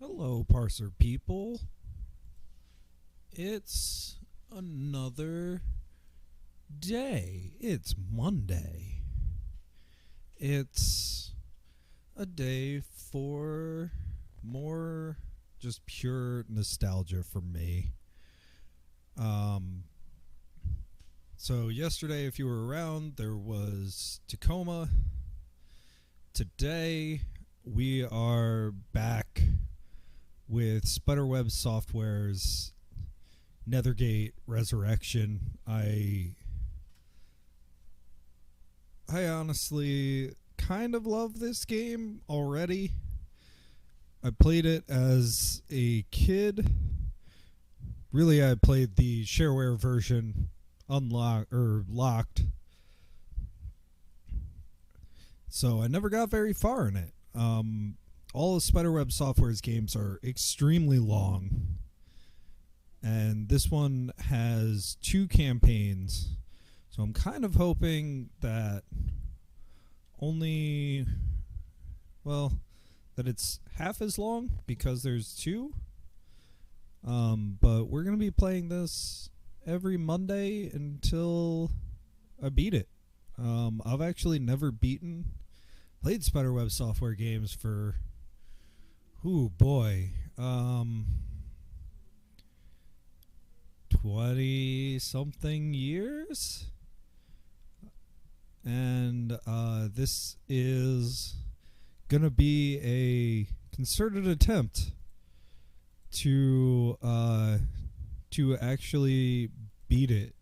Hello, Parser people. It's another day. It's Monday. It's a day for more just pure nostalgia for me. Um, so, yesterday, if you were around, there was Tacoma. Today, we are back with Spiderweb Software's Nethergate Resurrection. I honestly kind of love this game already. I played it as a kid. Really, I played the shareware version unlocked or locked. So I never got very far in it. All of Spiderweb Software's games are extremely long, and this one has 2 campaigns. So I'm kind of hoping that only, well, that it's half as long because there's 2. But we're going to be playing this every Monday until I beat it. I've actually never played Spiderweb Software games for, 20 something years. And this is going to be a concerted attempt to actually beat it.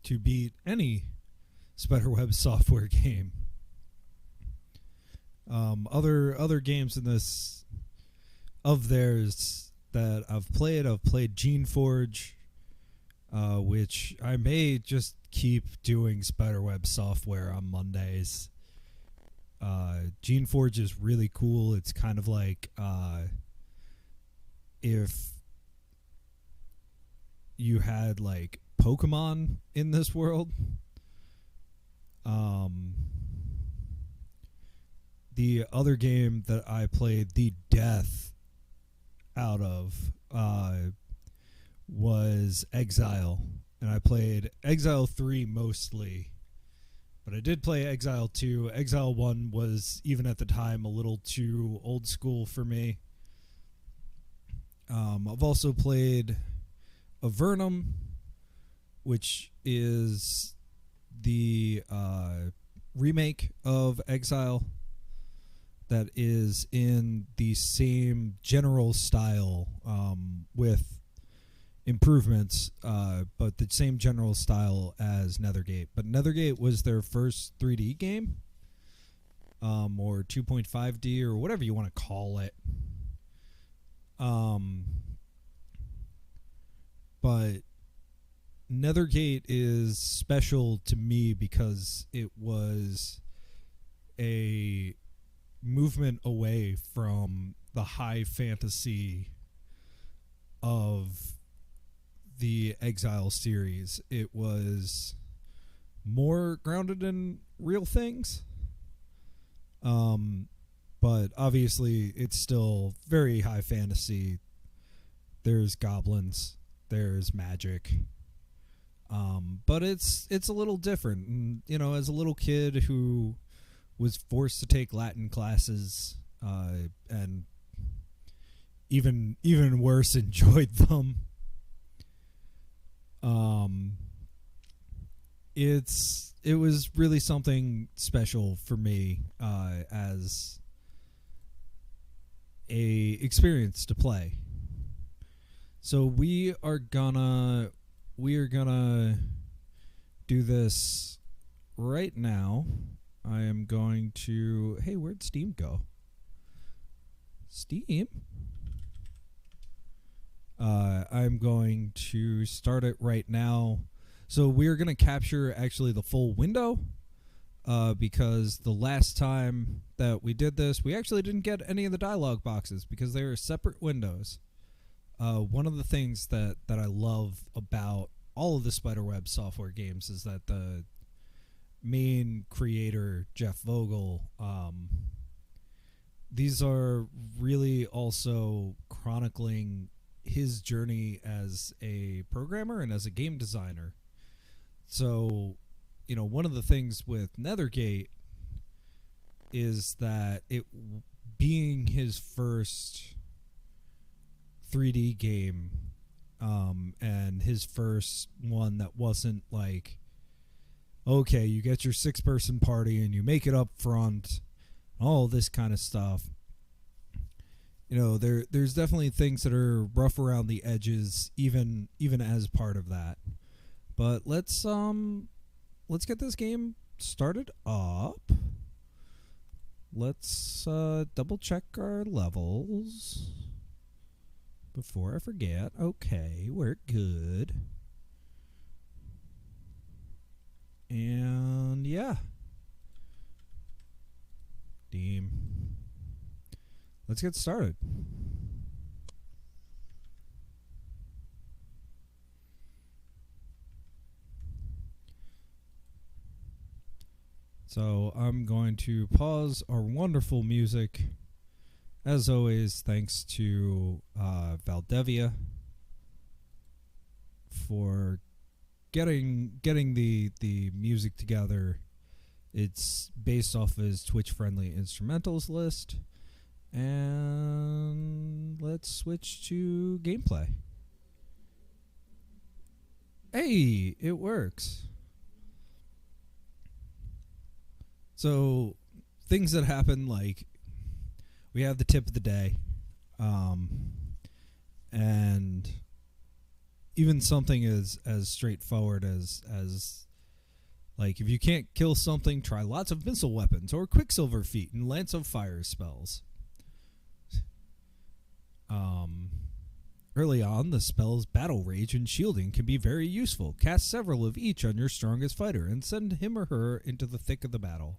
To beat any Spiderweb Software game. Other games in this of theirs that I've played Gene Forge, which I may just keep doing Spiderweb Software on Mondays. Gene Forge is really cool. It's kind of like if you had like Pokemon in this world. The other game that I played the death out of was Exile, and I played Exile 3 mostly, but I did play Exile 2. Exile 1 was, even at the time, a little too old school for me. I've also played Avernum, which is the remake of Exile that is in the same general style, with improvements, but the same general style as Nethergate. But Nethergate was their first 3D game, or 2.5D, or whatever you want to call it. But Nethergate is special to me because it was a movement away from the high fantasy of the Exile series. It was more grounded in real things. But obviously it's still very high fantasy. There's goblins, there's magic. But it's a little different. And, as a little kid who was forced to take Latin classes, and even worse, enjoyed them. It was really something special for me, as a experience to play. So we are gonna do this right now. I am going to... Hey, where'd Steam go? Steam? I'm going to start it right now. So we're going to capture actually the full window, because the last time that we did this, we actually didn't get any of the dialogue boxes because they were separate windows. One of the things that I love about all of the Spiderweb Software games is that the main creator, Jeff Vogel, these are really also chronicling his journey as a programmer and as a game designer. So, one of the things with Nethergate is that it being his first 3D game, and his first one that wasn't like, okay, you get your 6-person party and you make it up front, all this kind of stuff. There's definitely things that are rough around the edges, even as part of that. But let's get this game started up. Let's double check our levels before I forget. Okay, we're good. And yeah. Deem. Let's get started. So I'm going to pause our wonderful music. As always, thanks to Valdevia for getting the music together. It's based off his Twitch-friendly instrumentals list. And let's switch to gameplay. Hey, it works. So, things that happen, like, we have the tip of the day, and even something as straightforward as like, if you can't kill something, try lots of missile weapons, or Quicksilver Feet and Lance of Fire spells. Early on, the spells Battle Rage and Shielding can be very useful. Cast several of each on your strongest fighter and send him or her into the thick of the battle.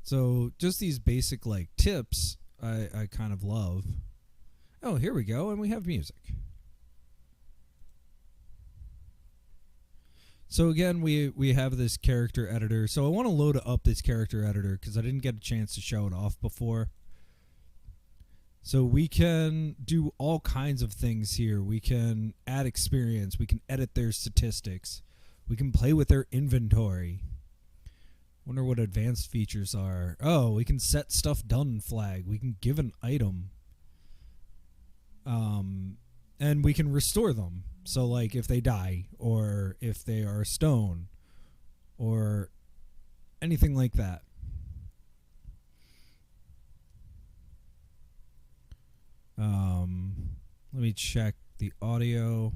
So, just these basic, like, tips I kind of love. Oh, here we go, and we have music. So, again, we have this character editor. So, I want to load up this character editor because I didn't get a chance to show it off before. So, we can do all kinds of things here. We can add experience. We can edit their statistics. We can play with their inventory. Wonder what advanced features are. Oh, we can set stuff done flag. We can give an item. And we can restore them. So, like, if they die, or if they are stone, or anything like that. Let me check the audio.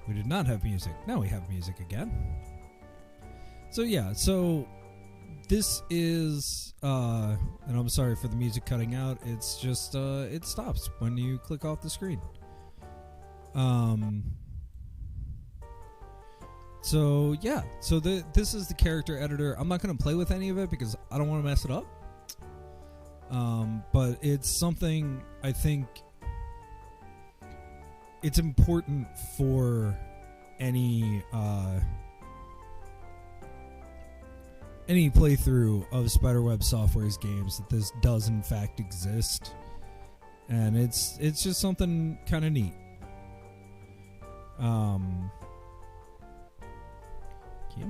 We did not have music. Now we have music again. So yeah, so this is, and I'm sorry for the music cutting out. It's just, it stops when you click off the screen. So yeah, so this is the character editor. I'm not going to play with any of it because I don't want to mess it up. But it's something I think it's important for any playthrough of Spiderweb Software's games that this does in fact exist, and it's just something kind of neat. Come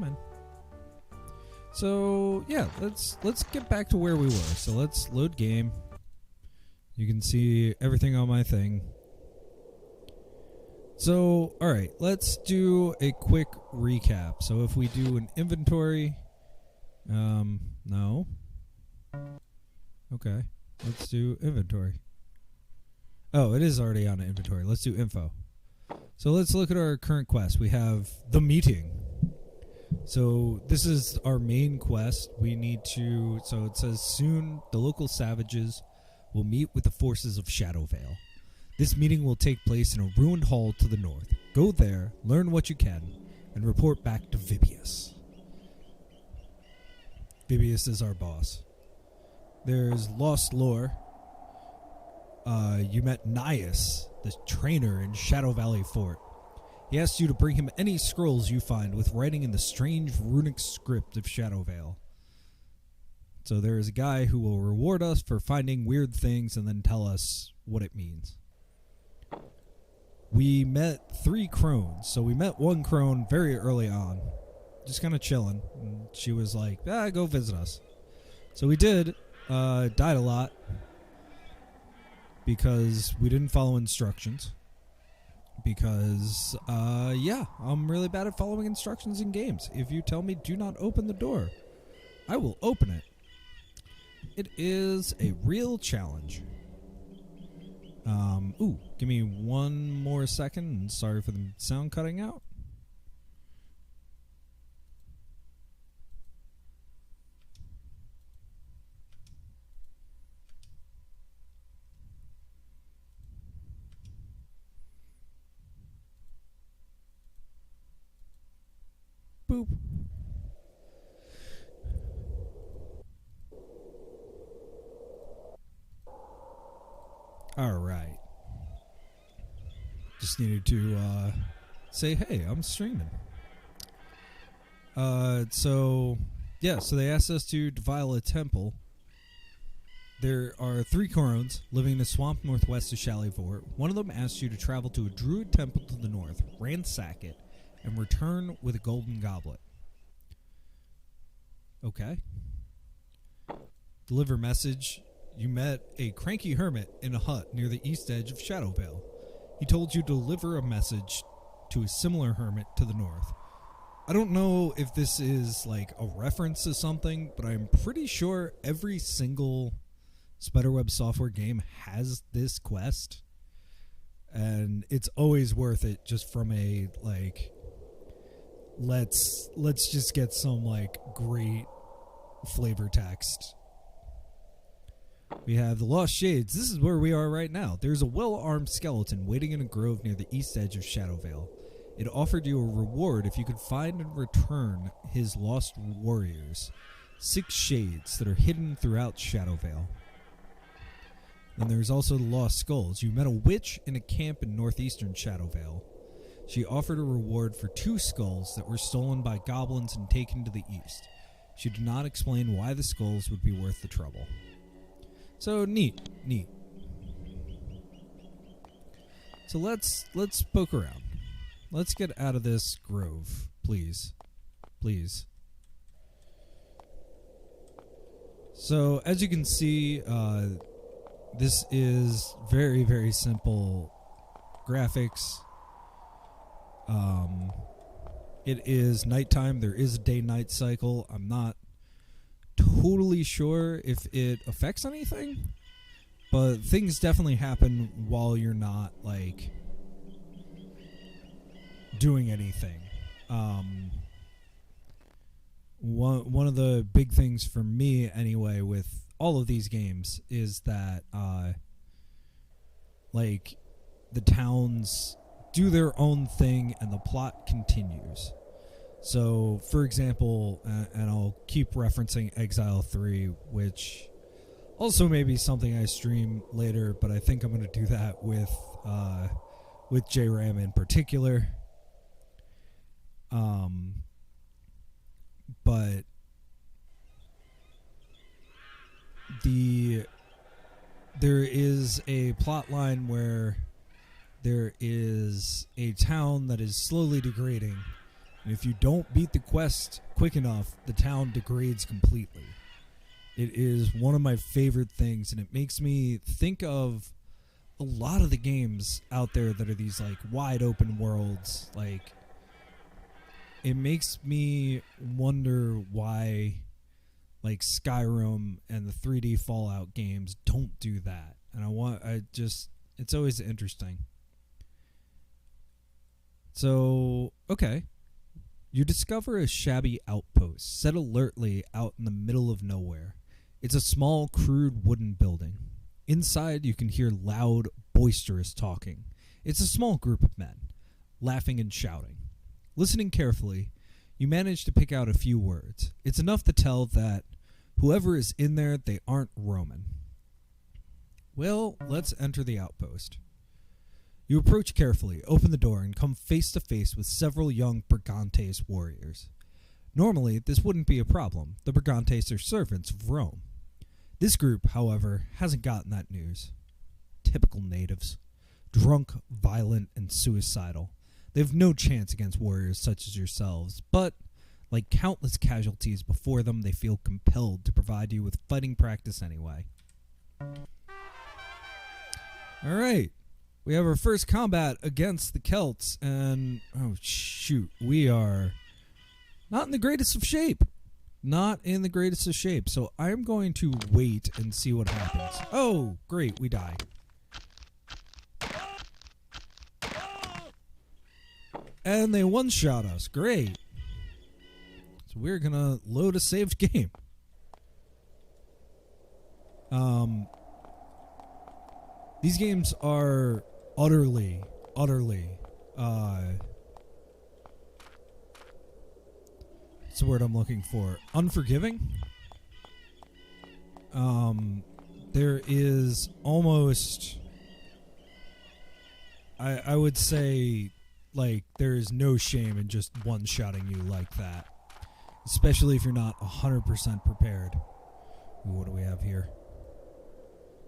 on. So yeah, let's get back to where we were. So let's load game. You can see everything on my thing. So all right, let's do a quick recap. So if we do an inventory, no. Okay, let's do inventory. Oh, it is already on inventory. Let's do info. So let's look at our current quest. We have the meeting. So this is our main quest. We need to, so it says soon the local savages will meet with the forces of Shadowvale. This meeting will take place in a ruined hall to the north. Go there, learn what you can, and report back to Vibius. Vibius is our boss. There's Lost Lore. You met Nias, the trainer in Shadow Valley Fort. He asks you to bring him any scrolls you find with writing in the strange runic script of Shadowvale. So there is a guy who will reward us for finding weird things and then tell us what it means. We met 3 crones. So we met one crone very early on, just kind of chilling. And she was like, go visit us. So we did. Died a lot because we didn't follow instructions. Because, I'm really bad at following instructions in games. If you tell me do not open the door, I will open it. It is a real challenge. Give me one more second. Sorry for the sound cutting out. Boop. All right. Just needed to say, hey, I'm streaming. So they asked us to defile a temple. There are 3 Corones living in a swamp northwest of Shalivor. One of them asks you to travel to a druid temple to the north, ransack it, and return with a golden goblet. Okay. Deliver message. You met a cranky hermit in a hut near the east edge of Shadowvale. He told you to deliver a message to a similar hermit to the north. I don't know if this is like a reference to something, but I'm pretty sure every single Spiderweb software game has this quest. And it's always worth it just from a, like, let's just get some, like, great flavor text. We have the Lost Shades. This is where we are right now. There's a well-armed skeleton waiting in a grove near the east edge of Shadowvale. It offered you a reward if you could find and return his lost warriors. 6 shades that are hidden throughout Shadowvale. Then there's also the Lost Skulls. You met a witch in a camp in northeastern Shadowvale. She offered a reward for 2 skulls that were stolen by goblins and taken to the east. She did not explain why the skulls would be worth the trouble. So, neat. So let's poke around. Let's get out of this grove, please. So, as you can see, this is very, very simple graphics. It is nighttime. There is a day-night cycle. I'm not totally sure if it affects anything, but things definitely happen while you're not, like, doing anything. One of the big things for me, anyway, with all of these games is that, like, the towns do their own thing and the plot continues. So, for example, and I'll keep referencing Exile 3, which also may be something I stream later, but I think I'm going to do that with JRAM in particular. But there is a plot line where there is a town that is slowly degrading, and if you don't beat the quest quick enough, the town degrades completely. It is one of my favorite things, and it makes me think of a lot of the games out there that are these, like, wide open worlds. Like, it makes me wonder why, like, Skyrim and the 3D Fallout games don't do that. And it's always interesting. So, okay. You discover a shabby outpost set alertly out in the middle of nowhere. It's a small, crude wooden building. Inside, you can hear loud, boisterous talking. It's a small group of men, laughing and shouting. Listening carefully, you manage to pick out a few words. It's enough to tell that whoever is in there, they aren't Roman. Well, let's enter the outpost. You approach carefully, open the door, and come face to face with several young Brigantes warriors. Normally, this wouldn't be a problem. The Brigantes are servants of Rome. This group, however, hasn't gotten that news. Typical natives. Drunk, violent, and suicidal. They have no chance against warriors such as yourselves, but, like countless casualties before them, they feel compelled to provide you with fighting practice anyway. Alright. We have our first combat against the Celts, and, oh shoot, we are not in the greatest of shape. Not in the greatest of shape, so I'm going to wait and see what happens. Oh, great, we die. And they one-shot us, great. So we're gonna load a saved game. These games are utterly, what's the word I'm looking for? Unforgiving? There is almost, I would say, like, there is no shame in just one-shotting you like that. Especially if you're not 100% prepared. Ooh, what do we have here?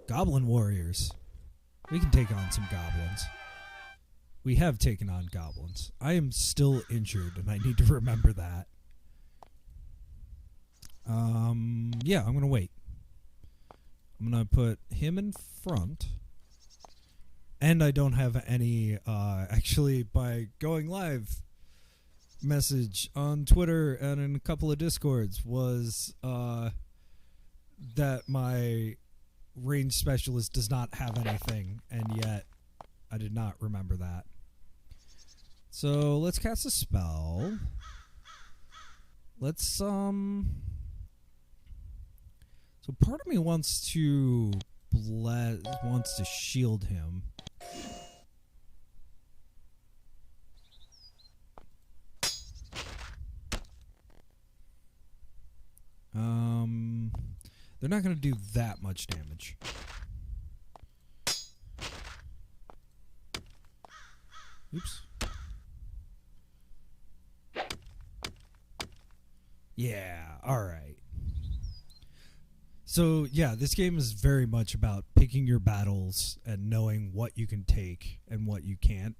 Goblin warriors. We can take on some goblins. We have taken on goblins. I am still injured, and I need to remember that. Yeah, I'm going to wait. I'm going to put him in front. And I don't have any, actually, by going live message on Twitter and in a couple of Discords was, that my range specialist does not have anything, and yet I did not remember that. So let's cast a spell. Let's so part of me wants to shield him. They're not going to do that much damage. Oops. Yeah, alright. So, yeah, this game is very much about picking your battles and knowing what you can take and what you can't.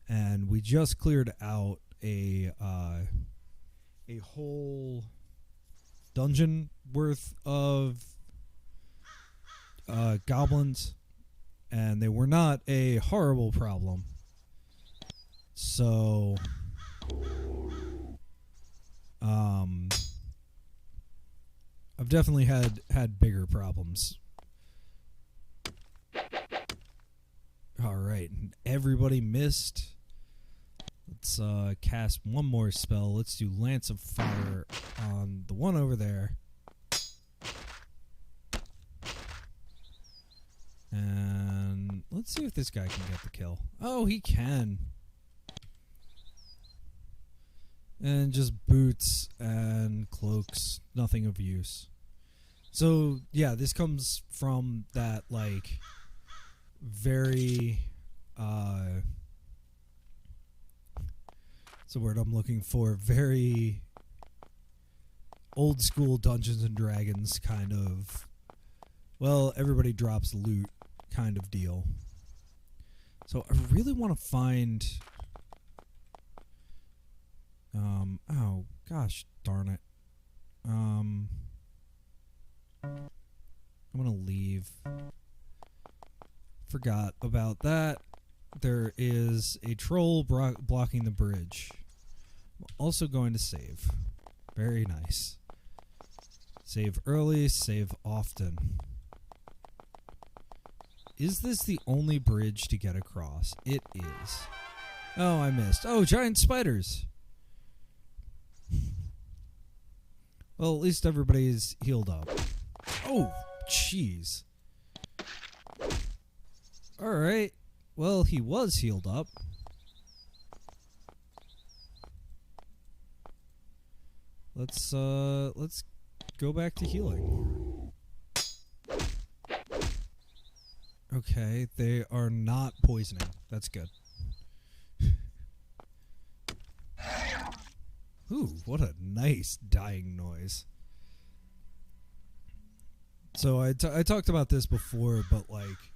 And we just cleared out a whole dungeon worth of goblins, and they were not a horrible problem. So I've definitely had bigger problems. Alright, everybody missed. Let's cast one more spell. Let's do Lance of Fire on the one over there. And let's see if this guy can get the kill. Oh, he can. And just boots and cloaks, nothing of use. So, yeah, this comes from that, like, very, what's the word I'm looking for? Very old school Dungeons and Dragons kind of, well, everybody drops loot kind of deal. So I really want to find, oh gosh darn it. I'm gonna leave. Forgot about that. There is a troll blocking the bridge. I'm also going to save. Very nice. Save early, save often. Is this the only bridge to get across? It is. Oh, I missed. Oh, giant spiders. Well, at least everybody's healed up. Oh, jeez. Alright. Well, he was healed up. Let's go back to healing. Okay, they are not poisoning. That's good. Ooh, what a nice dying noise. So I talked about this before, but like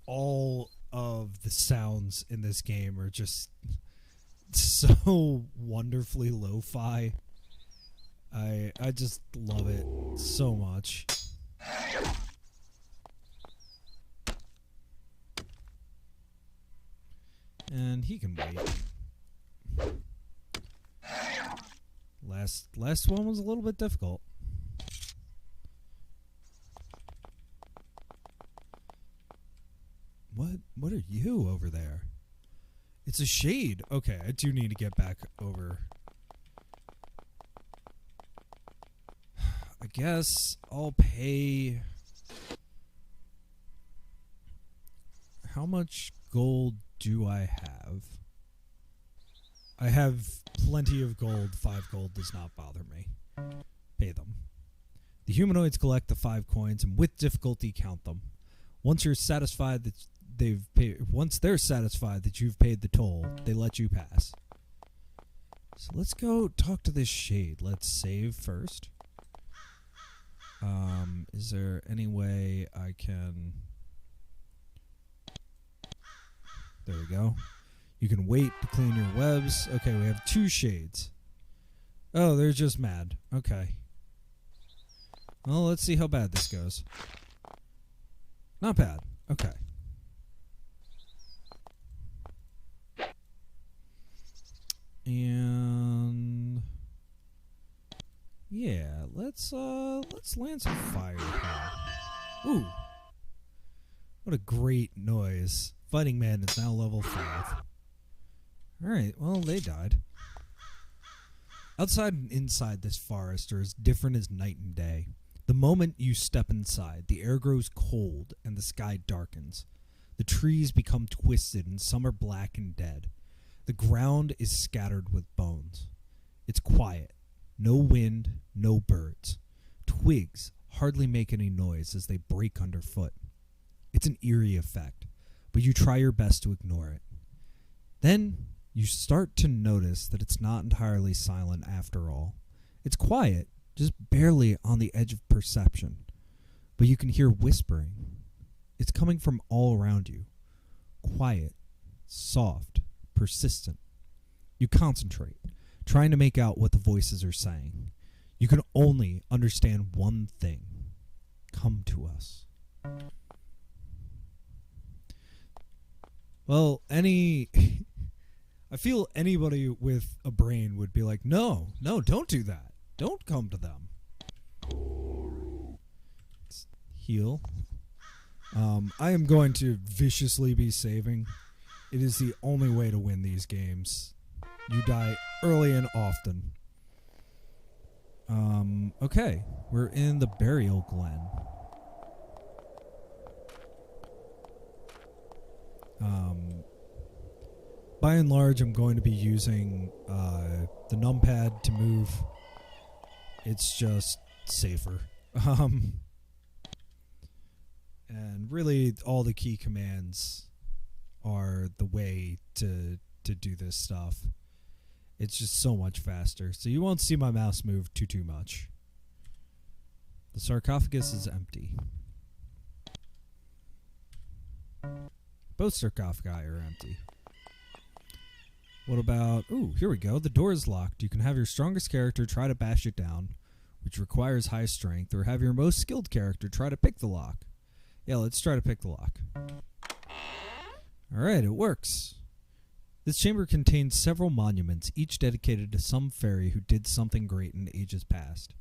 all of the sounds in this game are just so wonderfully lo-fi. I just love it so much. And he can wait. Last one was a little bit difficult. What are you over there? It's a shade. Okay, I do need to get back over. I guess I'll pay. How much gold do I have? I have plenty of gold. 5 gold does not bother me. Pay them. The humanoids collect the 5 coins and with difficulty count them. Once you're satisfied that once they're satisfied that you've paid the toll, they let you pass. So let's go talk to this shade. Let's save first. Is there any way I can... There we go. You can wait to clean your webs. Okay, we have 2 shades. Oh, they're just mad. Okay. Well, let's see how bad this goes. Not bad. Okay. And yeah, let's land some fire here. Ooh. What a great noise. Fighting Man is now level 5. Alright, well, they died. Outside and inside this forest are as different as night and day. The moment you step inside, the air grows cold and the sky darkens. The trees become twisted and some are black and dead. The ground is scattered with bones. It's quiet. No wind, no birds. Twigs hardly make any noise as they break underfoot. It's an eerie effect, but you try your best to ignore it. Then you start to notice that it's not entirely silent after all. It's quiet, just barely on the edge of perception, but you can hear whispering. It's coming from all around you. Quiet, soft, persistent. You concentrate, trying to make out what the voices are saying. You can only understand one thing. Come to us. Well, I feel anybody with a brain would be like, no, don't do that. Don't come to them. Let's heal. I am going to viciously be saving. It is the only way to win these games. You die early and often. Okay. We're in the burial glen. By and large, I'm going to be using the numpad to move. It's just safer. And really, all the key commands are the way to do this stuff. It's just so much faster. So you won't see my mouse move too much. The sarcophagus is empty. Both sarcophagi are empty. What about... Ooh, here we go. The door is locked. You can have your strongest character try to bash it down, which requires high strength, or have your most skilled character try to pick the lock. Yeah, let's try to pick the lock. Alright, it works. This chamber contains several monuments, each dedicated to some fairy who did something great in ages past.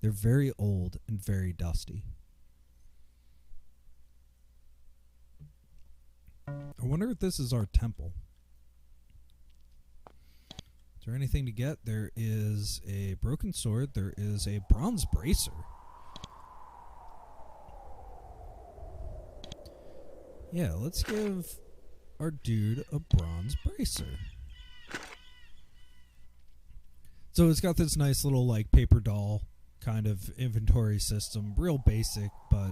They're very old and very dusty. I wonder if this is our temple. Is there anything to get? There is a broken sword. There is a bronze bracer. Yeah, let's give our dude a bronze bracer. So it's got this nice little like paper doll kind of inventory system. Real basic, but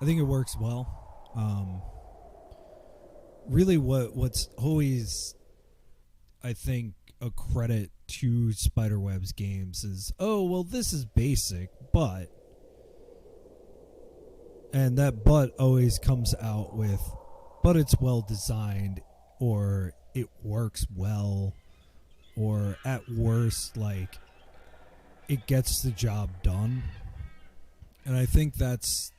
I think it works well. Um, really, what's always, I think, a credit to Spiderweb's games is, oh, well, this is basic, but, and that but always comes out with, but it's well designed, or it works well, or at worst, like, it gets the job done. And I think that's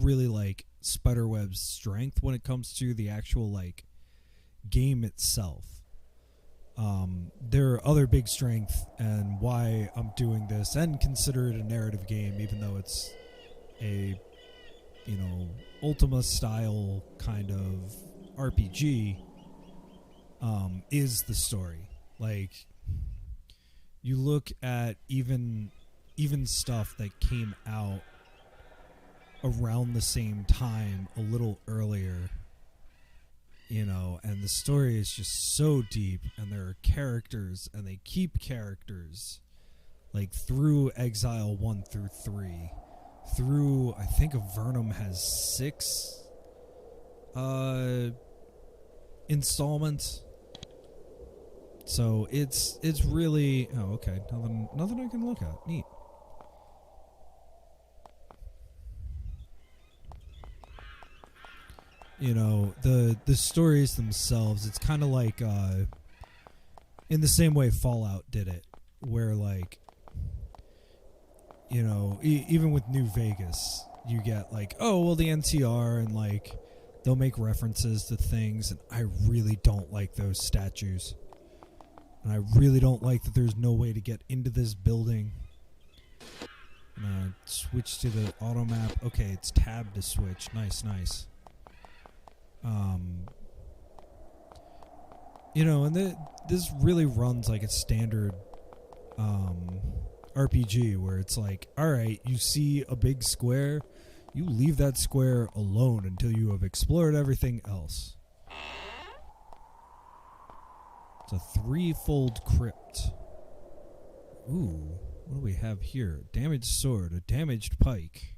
really, like, Spiderweb's strength when it comes to the actual, like, game itself. There are other big strengths and why I'm doing this and consider it a narrative game, even though it's a, you know, Ultima style kind of RPG, is the story. Like, you look at even stuff that came out around the same time, a little earlier, you know, and the story is just so deep, and there are characters, and they keep characters, like, through Exile 1 through 3. Through, I think Avernum has 6 installments. So it's really, oh, okay, nothing I can look at. Neat. You know, the stories themselves, it's kind of like in the same way Fallout did it, where, like, you know, even with New Vegas, you get, like, oh, well, the NCR, and, like, they'll make references to things, and I really don't like those statues. And I really don't like that there's no way to get into this building. Switch to the auto map. Okay, it's tab to switch. Nice. You know, and this really runs like a standard RPG, where it's like, alright, you see a big square, you leave that square alone until you have explored everything else. It's a 3-fold crypt. Ooh, what do we have here? Damaged sword, a damaged pike,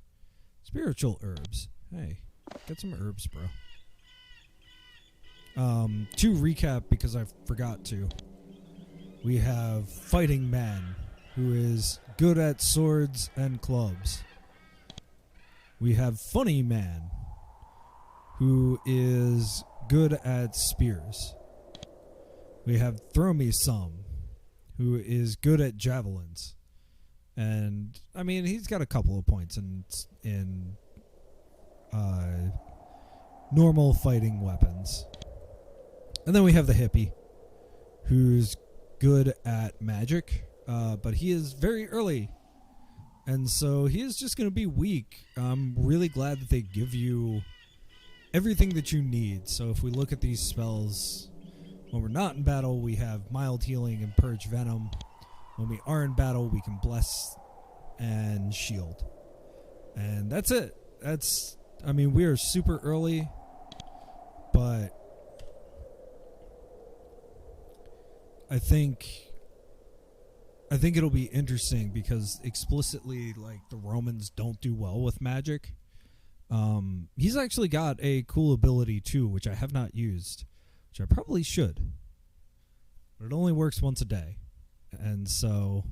spiritual herbs. Hey, get some herbs, bro. To recap, because I forgot to, we have Fighting Man, who is good at swords and clubs. We have Funny Man, who is good at spears. We have Throw Me Some, who is good at javelins. And, I mean, he's got a couple of points in normal fighting weapons. And then we have the hippie, who's good at magic, but he is very early, and so he is just going to be weak. I'm really glad that they give you everything that you need. So if we look at these spells, when we're not in battle, we have mild healing and purge venom. When we are in battle, we can bless and shield. And that's it. I mean, we are super early, but I think it'll be interesting because explicitly, like, the Romans don't do well with magic. He's actually got a cool ability too, which I have not used, which I probably should, but it only works once a day. And so,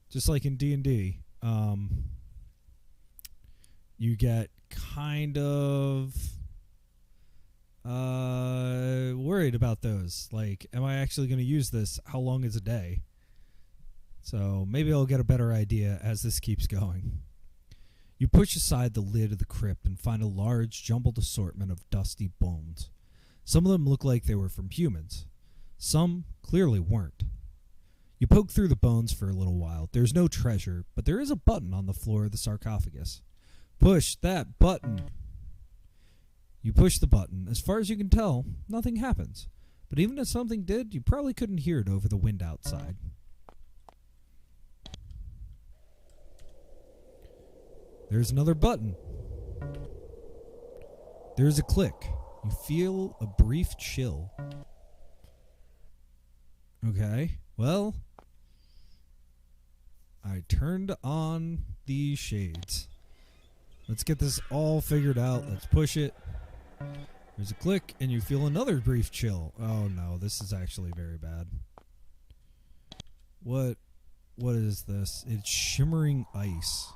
just like in D&D, you get kind of worried about those. Like, am I actually going to use this? How long is a day? So maybe I'll get a better idea as this keeps going. You push aside the lid of the crypt and find a large, jumbled assortment of dusty bones. Some of them look like they were from humans. Some clearly weren't. You poke through the bones for a little while. There's no treasure, but there is a button on the floor of the sarcophagus. Push that button. You push the button. As far as you can tell, nothing happens. But even if something did, you probably couldn't hear it over the wind outside. There's another button. There's a click. You feel a brief chill. Okay, well, I turned on the shades. Let's get this all figured out. Let's push it. There's a click, and you feel another brief chill. Oh no, this is actually very bad. What is this? It's shimmering ice.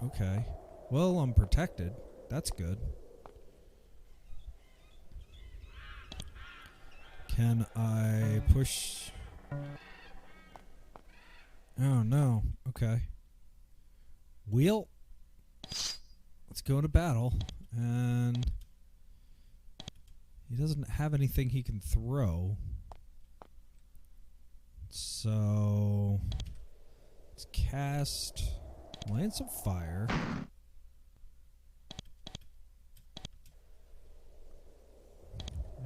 Okay. Well, I'm protected. That's good. Can I push? Oh no. Okay. Wheel. Let's go into battle. And he doesn't have anything he can throw. So let's cast Lance of Fire.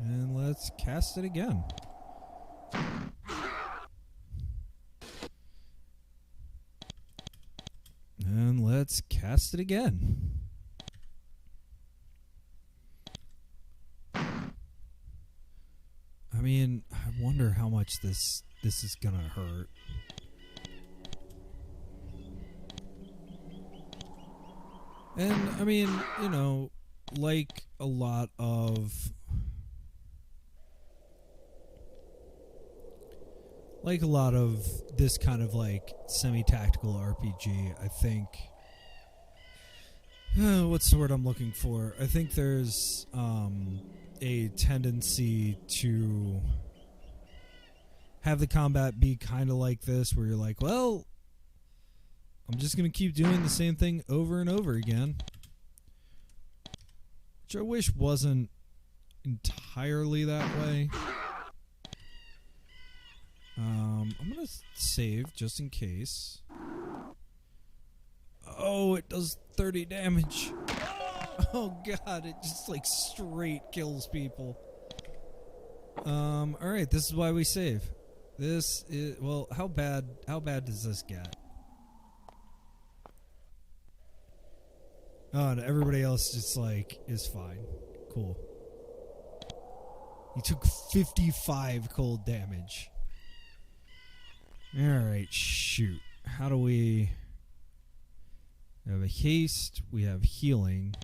And let's cast it again. And let's cast it again. I mean, I wonder how much this is gonna hurt. And I mean, you know, like a lot of this kind of like semi-tactical RPG, I think what's the word I'm looking for? I think there's a tendency to have the combat be kind of like this, where you're like, well, I'm just going to keep doing the same thing over and over again. Which I wish wasn't entirely that way. I'm going to save just in case. Oh, it does 30 damage. Oh god, it just like straight kills people. Alright, this is why we save. This is, well, how bad does this get? Oh, and everybody else just like is fine. Cool. He took 55 cold damage. Alright, shoot. How do we have a haste, we have healing.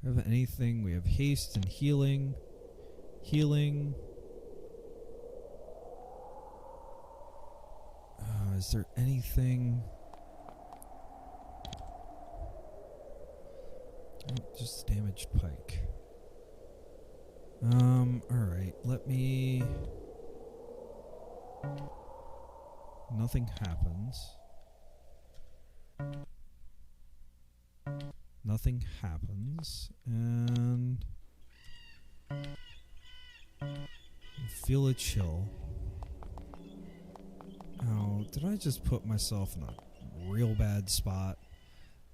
Do we have anything? We have haste and healing. Healing. Is there anything? Oh, just damaged pike. Alright, let me... Nothing happens. Nothing happens, and feel a chill. Oh, did I just put myself in a real bad spot?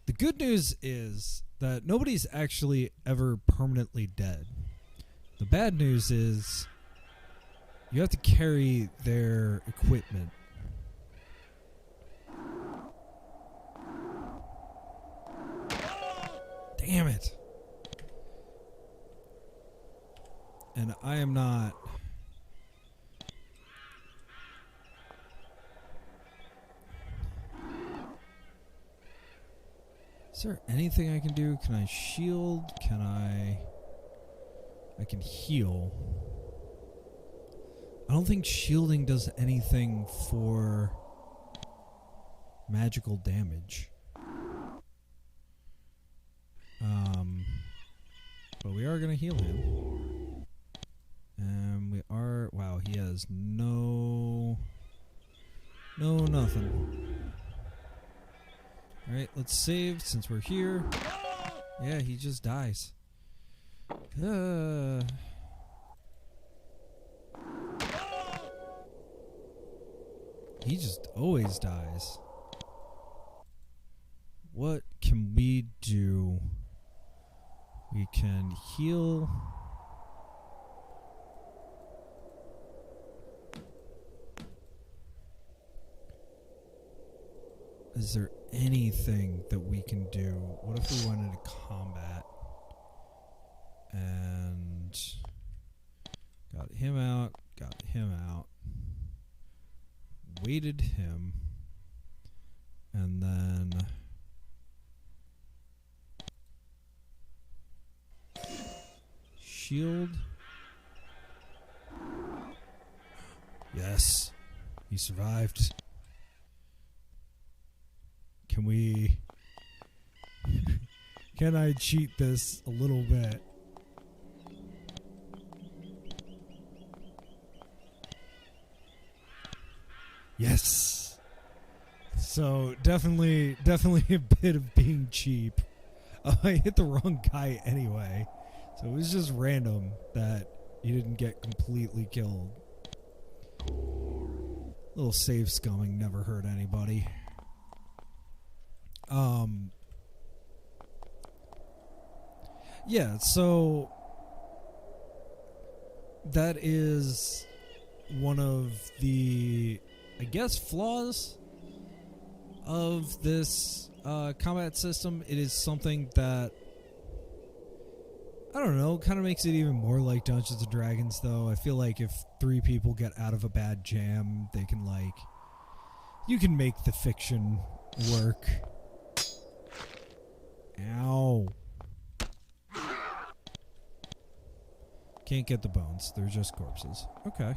The good news is that nobody's actually ever permanently dead. The bad news is you have to carry their equipment. Damn it. And I am not... Is there anything I can do? Can I shield? Can I can heal. I don't think shielding does anything for magical damage. But we are going to heal him. And we are... Wow, he has nothing. Alright, let's save since we're here. Yeah, he just dies. He just always dies. What can we do? We can heal. Is there anything that we can do? What if we went into combat and got him out, waited him, and then shield. Yes. He survived. Can we... Can I cheat this a little bit? Yes. So definitely a bit of being cheap. I hit the wrong guy anyway. So it was just random that he didn't get completely killed. Little save scumming never hurt anybody. Yeah, so that is one of the, I guess, flaws of this combat system. It is something that, I don't know, kind of makes it even more like Dungeons & Dragons, though. I feel like if 3 people get out of a bad jam, they can, like, you can make the fiction work. Ow. Can't get the bones. They're just corpses. Okay.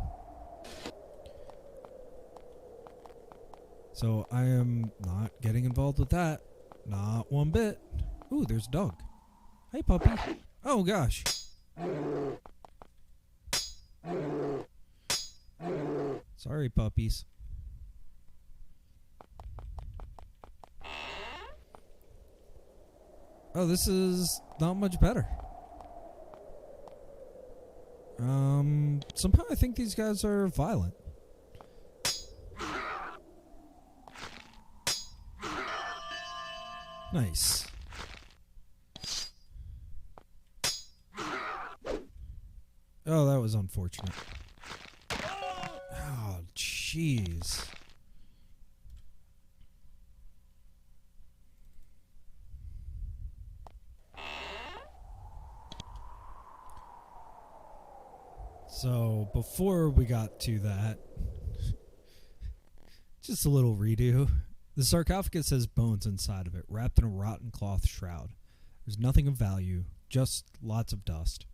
So I am not getting involved with that. Not one bit. Ooh, there's a dog. Hey, puppy. Oh, gosh. Sorry, puppies. Oh, this is not much better. Somehow I think these guys are violent. Nice. Oh, that was unfortunate. Oh, jeez. So, before we got to that, just a little redo. The sarcophagus has bones inside of it, wrapped in a rotten cloth shroud. There's nothing of value, just lots of dust.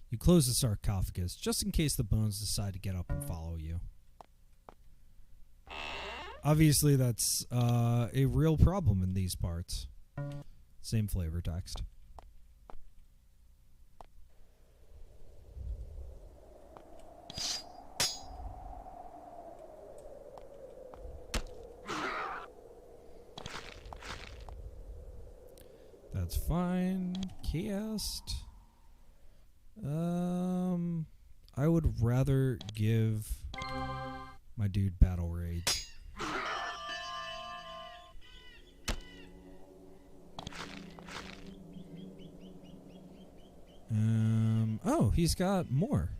You close the sarcophagus, just in case the bones decide to get up and follow you. Obviously, that's a real problem in these parts. Same flavor text. That's fine. Cast. I would rather give my dude Battle Rage. Oh, he's got more.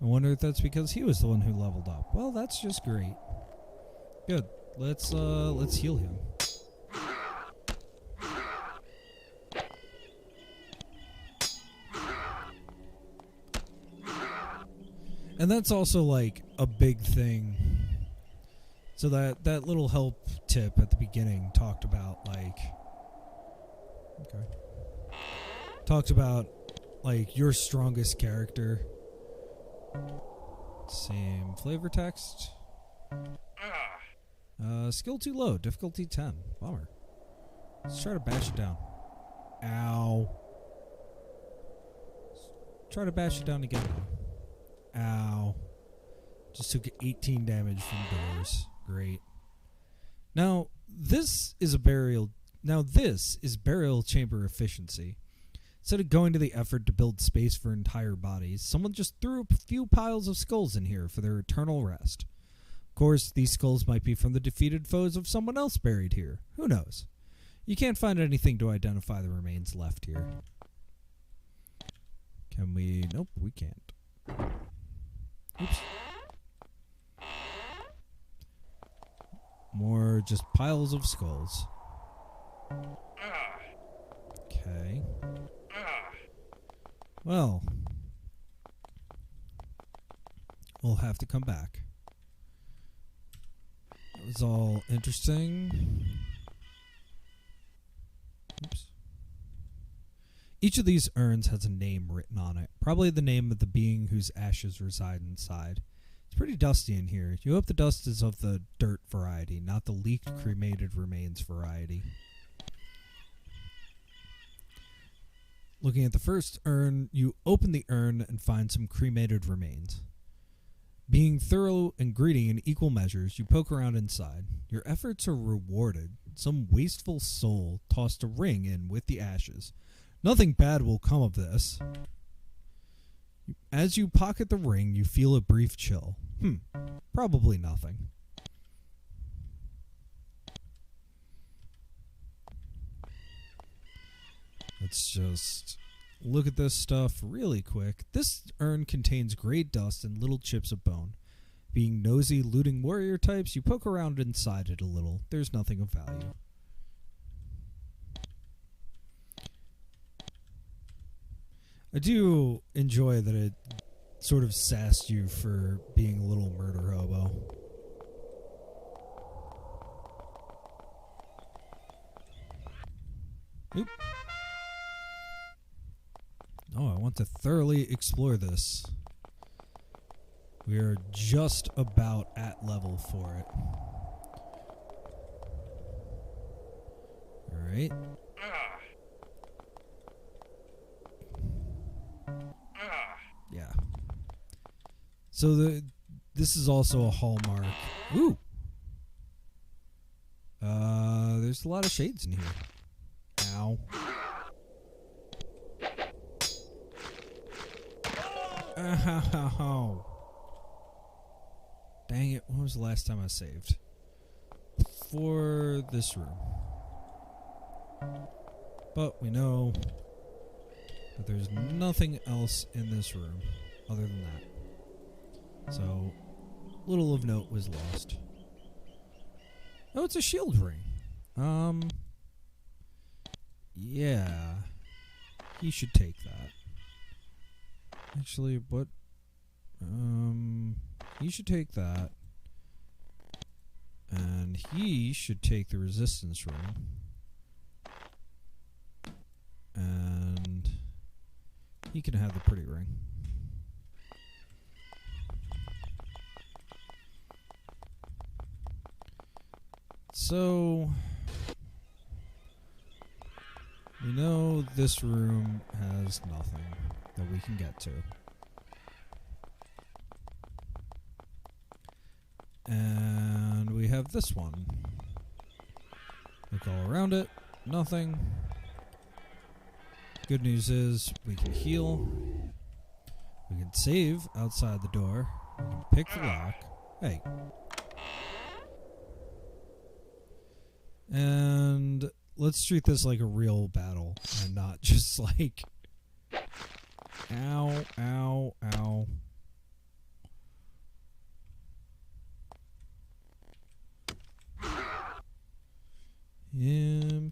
I wonder if that's because he was the one who leveled up. Well, that's just great. Good. Let's heal him. And that's also, like, a big thing. So that little help tip at the beginning talked about, like... Okay. Talked about, like, your strongest character. Same flavor text. Skill too low. Difficulty 10. Bummer. Let's try to bash it down. Ow. Let's try to bash it down again now. Ow. Just took 18 damage from doors. Great. Now, this is burial chamber efficiency. Instead of going to the effort to build space for entire bodies, someone just threw a few piles of skulls in here for their eternal rest. Of course, these skulls might be from the defeated foes of someone else buried here. Who knows? You can't find anything to identify the remains left here. Can we? Nope, we can't. Oops. More just piles of skulls. Okay. Well, we'll have to come back. It was all interesting. Oops. Each of these urns has a name written on it, probably the name of the being whose ashes reside inside. It's pretty dusty in here. You hope the dust is of the dirt variety, not the leaked cremated remains variety. Looking at the first urn, you open the urn and find some cremated remains. Being thorough and greedy in equal measures, you poke around inside. Your efforts are rewarded. Some wasteful soul tossed a ring in with the ashes. Nothing bad will come of this. As you pocket the ring, you feel a brief chill. Probably nothing. Let's just look at this stuff really quick. This urn contains gray dust and little chips of bone. Being nosy, looting warrior types, you poke around inside it a little. There's nothing of value. I do enjoy that it sort of sassed you for being a little murder hobo. Oop. Oh, I want to thoroughly explore this. We are just about at level for it. Alright. Yeah. So this is also a hallmark. Ooh. There's a lot of shades in here. Ow. Ow. Dang it, when was the last time I saved? For this room. But we know that there's nothing else in this room other than that. So, little of note was lost. Oh, it's a shield ring. Yeah. He should take that. Actually, what? He should take that. And he should take the resistance ring. And he can have the pretty ring. So, we know this room has nothing that we can get to. And we have this one. Look all around it. Nothing. Good news is we can heal. We can save outside the door. We can pick the lock. Hey. And let's treat this like a real battle and not just like ow, ow, ow.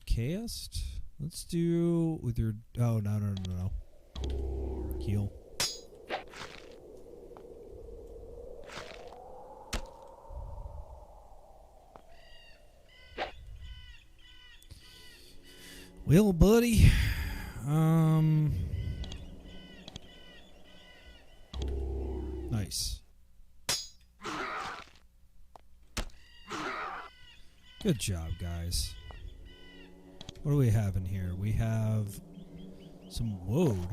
Cast. Let's do with your. Oh, no. Heal. Well, buddy. Nice. Good job, guys. What do we have in here? We have some woad.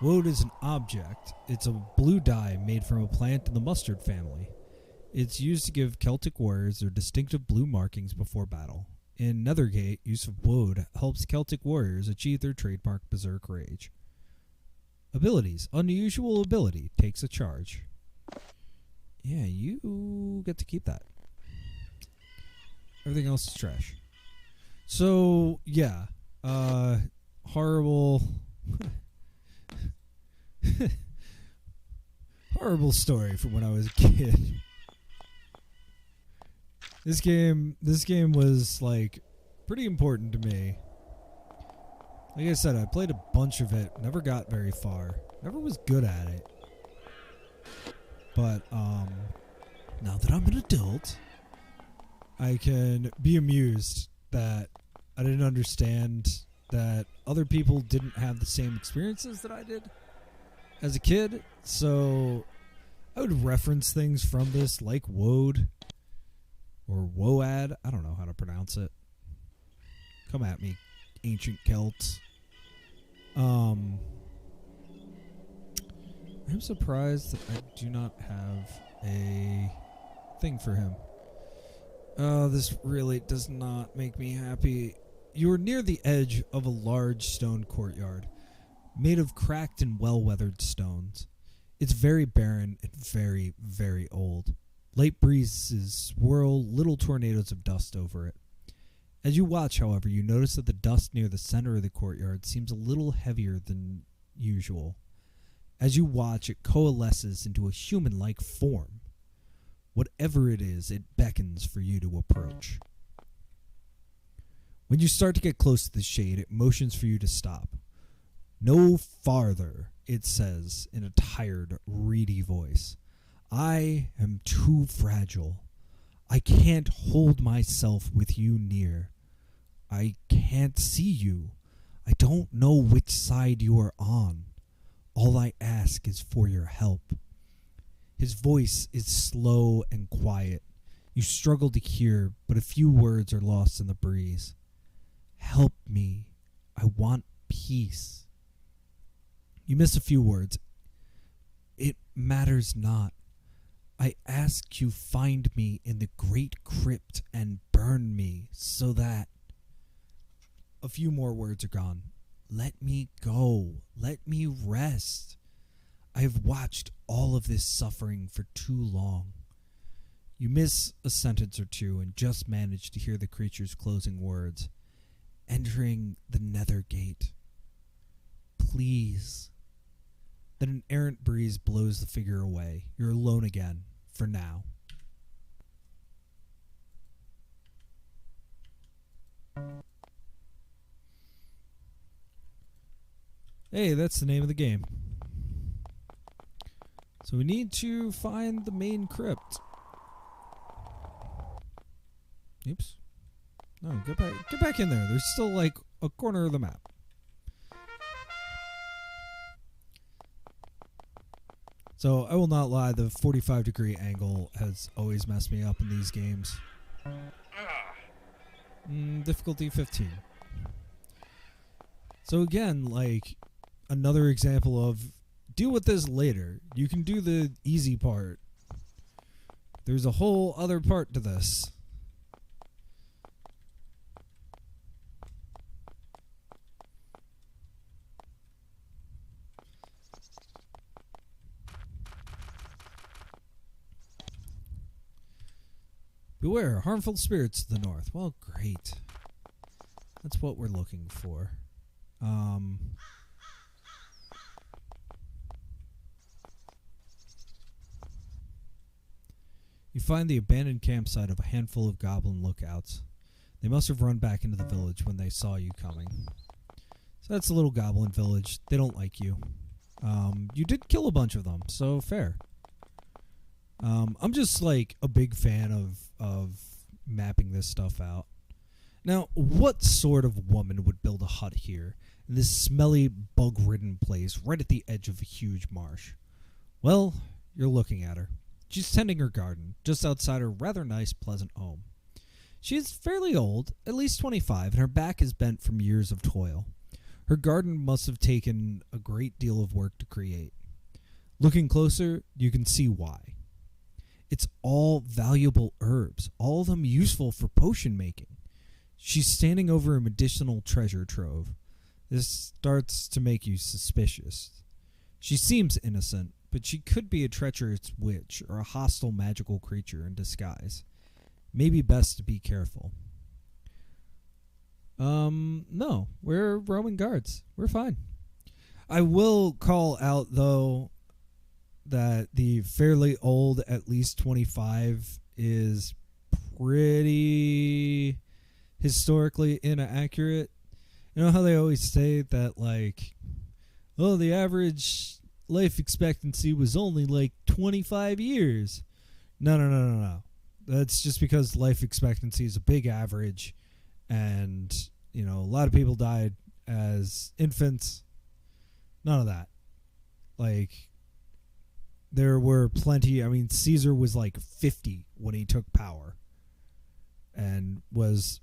Woad is an object. It's a blue dye made from a plant in the mustard family. It's used to give Celtic warriors their distinctive blue markings before battle. In Nethergate, use of woad helps Celtic warriors achieve their trademark berserk rage. Abilities. Unusual ability. Takes a charge. Yeah, you get to keep that. Everything else is trash. So, yeah. Horrible... horrible story from when I was a kid. This game was, like, pretty important to me. Like I said, I played a bunch of it. Never got very far. Never was good at it. But, now that I'm an adult, I can be amused that I didn't understand that other people didn't have the same experiences that I did as a kid. So I would reference things from this like Woad or Woad. I don't know how to pronounce it. Come at me, ancient Celts. I'm surprised that I do not have a thing for him. This really does not make me happy. You are near the edge of a large stone courtyard, made of cracked and well-weathered stones. It's very barren and very, very old. Light breezes swirl little tornadoes of dust over it. As you watch, however, you notice that the dust near the center of the courtyard seems a little heavier than usual. As you watch, it coalesces into a human-like form. Whatever it is, it beckons for you to approach. When you start to get close to the shade, it motions for you to stop. No farther, it says in a tired, reedy voice. I am too fragile. I can't hold myself with you near. I can't see you. I don't know which side you are on. All I ask is for your help. His voice is slow and quiet. You struggle to hear, but a few words are lost in the breeze. Help me. I want peace. You miss a few words. It matters not. I ask you find me in the great crypt and burn me so that... A few more words are gone. Let me go. Let me rest. I have watched all of this suffering for too long. You miss a sentence or two and just manage to hear the creature's closing words. Entering the Nethergate. Please. Then an errant breeze blows the figure away. You're alone again, for now. Hey, that's the name of the game. So we need to find the main crypt. Oops. No, get back in there. There's still like a corner of the map. So I will not lie, the 45-degree angle has always messed me up in these games. Difficulty 15. So again, like another example of deal with this later. You can do the easy part. There's a whole other part to this. Beware, harmful spirits to the north. Well, great. That's what we're looking for. You find the abandoned campsite of a handful of goblin lookouts. They must have run back into the village when they saw you coming. So that's a little goblin village. They don't like you. You did kill a bunch of them, so fair. I'm just like a big fan of mapping this stuff out. Now, what sort of woman would build a hut here in this smelly, bug-ridden place right at the edge of a huge marsh? Well, you're looking at her. She's tending her garden, just outside her rather nice, pleasant home. She is fairly old, at least 25, and her back is bent from years of toil. Her garden must have taken a great deal of work to create. Looking closer, you can see why. It's all valuable herbs, all of them useful for potion making. She's standing over a medicinal treasure trove. This starts to make you suspicious. She seems innocent, but she could be a treacherous witch or a hostile magical creature in disguise. Maybe best to be careful. No, we're Roman guards. We're fine. I will call out, though, that the fairly old, at least 25, is pretty historically inaccurate. You know how they always say that, like, oh, the average life expectancy was only like 25 years. No. That's just because life expectancy is a big average, and, you know, a lot of people died as infants. None of that. Like, there were plenty. I mean, Caesar was like 50 when he took power and was,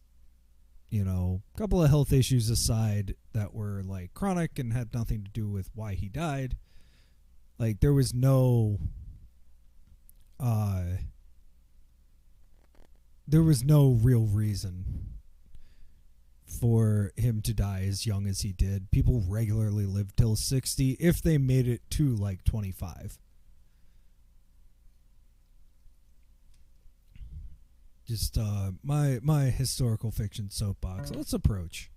a couple of health issues aside that were like chronic and had nothing to do with why he died. Like, there was no real reason for him to die as young as he did. People regularly lived till 60 if they made it to like 25. Just my historical fiction soapbox. Let's approach.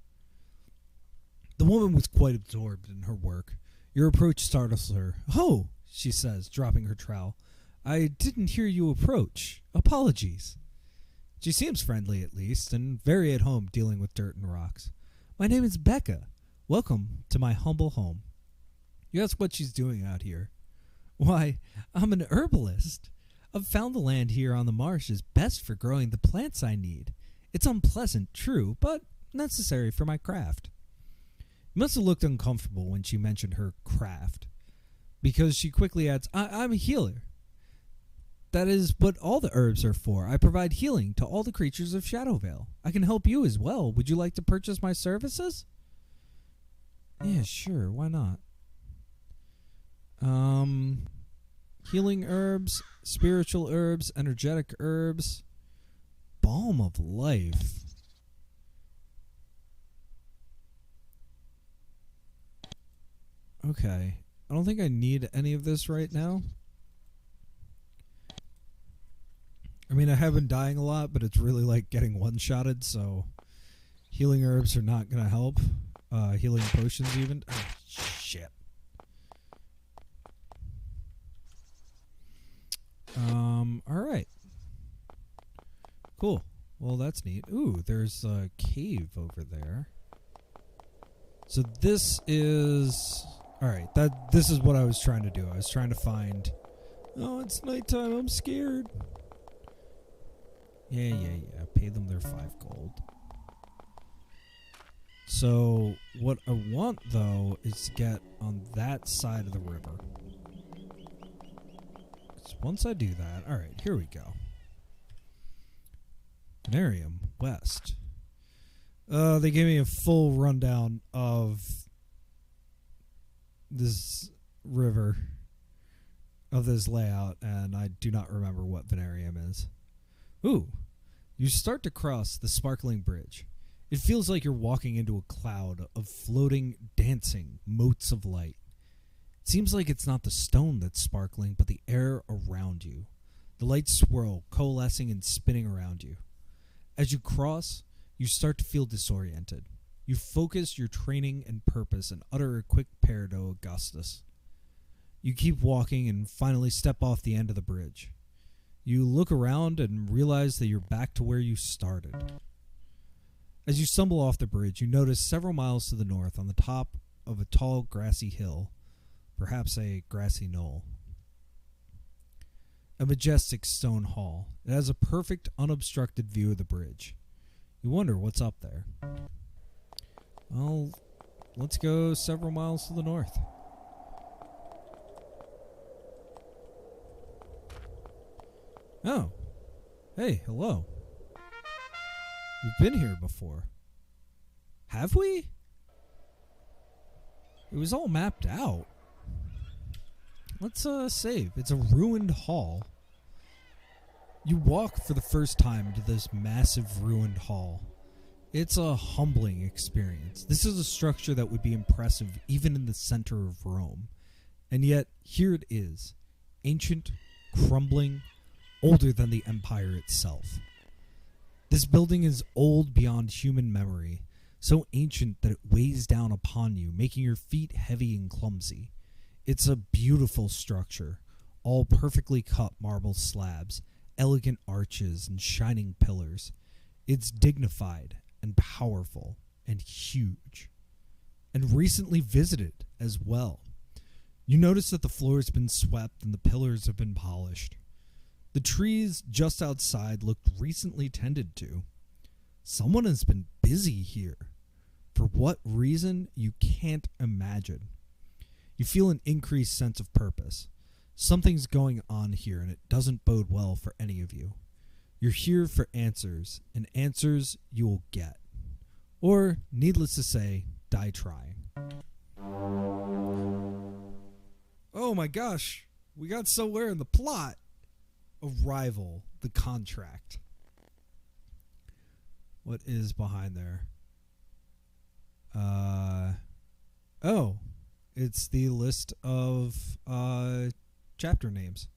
The woman was quite absorbed in her work. Your approach startles her. "Oh," she says, dropping her trowel. "I didn't hear you approach. Apologies." She seems friendly, at least, and very at home dealing with dirt and rocks. "My name is Becca. Welcome to my humble home." You ask what she's doing out here. "Why, I'm an herbalist. I've found the land here on the marsh is best for growing the plants I need. It's unpleasant, true, but necessary for my craft." It must have looked uncomfortable when she mentioned her craft, because she quickly adds, I'm a healer. "That is what all the herbs are for. I provide healing to all the creatures of Shadowvale. I can help you as well. Would you like to purchase my services?" "Yeah, sure. Why not?" Healing herbs, spiritual herbs, energetic herbs, balm of life. Okay. I don't think I need any of this right now. I mean, I have been dying a lot, but it's really like getting one-shotted, so healing herbs are not going to help. Healing potions even. Oh, shit. Alright. Cool. Well, that's neat. Ooh, there's a cave over there. So this is... Alright, this is what I was trying to do. I was trying to find... Oh, it's nighttime. I'm scared. Yeah. Pay them their 5 gold. So, what I want, though, is to get on that side of the river. Once I do that... Alright, here we go. Venarium, west. They gave me a full rundown of this river, of this layout, and I do not remember what Venarium is. Ooh, you start to cross the sparkling bridge. It feels like you're walking into a cloud of floating, dancing motes of light. It seems like it's not the stone that's sparkling, but the air around you. The lights swirl, coalescing and spinning around you. As you cross, you start to feel disoriented. You focus your training and purpose and utter a quick prayer to Augustus. You keep walking and finally step off the end of the bridge. You look around and realize that you're back to where you started. As you stumble off the bridge, you notice several miles to the north, on the top of a tall grassy hill, perhaps a grassy knoll, a majestic stone hall. It has a perfect, unobstructed view of the bridge. You wonder what's up there. Well, let's go several miles to the north. Oh. Hey, hello. We've been here before. Have we? It was all mapped out. Let's save. It's a ruined hall. You walk for the first time into this massive ruined hall. It's a humbling experience. This is a structure that would be impressive even in the center of Rome. And yet, here it is. Ancient, crumbling, older than the empire itself. This building is old beyond human memory, so ancient that it weighs down upon you, making your feet heavy and clumsy. It's a beautiful structure, all perfectly cut marble slabs, elegant arches, and shining pillars. It's dignified and powerful and huge, and recently visited as well. You notice that the floor has been swept and the pillars have been polished. The trees just outside looked recently tended to. Someone has been busy here. For what reason, you can't imagine. You feel an increased sense of purpose. Something's going on here, and it doesn't bode well for any of you. You're here for answers, and answers you will get. Or, needless to say, die trying. Oh my gosh, we got somewhere in the plot. Arrival, the contract. What is behind there? Oh, it's the list of chapter names.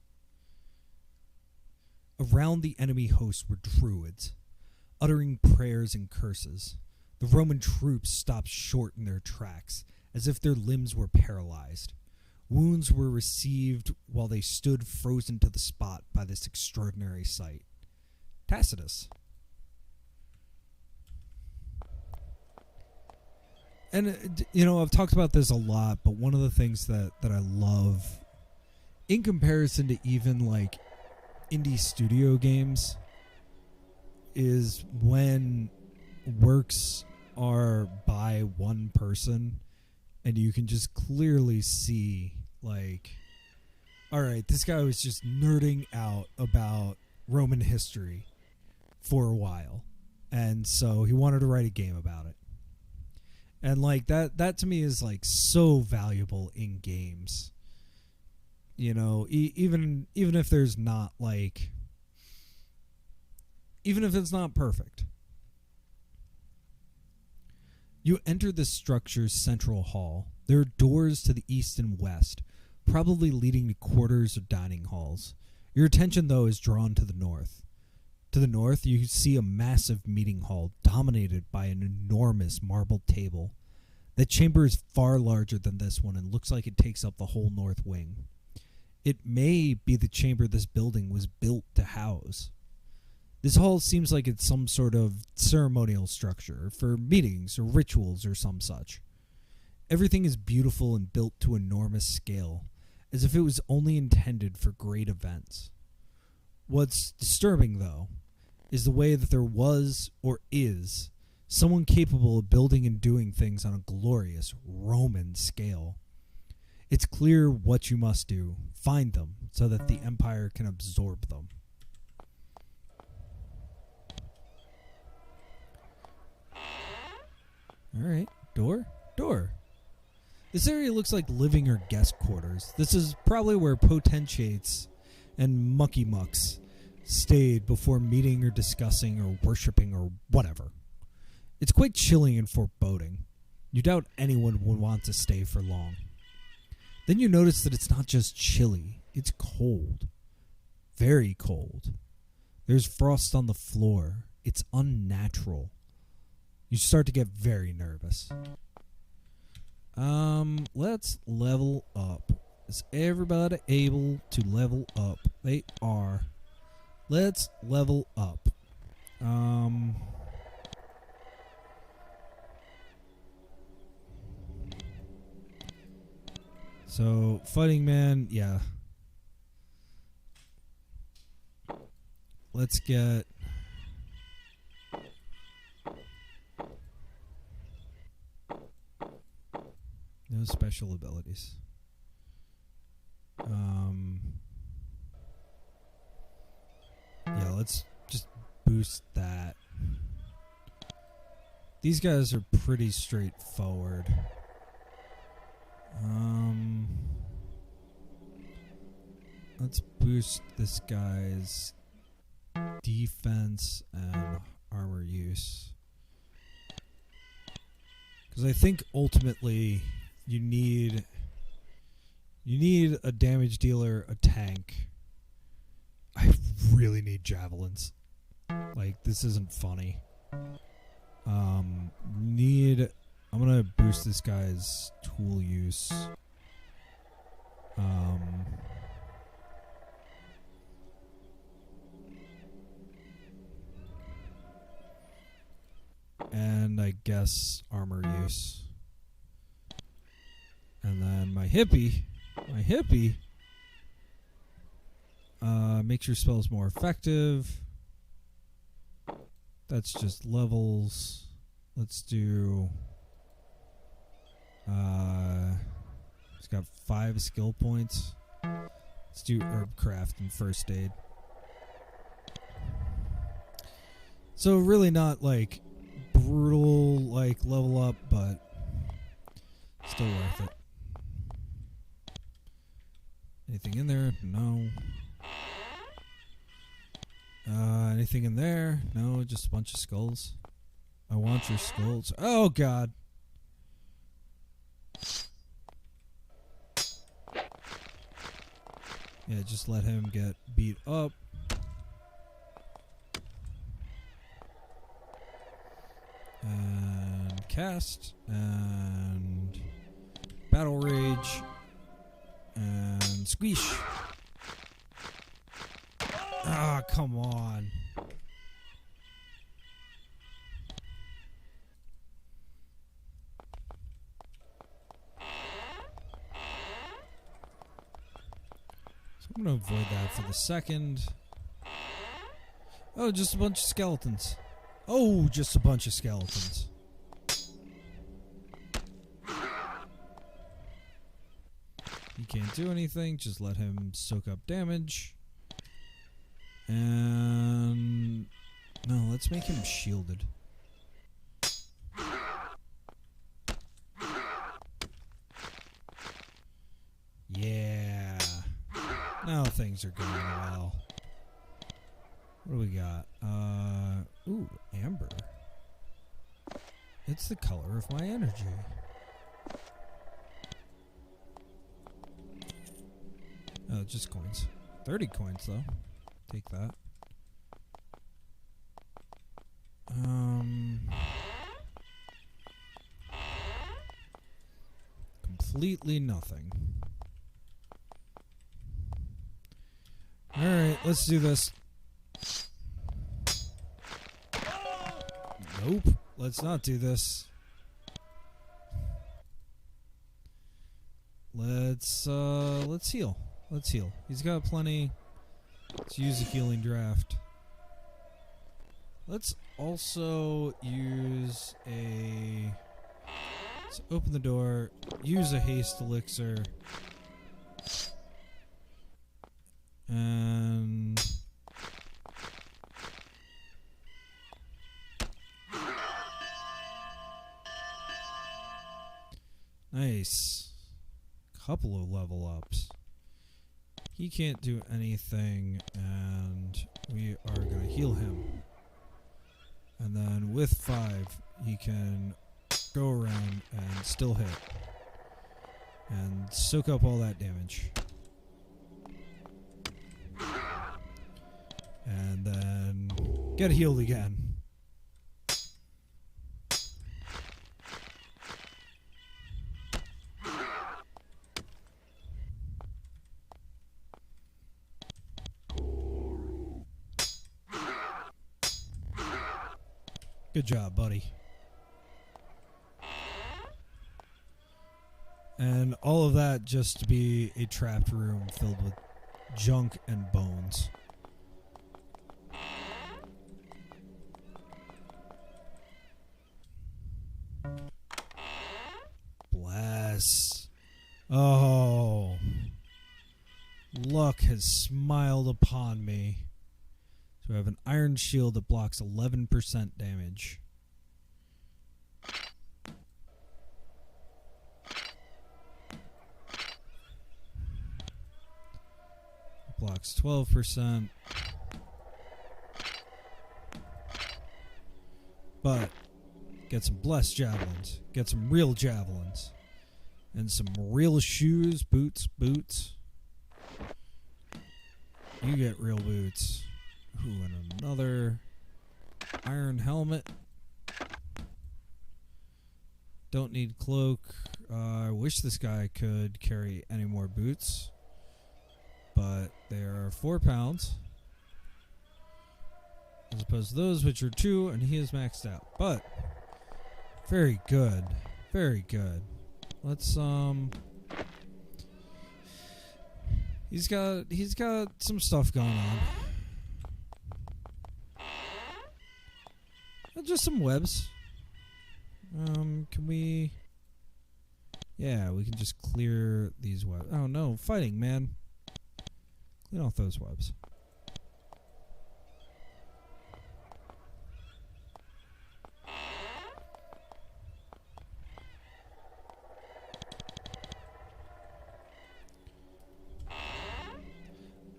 Around the enemy host were druids, uttering prayers and curses. The Roman troops stopped short in their tracks, as if their limbs were paralyzed. Wounds were received while they stood frozen to the spot by this extraordinary sight. Tacitus. And, I've talked about this a lot, but one of the things that I love, in comparison to even, like, indie studio games, is when works are by one person and you can just clearly see, like, all right, this guy was just nerding out about Roman history for a while, and so he wanted to write a game about it. And, like, that to me is, like, so valuable in games. Even if there's not, like, even if it's not perfect. You enter the structure's central hall. There are doors to the east and west, probably leading to quarters or dining halls. Your attention, though, is drawn to the north. To the north, you see a massive meeting hall dominated by an enormous marble table. The chamber is far larger than this one and looks like it takes up the whole north wing. It may be the chamber this building was built to house. This hall seems like it's some sort of ceremonial structure for meetings or rituals or some such. Everything is beautiful and built to enormous scale, as if it was only intended for great events. What's disturbing, though, is the way that there was, or is, someone capable of building and doing things on a glorious Roman scale. It's clear what you must do. Find them so that the Empire can absorb them. Alright, door. This area looks like living or guest quarters. This is probably where potentates and mucky mucks stayed before meeting or discussing or worshipping or whatever. It's quite chilling and foreboding. You doubt anyone would want to stay for long. Then you notice that it's not just chilly, it's cold. Very cold. There's frost on the floor. It's unnatural. You start to get very nervous. Let's level up. Is everybody able to level up? They are. Let's level up. So, fighting man, yeah. Let's get... no special abilities. Yeah, let's just boost that. These guys are pretty straightforward. Let's boost this guy's defense and armor use. Because I think ultimately you need a damage dealer, a tank. I really need javelins. Like, this isn't funny. I'm gonna boost this guy's tool use. And I guess armor use. And then my hippie makes your spells more effective. That's just levels. Let's do He's got 5 skill points. Let's do herb craft and first aid. So really not like brutal like level up, but still worth it. Anything in there? No. Anything in there? No, just a bunch of skulls. I want your skulls. Oh god. Yeah, just let him get beat up. And cast. And battle rage. And squish. Ah, come on. So I'm going to avoid that for the second. Oh, just a bunch of skeletons. Oh, just a bunch of skeletons. He can't do anything. Just let him soak up damage. And no, let's make him shielded. Yeah. Now things are going well. What do we got? Ooh, amber. It's the color of my energy. Oh, just coins. 30 coins though. Take that. Completely nothing. Alright, let's do this. Nope. Let's not do this. Let's heal. Let's heal. He's got plenty. Let's use a healing draft. Let's also use a... Let's open the door. Use a haste elixir. And... Nice. Couple of level ups. He can't do anything, and we are going to heal him. And then with 5, he can go around and still hit. And soak up all that damage. And then get healed again. Good job, buddy. And all of that just to be a trapped room filled with junk and bones. Bless. Oh. Luck has smiled upon me. So I have an iron shield that blocks 11% damage. Blocks 12%. But get some blessed javelins. Get some real javelins. And some real shoes, boots. You get real boots. Ooh, and another iron helmet. Don't need cloak. I wish this guy could carry any more boots. But they are 4 pounds. As opposed to those, which are 2, and he is maxed out. But, very good. Very good. Let's, He's got some stuff going on. Just some webs. Can we Yeah, we can just clear these webs. Oh no, fighting, man. Clean off those webs.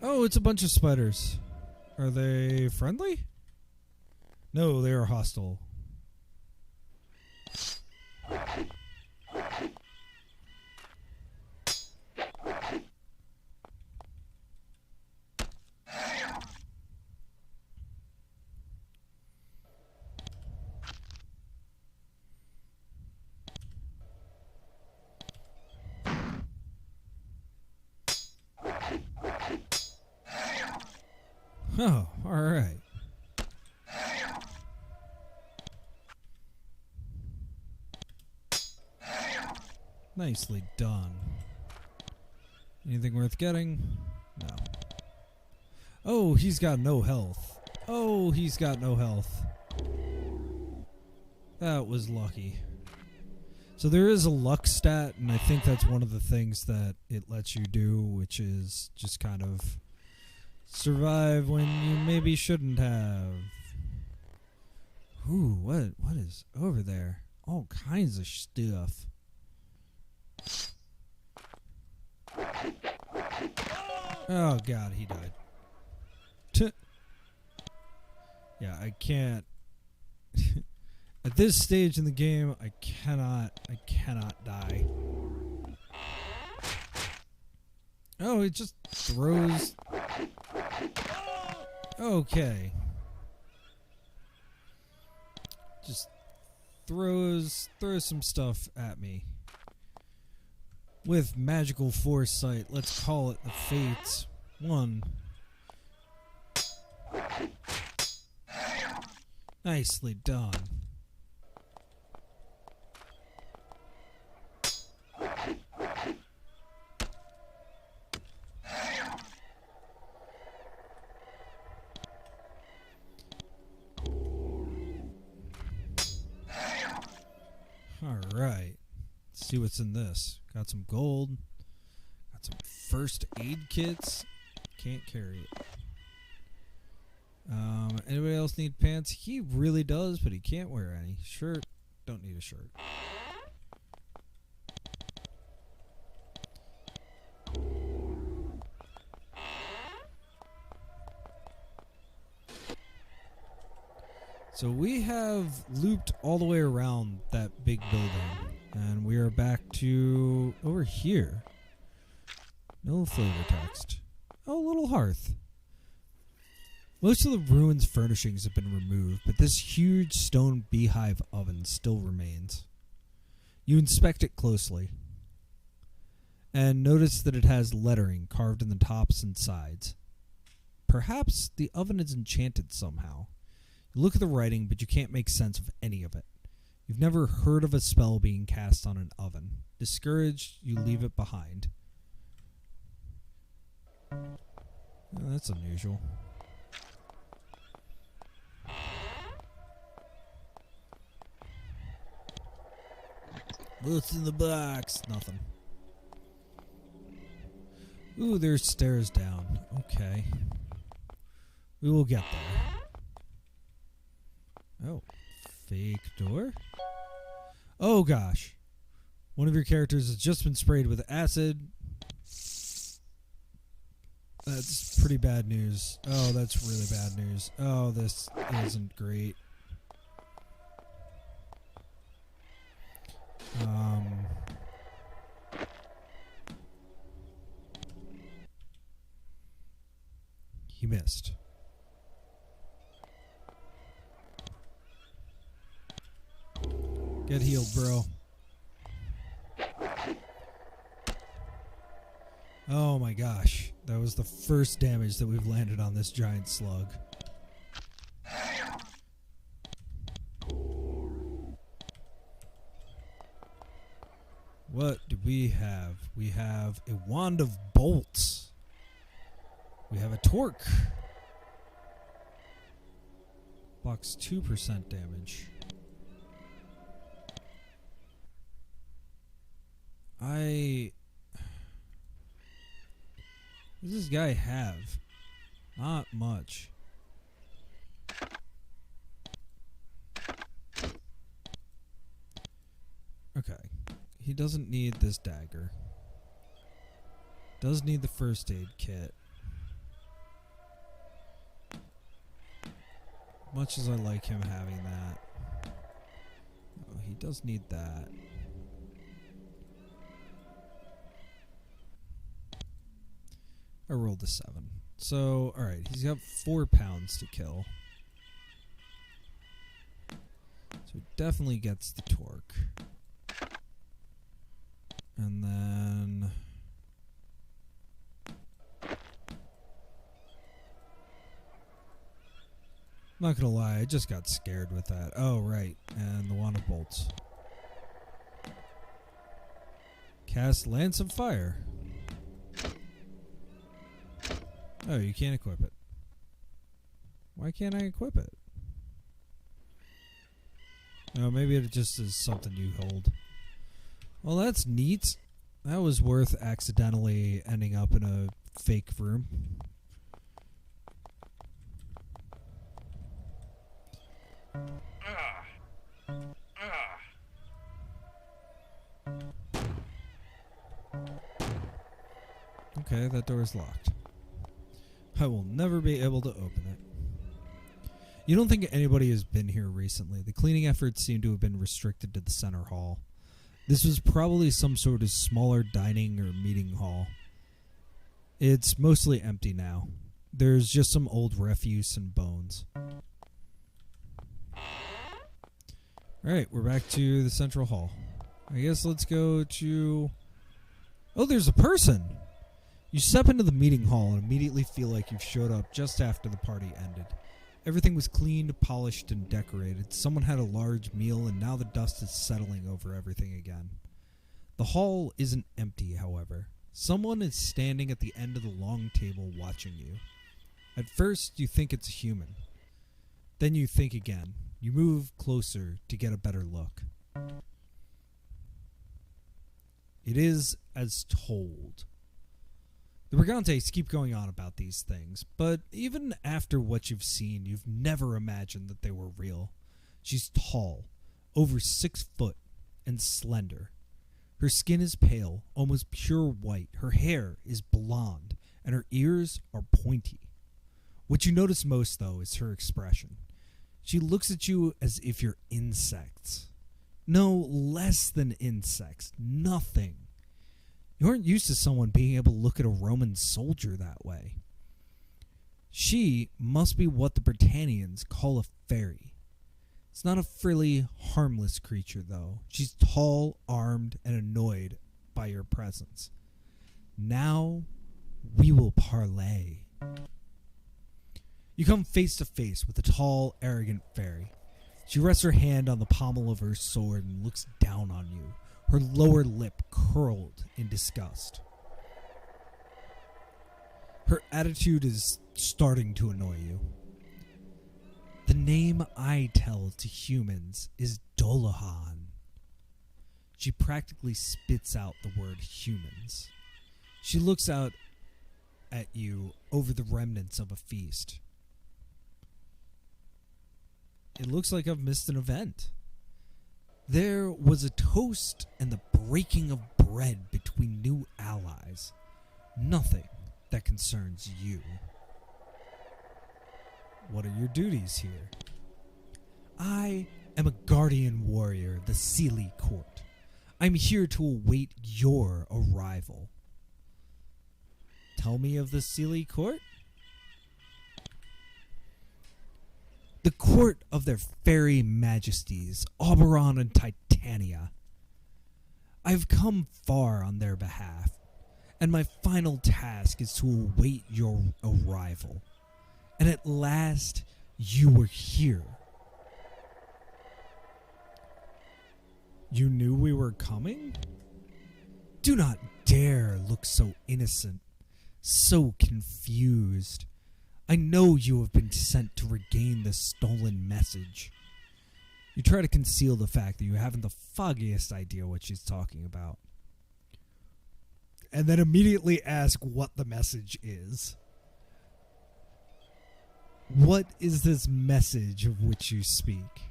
Oh, it's a bunch of spiders. Are they friendly? No, they are hostile. Oh, alright. Nicely done. Anything worth getting? No. Oh, he's got no health. Oh, he's got no health. That was lucky. So there is a luck stat, and I think that's one of the things that it lets you do, which is just kind of survive when you maybe shouldn't have. Ooh, what is over there? All kinds of stuff. Oh god, he died. Yeah, I can't. At this stage in the game, I cannot die. Oh, it just throws. Okay. Just throws some stuff at me. With magical foresight, let's call it the Fates. 1. Nicely done. Alright. Let's see what's in this. Got some gold. Got some first aid kits. Can't carry it. Anybody else need pants? He really does, but he can't wear any. Shirt. Don't need a shirt. So we have looped all the way around that big building, and we are back to over here. No flavor text. Oh, little hearth. Most of the ruins' furnishings have been removed, but this huge stone beehive oven still remains. You inspect it closely, and notice that it has lettering carved in the tops and sides. Perhaps the oven is enchanted somehow. You look at the writing, but you can't make sense of any of it. You've never heard of a spell being cast on an oven. Discouraged, you leave it behind. Oh, that's unusual. What's in the box? Nothing. Ooh, there's stairs down. Okay. We will get there. Oh. Fake door? Oh gosh. One of your characters has just been sprayed with acid. That's pretty bad news. Oh, that's really bad news. Oh, this isn't great. He missed. Get healed, bro. Oh my gosh. That was the first damage that we've landed on this giant slug. What do we have? We have a wand of bolts. We have a torque. Blocks 2% damage. What does this guy have? Not much. Okay. He doesn't need this dagger. Does need the first aid kit. Much as I like him having that. Oh, he does need that. I rolled a 7. So, alright, he's got 4 pounds to kill. So he definitely gets the torque. And then... not gonna lie, I just got scared with that. Oh, right. And the wand of bolts. Cast Lance of Fire. Oh, you can't equip it. Why can't I equip it? Oh, maybe it just is something you hold. Well, that's neat. That was worth accidentally ending up in a fake room. Okay, that door is locked. I will never be able to open it. You don't think anybody has been here recently. The cleaning efforts seem to have been restricted to the center hall. This was probably some sort of smaller dining or meeting hall. It's mostly empty now. There's just some old refuse and bones. Alright, we're back to the central hall. I guess let's go to... oh, there's a person! You step into the meeting hall and immediately feel like you've showed up just after the party ended. Everything was cleaned, polished, and decorated. Someone had a large meal, and now the dust is settling over everything again. The hall isn't empty, however. Someone is standing at the end of the long table watching you. At first, you think it's a human. Then you think again. You move closer to get a better look. It is as told. The Brigantes keep going on about these things, but even after what you've seen, you've never imagined that they were real. She's tall, over 6 foot, and slender. Her skin is pale, almost pure white. Her hair is blonde, and her ears are pointy. What you notice most, though, is her expression. She looks at you as if you're insects. No, less than insects. Nothing. You aren't used to someone being able to look at a Roman soldier that way. She must be what the Britannians call a fairy. It's not a frilly, harmless creature, though. She's tall, armed, and annoyed by your presence. Now, we will parley. You come face to face with a tall, arrogant fairy. She rests her hand on the pommel of her sword and looks down on you, her lower lip curled in disgust. Her attitude is starting to annoy you. The name I tell to humans is Dolahan. She practically spits out the word humans. She looks out at you over the remnants of a feast. It looks like I've missed an event. There was a toast and the breaking of bread between new allies. Nothing that concerns you. What are your duties here? I am a guardian warrior of the Sealy Court. I'm here to await your arrival. Tell me of the Sealy Court? The court of their fairy majesties, Oberon and Titania. I've come far on their behalf, and my final task is to await your arrival. And at last, you were here. You knew we were coming? Do not dare look so innocent, so confused. I know you have been sent to regain the stolen message. You try to conceal the fact that you haven't the foggiest idea what she's talking about. and then immediately ask what the message is. What is this message of which you speak?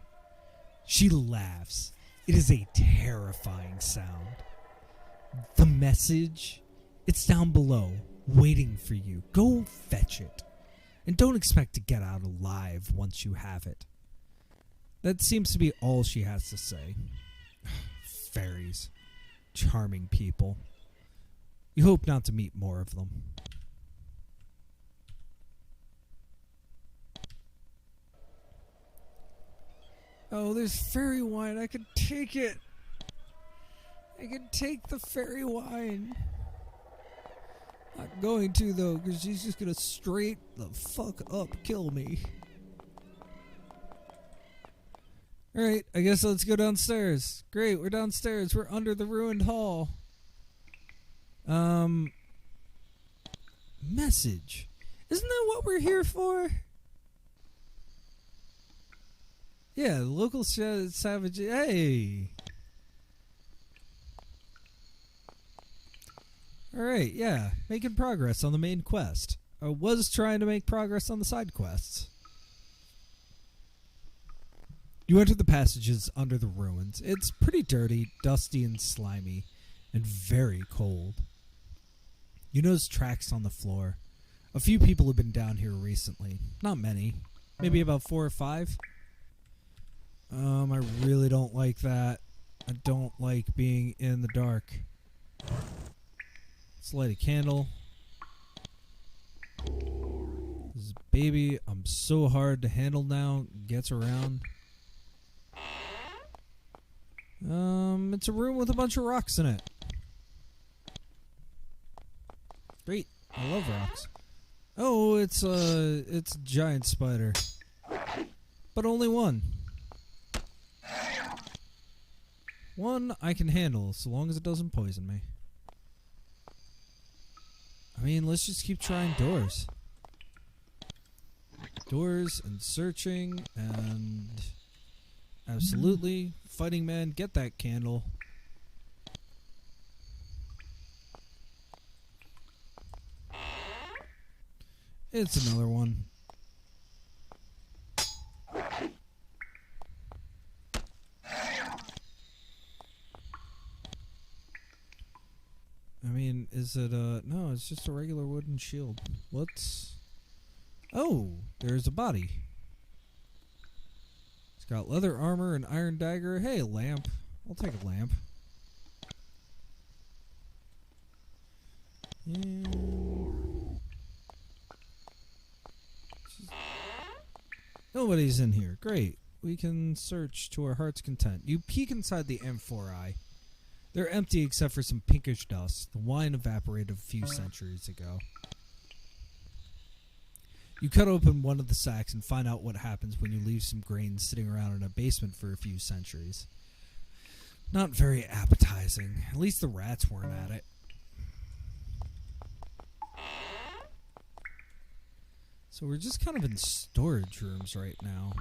She laughs. It is a terrifying sound. The message? It's down below, waiting for you. Go fetch it. And don't expect to get out alive once you have it. That seems to be all she has to say. Fairies. Charming people. You hope not to meet more of them. Oh, there's fairy wine. I could take it. I could take the fairy wine. Not going to, though, because she's just going to straight the fuck up kill me. Alright, I guess let's go downstairs. Great, we're downstairs. We're under the ruined hall. Message. Isn't that what we're here for? Yeah, the local savage. Hey! Alright, yeah. Making progress on the main quest. I was trying to make progress on the side quests. You enter the passages under the ruins. It's pretty dirty, dusty, and slimy, and very cold. You notice tracks on the floor. A few people have been down here recently. Not many. Maybe about 4 or 5. I really don't like that. I don't like being in the dark. Let's light a candle. This baby, I'm so hard to handle now. Gets around. It's a room with a bunch of rocks in it. Great. I love rocks. Oh, it's a giant spider. But only one. One I can handle, so long as it doesn't poison me. I mean, let's just keep trying doors. Doors and searching and... Absolutely. Fighting man, get that candle. It's another one. I mean, is it no, it's just a regular wooden shield. Let's... Oh, there's a body. It's got leather armor and iron dagger. Hey, a lamp. I'll take a lamp. Yeah. Nobody's in here. Great. We can search to our heart's content. You peek inside the amphorae. They're empty except for some pinkish dust. The wine evaporated a few centuries ago. You cut open one of the sacks and find out what happens when you leave some grain sitting around in a basement for a few centuries. Not very appetizing. At least the rats weren't at it. So we're just kind of in storage rooms right now.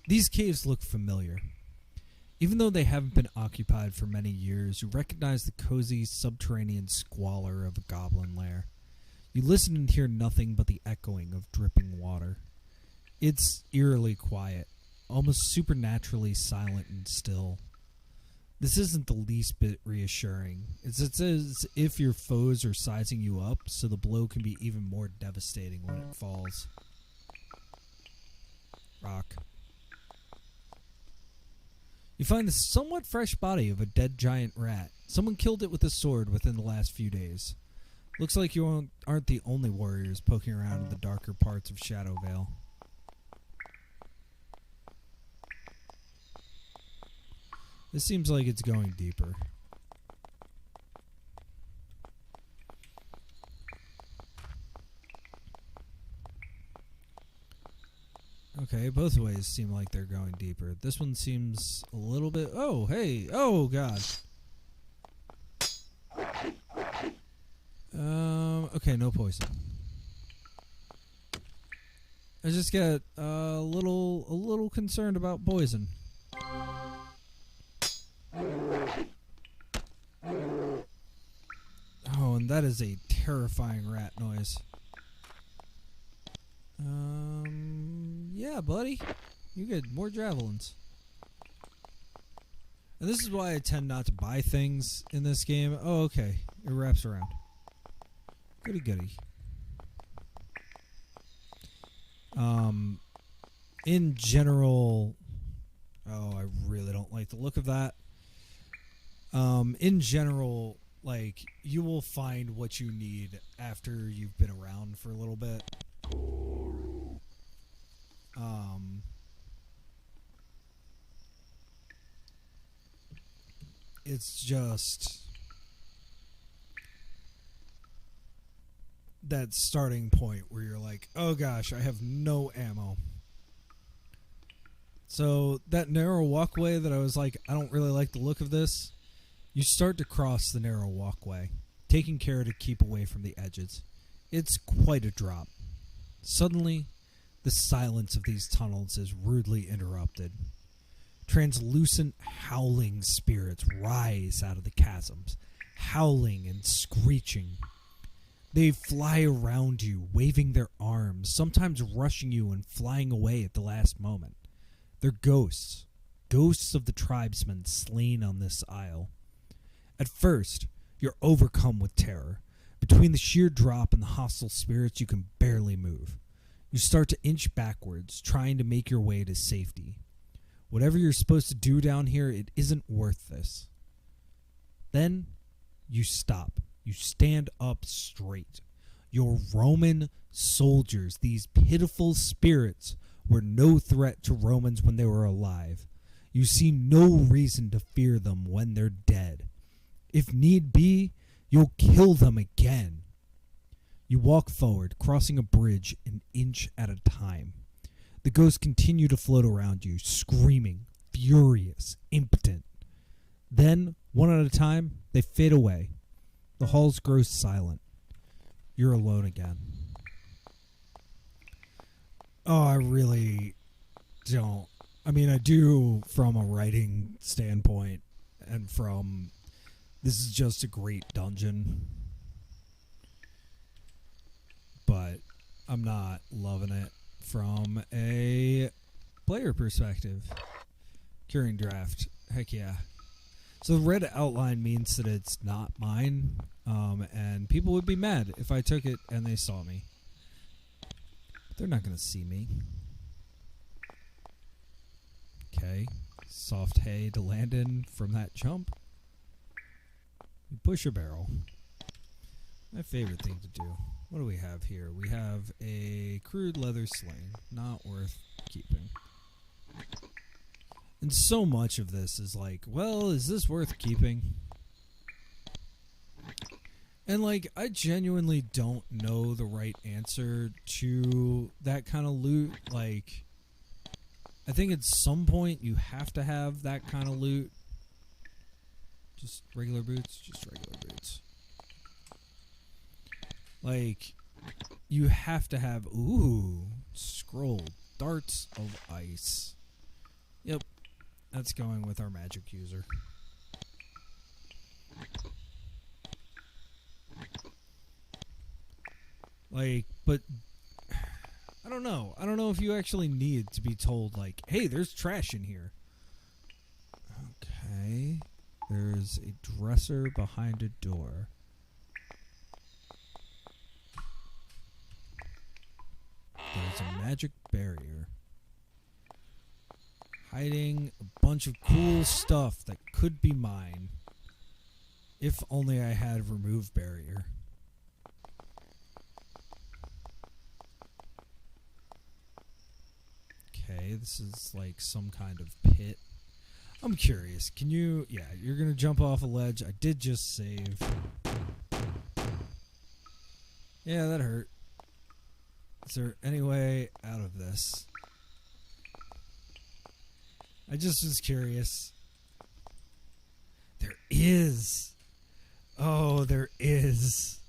These caves look familiar. Even though they haven't been occupied for many years, you recognize the cozy subterranean squalor of a goblin lair. You listen and hear nothing but the echoing of dripping water. It's eerily quiet, almost supernaturally silent and still. This isn't the least bit reassuring. It's as if your foes are sizing you up, so the blow can be even more devastating when it falls. Rock. You find the somewhat fresh body of a dead giant rat. Someone killed it with a sword within the last few days. Looks like you aren't the only warriors poking around in the darker parts of Shadowvale. This seems like it's going deeper. Okay, both ways seem like they're going deeper. This one seems a little bit... Oh, hey! Oh, God! Okay, no poison. I just get a little concerned about poison. Oh, and that is a terrifying rat noise. Yeah, buddy. You get more javelins. And this is why I tend not to buy things in this game. Oh, okay. It wraps around. Goody goody. In general... Oh, I really don't like the look of that. In general, like, you will find what you need after you've been around for a little bit. It's just that starting point where you're like, oh gosh, I have no ammo. So that narrow walkway that I was like, I don't really like the look of this, you start to cross the narrow walkway, taking care to keep away from the edges. It's quite a drop. Suddenly, the silence of these tunnels is rudely interrupted. Translucent, howling spirits rise out of the chasms, howling and screeching. They fly around you, waving their arms, sometimes rushing you and flying away at the last moment. They're ghosts, ghosts of the tribesmen slain on this isle. At first, you're overcome with terror. Between the sheer drop and the hostile spirits, you can barely move. You start to inch backwards, trying to make your way to safety. Whatever you're supposed to do down here, it isn't worth this. Then, you stop. You stand up straight. Your Roman soldiers, these pitiful spirits, were no threat to Romans when they were alive. You see no reason to fear them when they're dead. If need be, you'll kill them again. You walk forward, crossing a bridge an inch at a time. The ghosts continue to float around you, screaming, furious, impotent. Then, one at a time, they fade away. The halls grow silent. You're alone again. Oh, I really don't. I mean, I do from a writing standpoint and from this is just a great dungeon. But I'm not loving it from a player perspective. Curing draft. Heck yeah. So the red outline means that it's not mine. And people would be mad if I took it and they saw me. But they're not going to see me. Okay. Soft hay to land in from that jump. You push a barrel. My favorite thing to do. What do we have here? We have a crude leather sling. Not worth keeping. And so much of this is like, well, is this worth keeping? And like, I genuinely don't know the right answer to that kind of loot. Like, I think at some point you have to have that kind of loot. Just regular boots? Just regular boots. Like, you have to have... Ooh, scroll. Darts of ice. Yep. That's going with our magic user. Like, but... I don't know. I don't know if you actually need to be told, like, hey, there's trash in here. Okay. There's a dresser behind a door. There's a magic barrier. Hiding a bunch of cool stuff that could be mine. If only I had remove barrier. Okay, this is like some kind of pit. I'm curious. Can you... Yeah, you're going to jump off a ledge. I did just save. Yeah, that hurt. Is there any way out of this? I just was curious. There is. Oh, there is.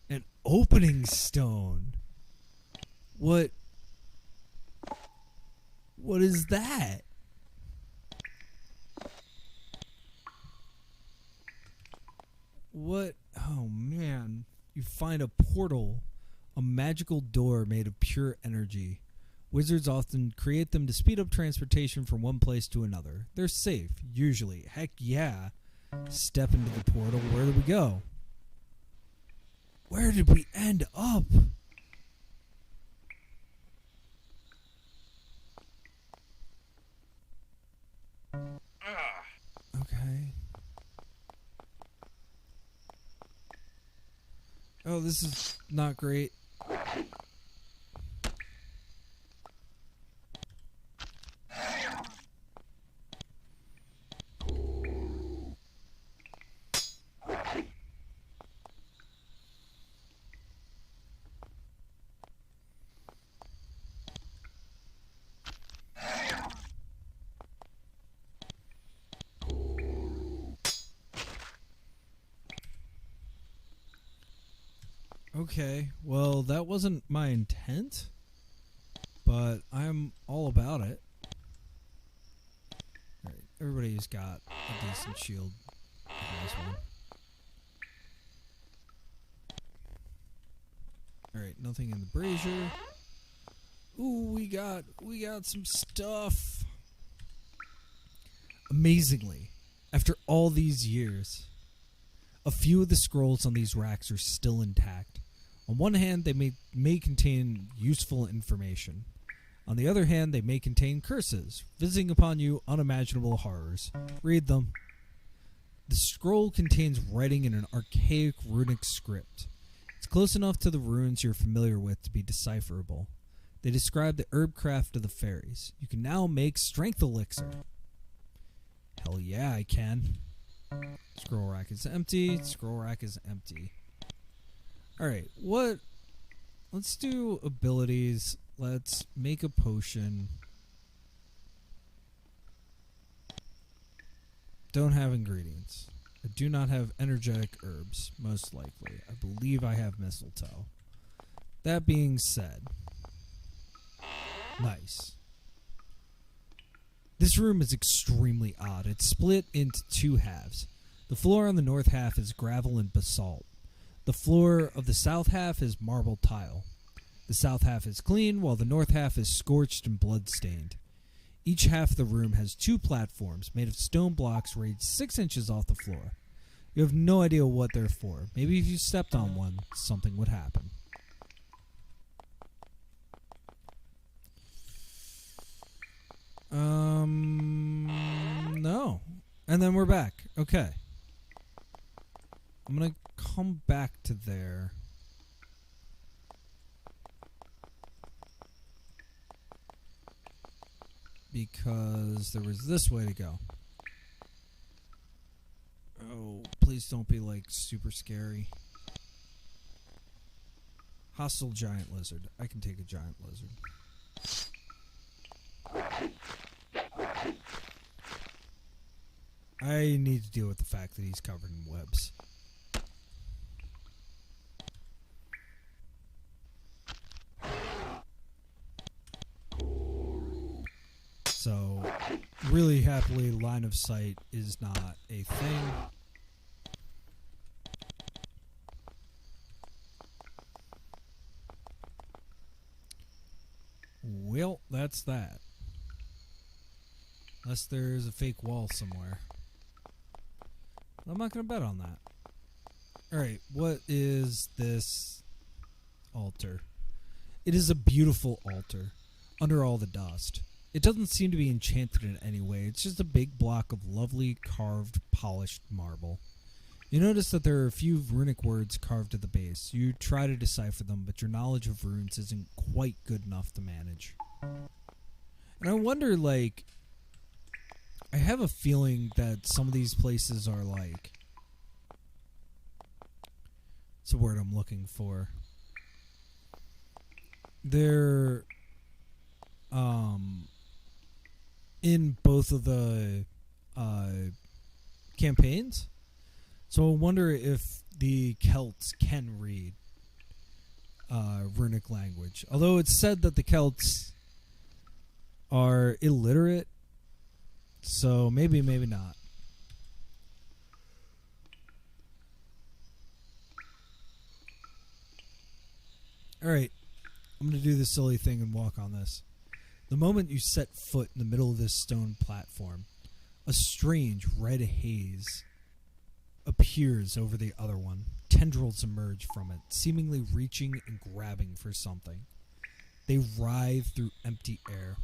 An opening stone. What? What is that? What? Oh, man. You find a portal, a magical door made of pure energy. Wizards often create them to speed up transportation from one place to another. They're safe, usually. Heck yeah. Step into the portal. Where do we go? Where did we end up? Okay. Oh, this is not great. Okay, well, that wasn't my intent, but I'm all about it. Alright, everybody's got a decent shield. This one. Alright, nothing in the brazier. Ooh, we got some stuff. Amazingly, after all these years, a few of the scrolls on these racks are still intact. On one hand, they may contain useful information. On the other hand, they may contain curses, visiting upon you unimaginable horrors. Read them. The scroll contains writing in an archaic runic script. It's close enough to the runes you're familiar with to be decipherable. They describe the herb craft of the fairies. You can now make strength elixir. Hell yeah, I can. Scroll rack is empty. Scroll rack is empty. Alright, what? Let's do abilities. Let's make a potion. Don't have ingredients. I do not have energetic herbs, most likely. I believe I have mistletoe. That being said, nice. This room is extremely odd. It's split into two halves. The floor on the north half is gravel and basalt. The floor of the south half is marble tile. The south half is clean, while the north half is scorched and blood-stained. Each half of the room has two platforms made of stone blocks raised 6 inches off the floor. You have no idea what they're for. Maybe if you stepped on one, something would happen. No. And then we're back. Okay. I'm gonna come back to there. Because there was this way to go. Oh, please don't be like super scary. Hostile giant lizard. I can take a giant lizard. I need to deal with the fact that he's covered in webs. So, really happily, line of sight is not a thing. Well, that's that. Unless there's a fake wall somewhere. I'm not going to bet on that. Alright, what is this altar? It is a beautiful altar, under all the dust. It doesn't seem to be enchanted in any way. It's just a big block of lovely carved, polished marble. You notice that there are a few runic words carved at the base. You try to decipher them, but your knowledge of runes isn't quite good enough to manage. And I wonder, like, I have a feeling that some of these places are like, it's a word I'm looking for. They're in both of the campaigns. So I wonder if the Celts can read. runic language. Although it's said that the Celts are illiterate, so maybe not. Alright, I'm going to do this silly thing and walk on this. The moment you set foot in the middle of this stone platform, a strange red haze appears over the other one. Tendrils emerge from it, seemingly reaching and grabbing for something. They writhe through empty air.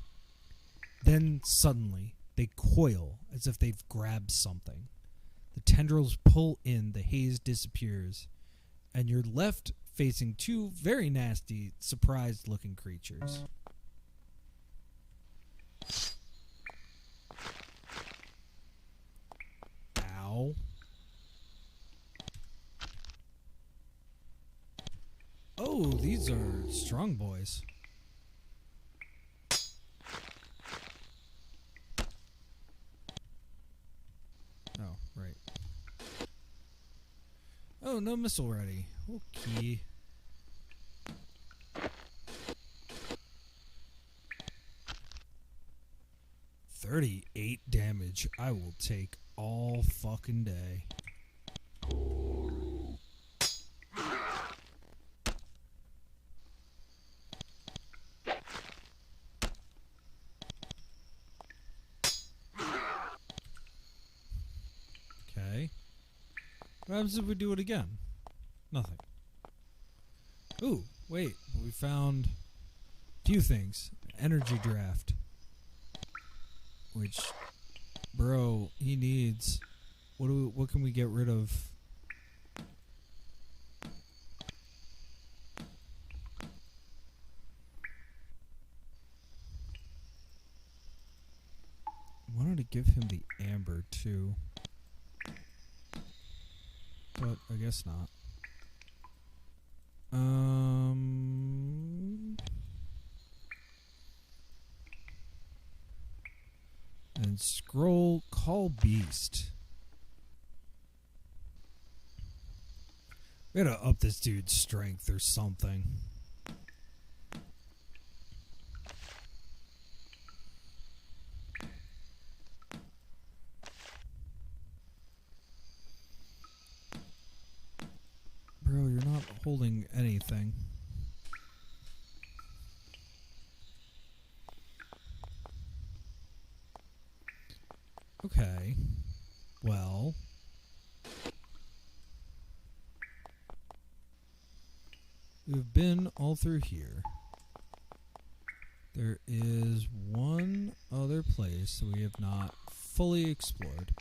Then, suddenly, they coil as if they've grabbed something. The tendrils pull in, the haze disappears, and you're left facing two very nasty, surprised-looking creatures. Ow. Oh, these are strong boys. Oh, right. Oh, no missile ready. Okay. $38 damage. I will take all fucking day. Okay. What happens if we do it again? Nothing. Ooh, wait. We found a few things. Energy draft. Which, bro, he needs. What can we get rid of? I wanted to give him the amber too, but I guess not. And scroll call beast. We gotta up this dude's strength or something. Bro, you're not holding anything. Okay. Well. We've been all through here. There is one other place that we have not fully explored.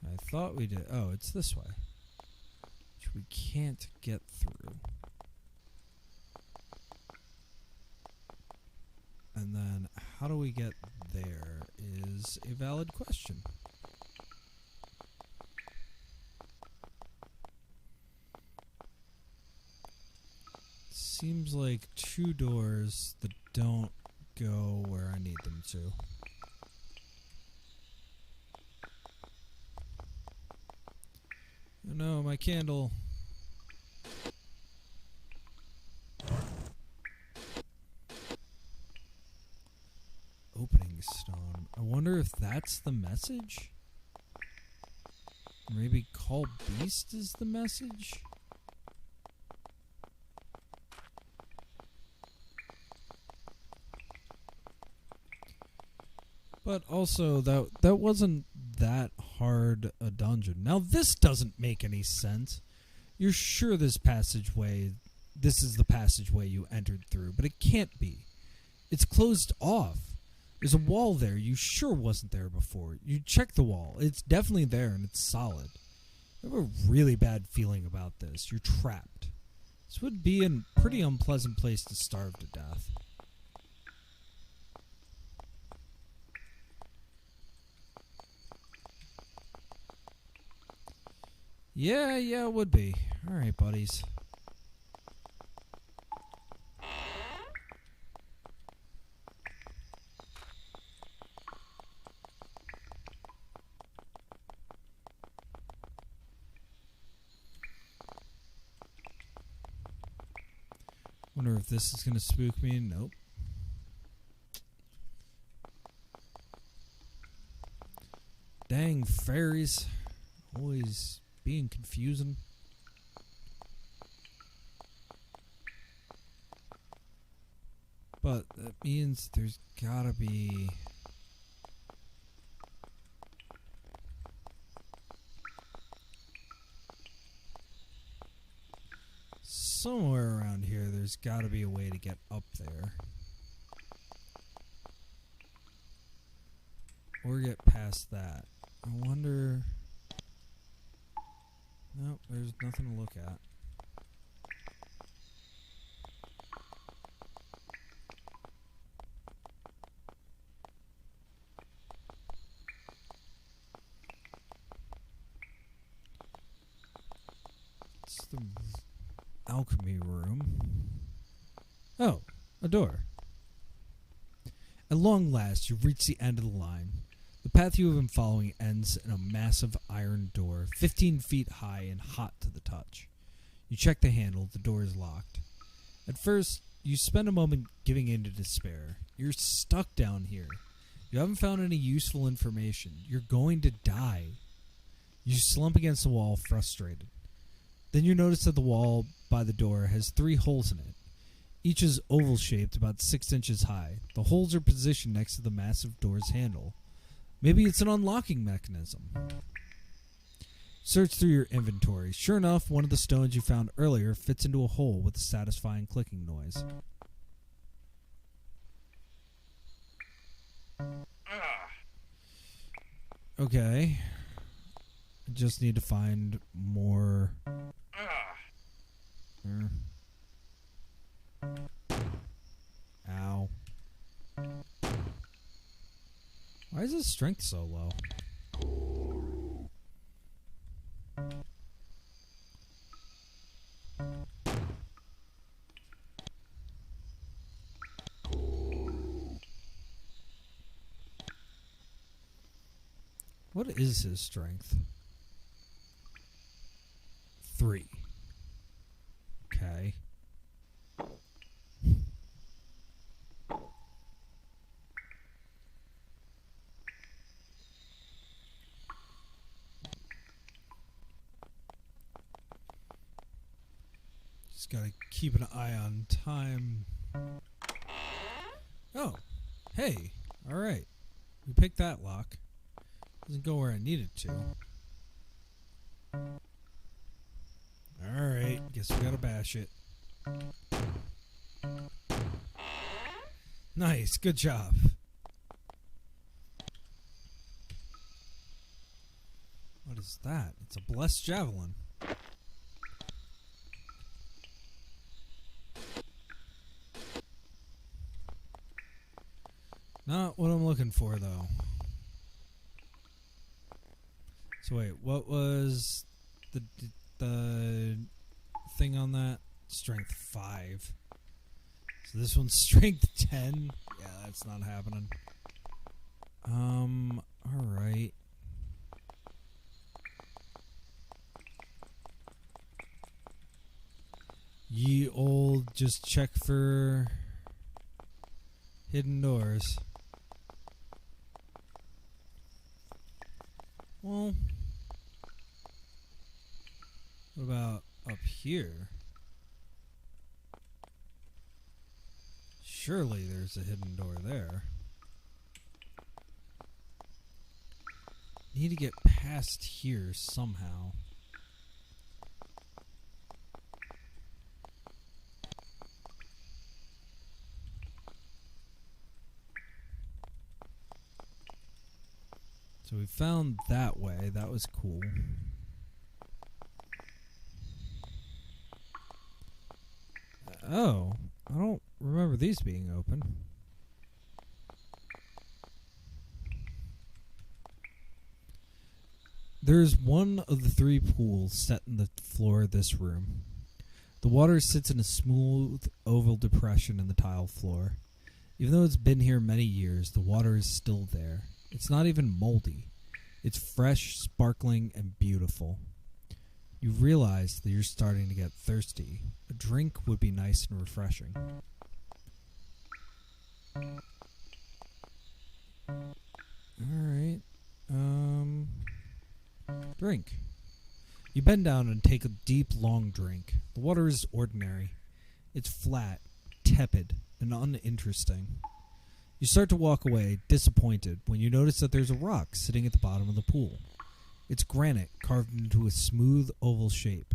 I thought we did. Oh, it's this way. Which we can't get through. And then, how do we get there is a valid question. Seems like two doors that don't go where I need them to. Oh no, my candle. Opening stone. I wonder if that's the message? Maybe call beast is the message? But also, that wasn't that hard a dungeon. Now, this doesn't make any sense. You're sure this is the passageway you entered through, but it can't be. It's closed off. There's a wall there you sure wasn't there before. You check the wall. It's definitely there, and it's solid. I have a really bad feeling about this. You're trapped. This would be a pretty unpleasant place to starve to death. Yeah, it would be. Alright, buddies. Wonder if this is going to spook me. Nope. Dang fairies. Always being confusing. But that means there's gotta be... somewhere around here, there's gotta be a way to get up there. Or get past that. I wonder... Nope, there's nothing to look at. It's the alchemy room. Oh, a door. At long last, you reach the end of the line. The path you have been following ends in a massive iron door, 15 feet high and hot to the touch. You check the handle, the door is locked. At first, you spend a moment giving in to despair. You're stuck down here. You haven't found any useful information. You're going to die. You slump against the wall, frustrated. Then you notice that the wall by the door has 3 holes in it. Each is oval-shaped, about 6 inches high. The holes are positioned next to the massive door's handle. Maybe it's an unlocking mechanism. Search through your inventory. Sure enough, one of the stones you found earlier fits into a hole with a satisfying clicking noise. Okay. I just need to find more... Ow. Why is his strength so low? What is his strength? 3. Okay. Just gotta keep an eye on time. Oh, hey, alright. We picked that lock. Doesn't go where I need it to. Alright, guess we gotta bash it. Nice, good job. What is that? It's a blessed javelin. Not what I'm looking for, though. So wait, what was the thing on that? Strength 5. So this one's strength 10? Yeah, that's not happening. Alright. Ye old just check for hidden doors. Well, what about up here? Surely there's a hidden door there. Need to get past here somehow. So we found that way. That was cool. Oh, I don't remember these being open. There's one of the 3 pools set in the floor of this room. The water sits in a smooth oval depression in the tile floor. Even though it's been here many years, the water is still there. It's not even moldy. It's fresh, sparkling, and beautiful. You realize that you're starting to get thirsty. A drink would be nice and refreshing. Alright. Drink. You bend down and take a deep, long drink. The water is ordinary. It's flat, tepid, and uninteresting. You start to walk away, disappointed, when you notice that there's a rock sitting at the bottom of the pool. It's granite carved into a smooth, oval shape.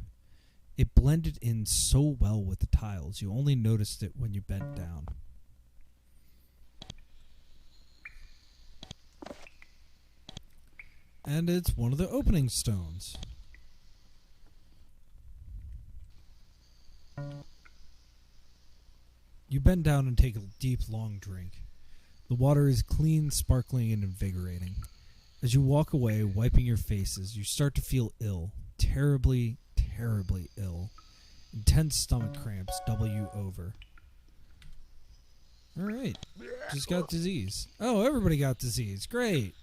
It blended in so well with the tiles, you only noticed it when you bent down. And it's one of the opening stones. You bend down and take a deep, long drink. The water is clean, sparkling, and invigorating. As you walk away, wiping your faces, you start to feel ill. Terribly, terribly ill. Intense stomach cramps double you over. Alright. Just got disease. Oh, everybody got disease. Great.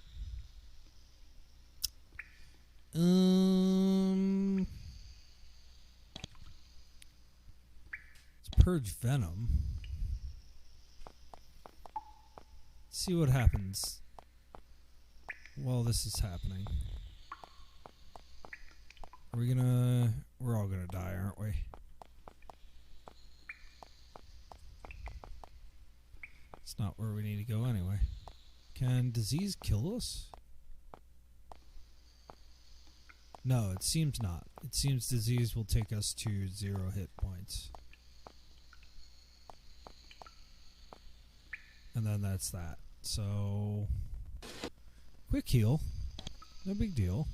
Let's purge venom. See what happens while this is happening. We're all gonna die, aren't we? It's not where we need to go anyway. Can disease kill us? No, it seems not. It seems disease will take us to 0 hit points. And then that's that. So, quick heal. No big deal.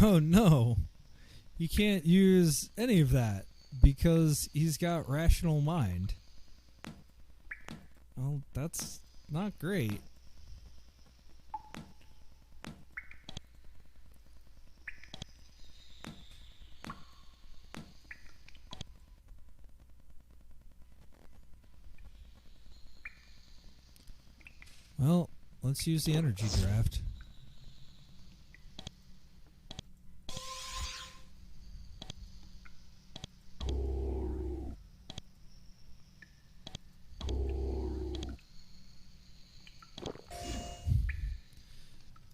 Oh no. You can't use any of that because he's got rational mind. Well, that's not great. Well, let's use the energy draft.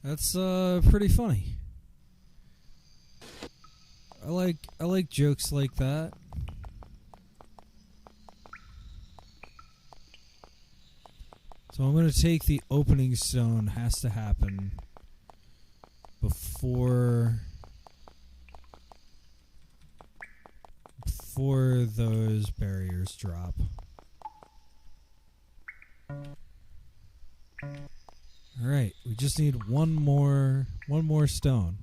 That's pretty funny. I like jokes like that. So I'm going to take the opening stone. Has to happen before those barriers drop. All right, we just need one more stone.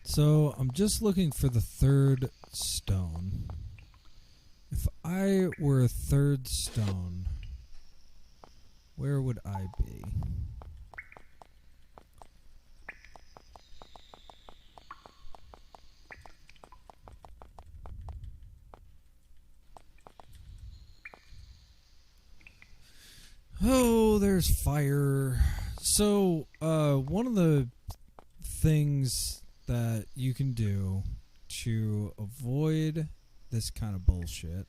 So I'm just looking for the third stone. If I were a third stone, where would I be? Oh, there's fire. So, one of the things that you can do to avoid this kind of bullshit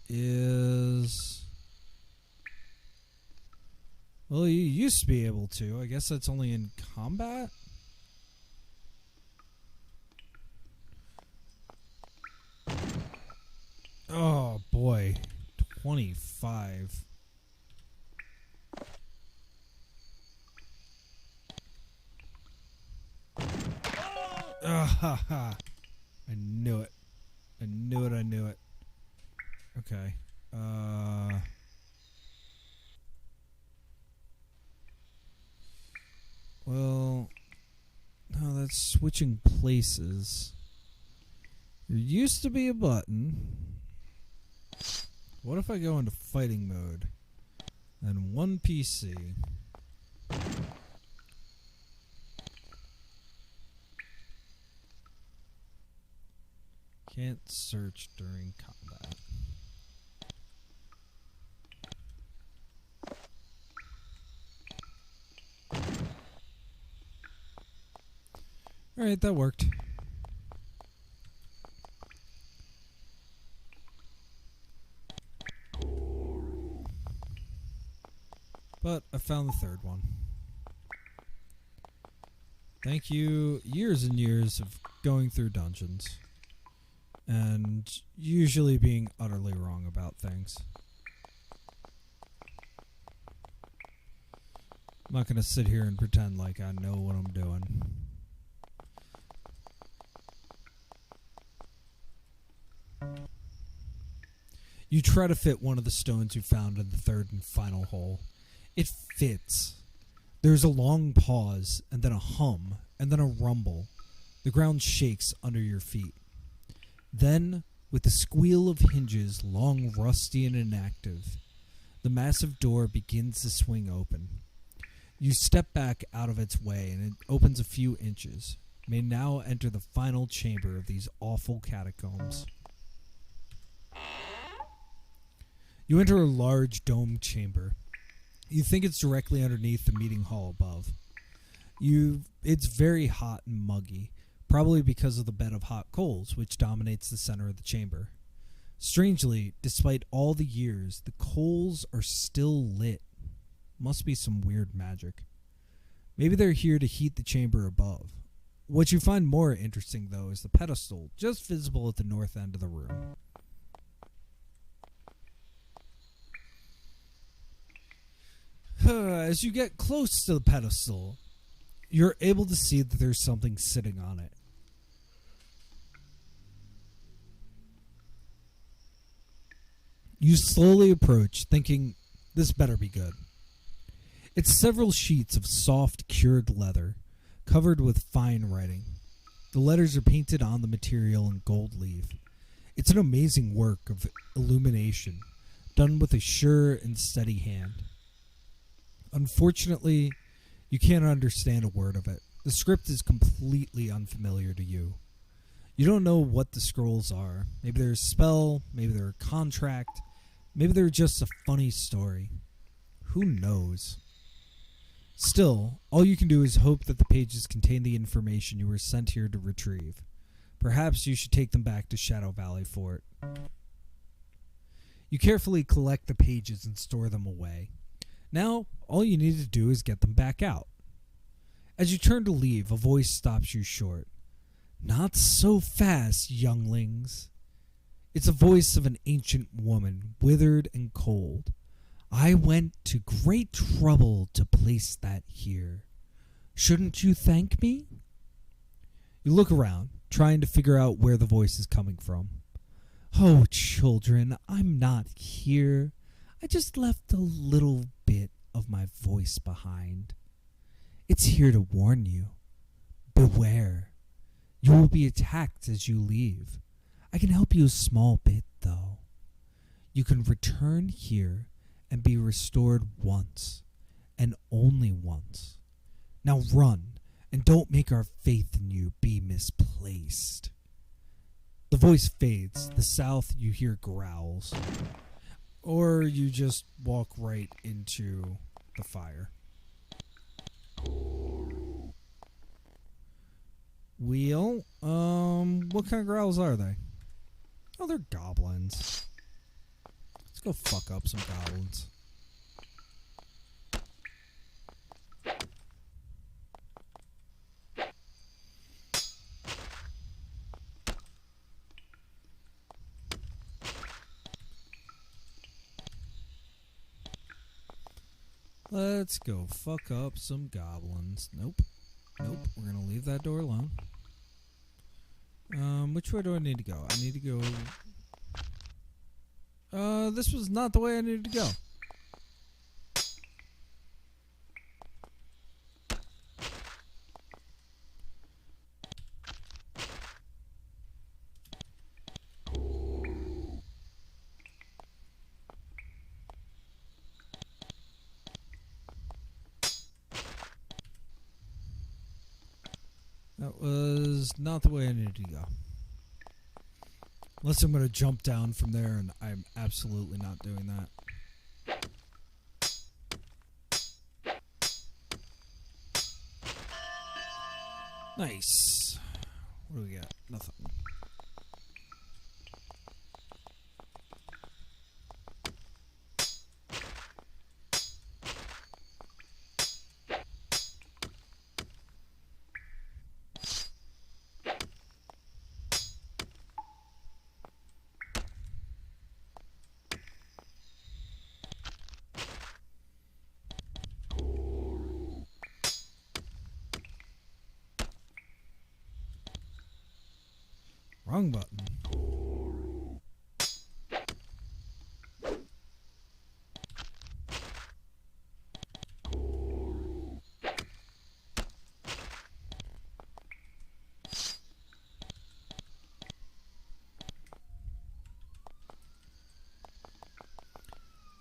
is, well, you used to be able to. I guess that's only in combat. Oh boy, 25. Ha ha. I knew it. I knew it. Okay. Well, no, that's switching places. There used to be a button. What if I go into fighting mode? And one PC. Can't search during combat. Alright, that worked. But I found the third one. Thank you. Years and years of going through dungeons. And usually being utterly wrong about things. I'm not going to sit here and pretend like I know what I'm doing. You try to fit one of the stones you found in the third and final hole. It fits. There's a long pause, and then a hum, and then a rumble. The ground shakes under your feet. Then, with the squeal of hinges long rusty and inactive, the massive door begins to swing open. You step back out of its way, and it opens a few inches. You may now enter the final chamber of these awful catacombs. You enter a large domed chamber. You think it's directly underneath the meeting hall above. It's very hot and muggy, probably because of the bed of hot coals which dominates the center of the chamber. Strangely, despite all the years, the coals are still lit. Must be some weird magic. Maybe they're here to heat the chamber above. What you find more interesting, though, is the pedestal just visible at the north end of the room. As you get close to the pedestal, you're able to see that there's something sitting on it. You slowly approach, thinking, this better be good. It's several sheets of soft, cured leather, covered with fine writing. The letters are painted on the material in gold leaf. It's an amazing work of illumination, done with a sure and steady hand. Unfortunately, you can't understand a word of it. The script is completely unfamiliar to you. You don't know what the scrolls are. Maybe they're a spell, maybe they're a contract, maybe they're just a funny story. Who knows? Still, all you can do is hope that the pages contain the information you were sent here to retrieve. Perhaps you should take them back to Shadow Valley for it. You carefully collect the pages and store them away. Now, all you need to do is get them back out. As you turn to leave, a voice stops you short. Not so fast, younglings. It's a voice of an ancient woman, withered and cold. I went to great trouble to place that here. Shouldn't you thank me? You look around, trying to figure out where the voice is coming from. Oh, children, I'm not here. I just left a little bit of my voice behind. It's here to warn you. Beware. You will be attacked as you leave. I can help you a small bit, though. You can return here and be restored once, and only once. Now run, and don't make our faith in you be misplaced. The voice fades. The south, you hear growls. Or you just walk right into the fire. Wheel? What kind of growls are they? Oh, they're goblins. Let's go fuck up some goblins. Let's go fuck up some goblins. Nope. Nope. We're going to leave that door alone. Which way do I need to go? I need to go... this was not the way I needed to go. That was not the way I needed to go. Unless I'm going to jump down from there, and I'm absolutely not doing that. Nice. What do we got? Nothing. Wrong button.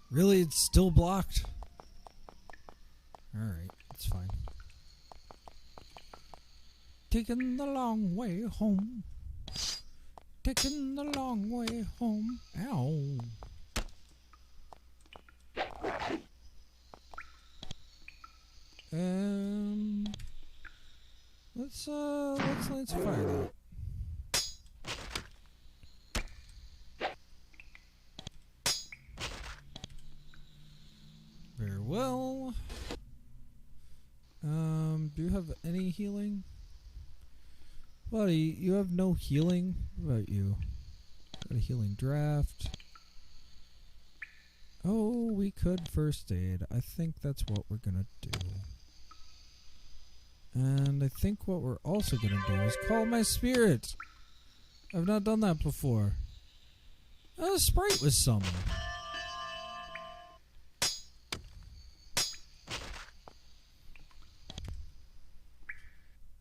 Really? It's still blocked? Alright, it's fine. Taking the long way home. Taking the long way home. Ow. Let's light some fire though. Very well. Do you have any healing? Buddy, you have no healing? What about you? Got a healing draft. Oh, we could first aid. I think that's what we're gonna do. And I think what we're also gonna do is call my spirit. I've not done that before. A sprite was summoned.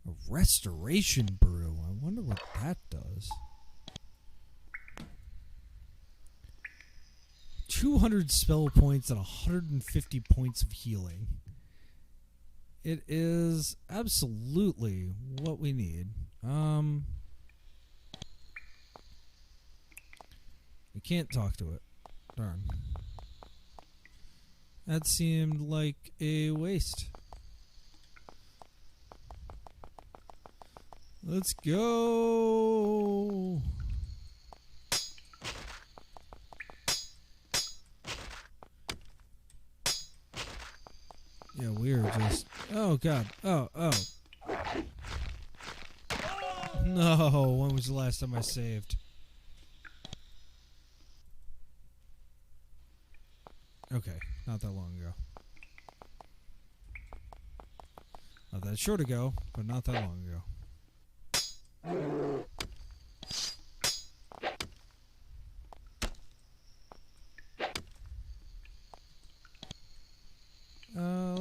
A restoration brew. I wonder what that does. 200 spell points and 150 points of healing. It is absolutely what we need. We can't talk to it. Darn. That seemed like a waste. Let's go. Yeah, we're just... Oh, God. Oh. No, when was the last time I saved? Okay, not that long ago. Not that short ago, but not that long ago.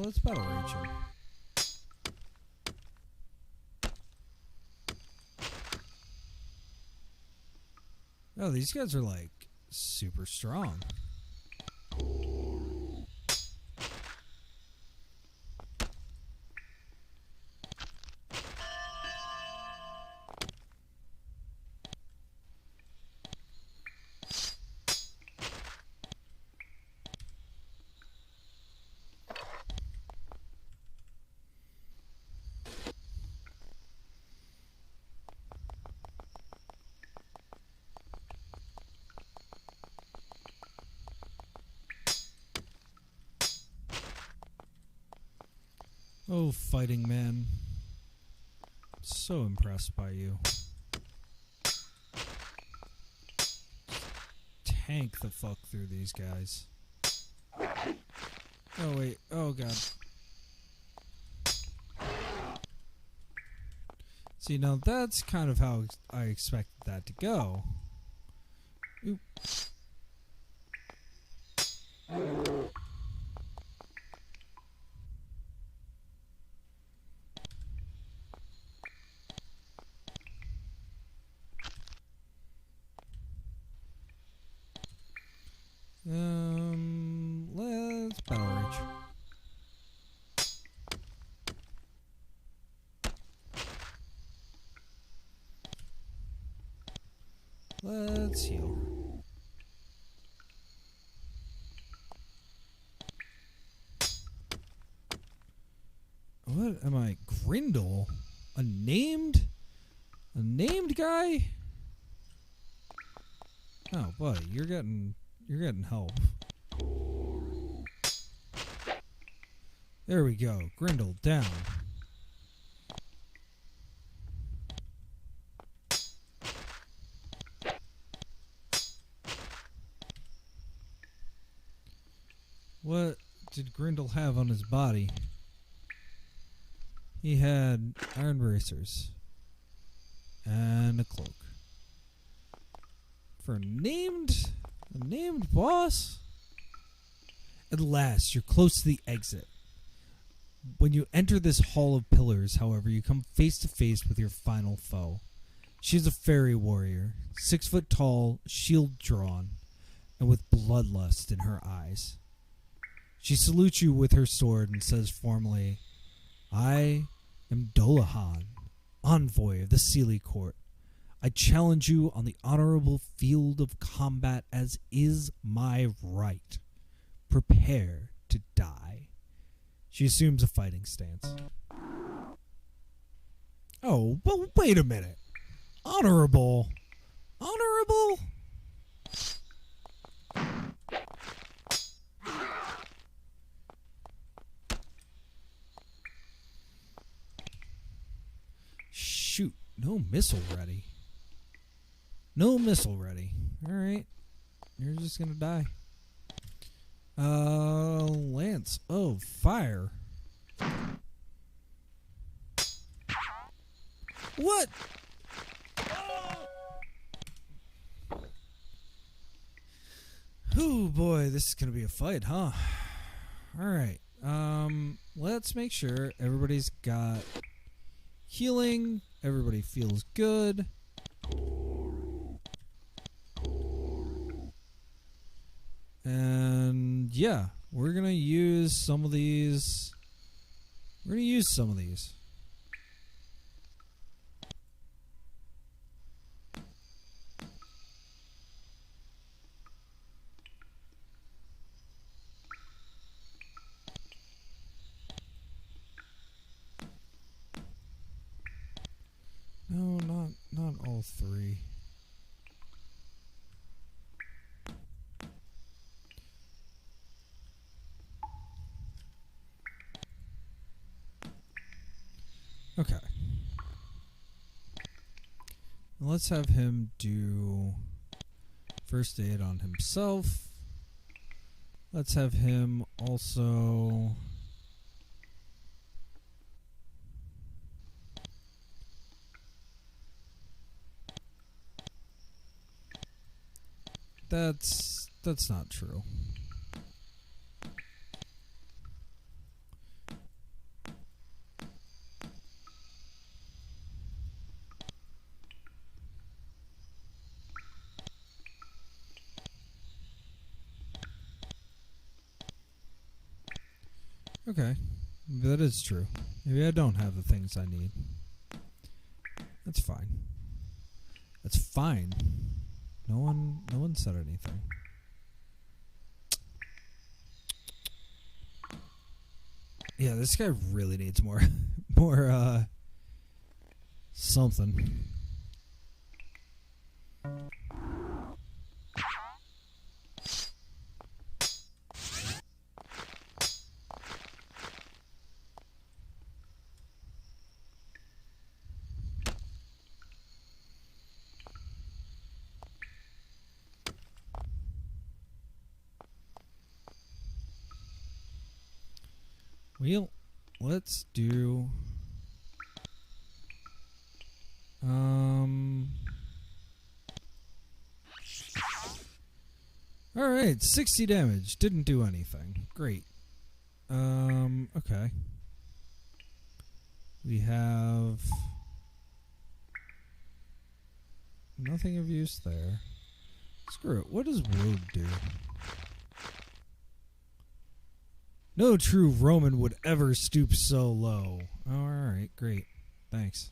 Let's battle rage him. Oh, these guys are like super strong. Oh, fighting man. So impressed by you. Tank the fuck through these guys. Oh, wait. Oh, God. It's See, now that's kind of how I expected that to go. Oop. Let's battle rage. Let's heal. What am I? Grindle? A named guy? Oh, buddy, you're getting help. There we go. Grindle down. What did Grindle have on his body? He had iron bracers and a cloak. For a named boss? At last, you're close to the exit. When you enter this hall of pillars, however, you come face to face with your final foe. She's a fairy warrior, 6 foot tall, shield drawn, and with bloodlust in her eyes. She salutes you with her sword and says formally, "I am Dolahan, envoy of the Sealy Court. I challenge you on the honorable field of combat as is my right. Prepare to die." She assumes a fighting stance. Oh, but wait a minute. Honorable? Shoot, no missile ready. Alright. You're just gonna die. Lance of Fire. What? Oh boy, this is gonna be a fight, huh? Alright. Let's make sure everybody's got healing. Everybody feels good. And yeah, we're gonna use some of these. No, not all three. Okay. Let's have him do first aid on himself. Let's have him also... That's not true. Okay, that is true. Maybe I don't have the things I need. That's fine. That's fine. No one said anything. Yeah, this guy really needs more something. Well, let's do Alright, 60 damage. Didn't do anything. Great. Okay. We have nothing of use there. Screw it. What does wood do? No true Roman would ever stoop so low. Oh, alright, great. Thanks.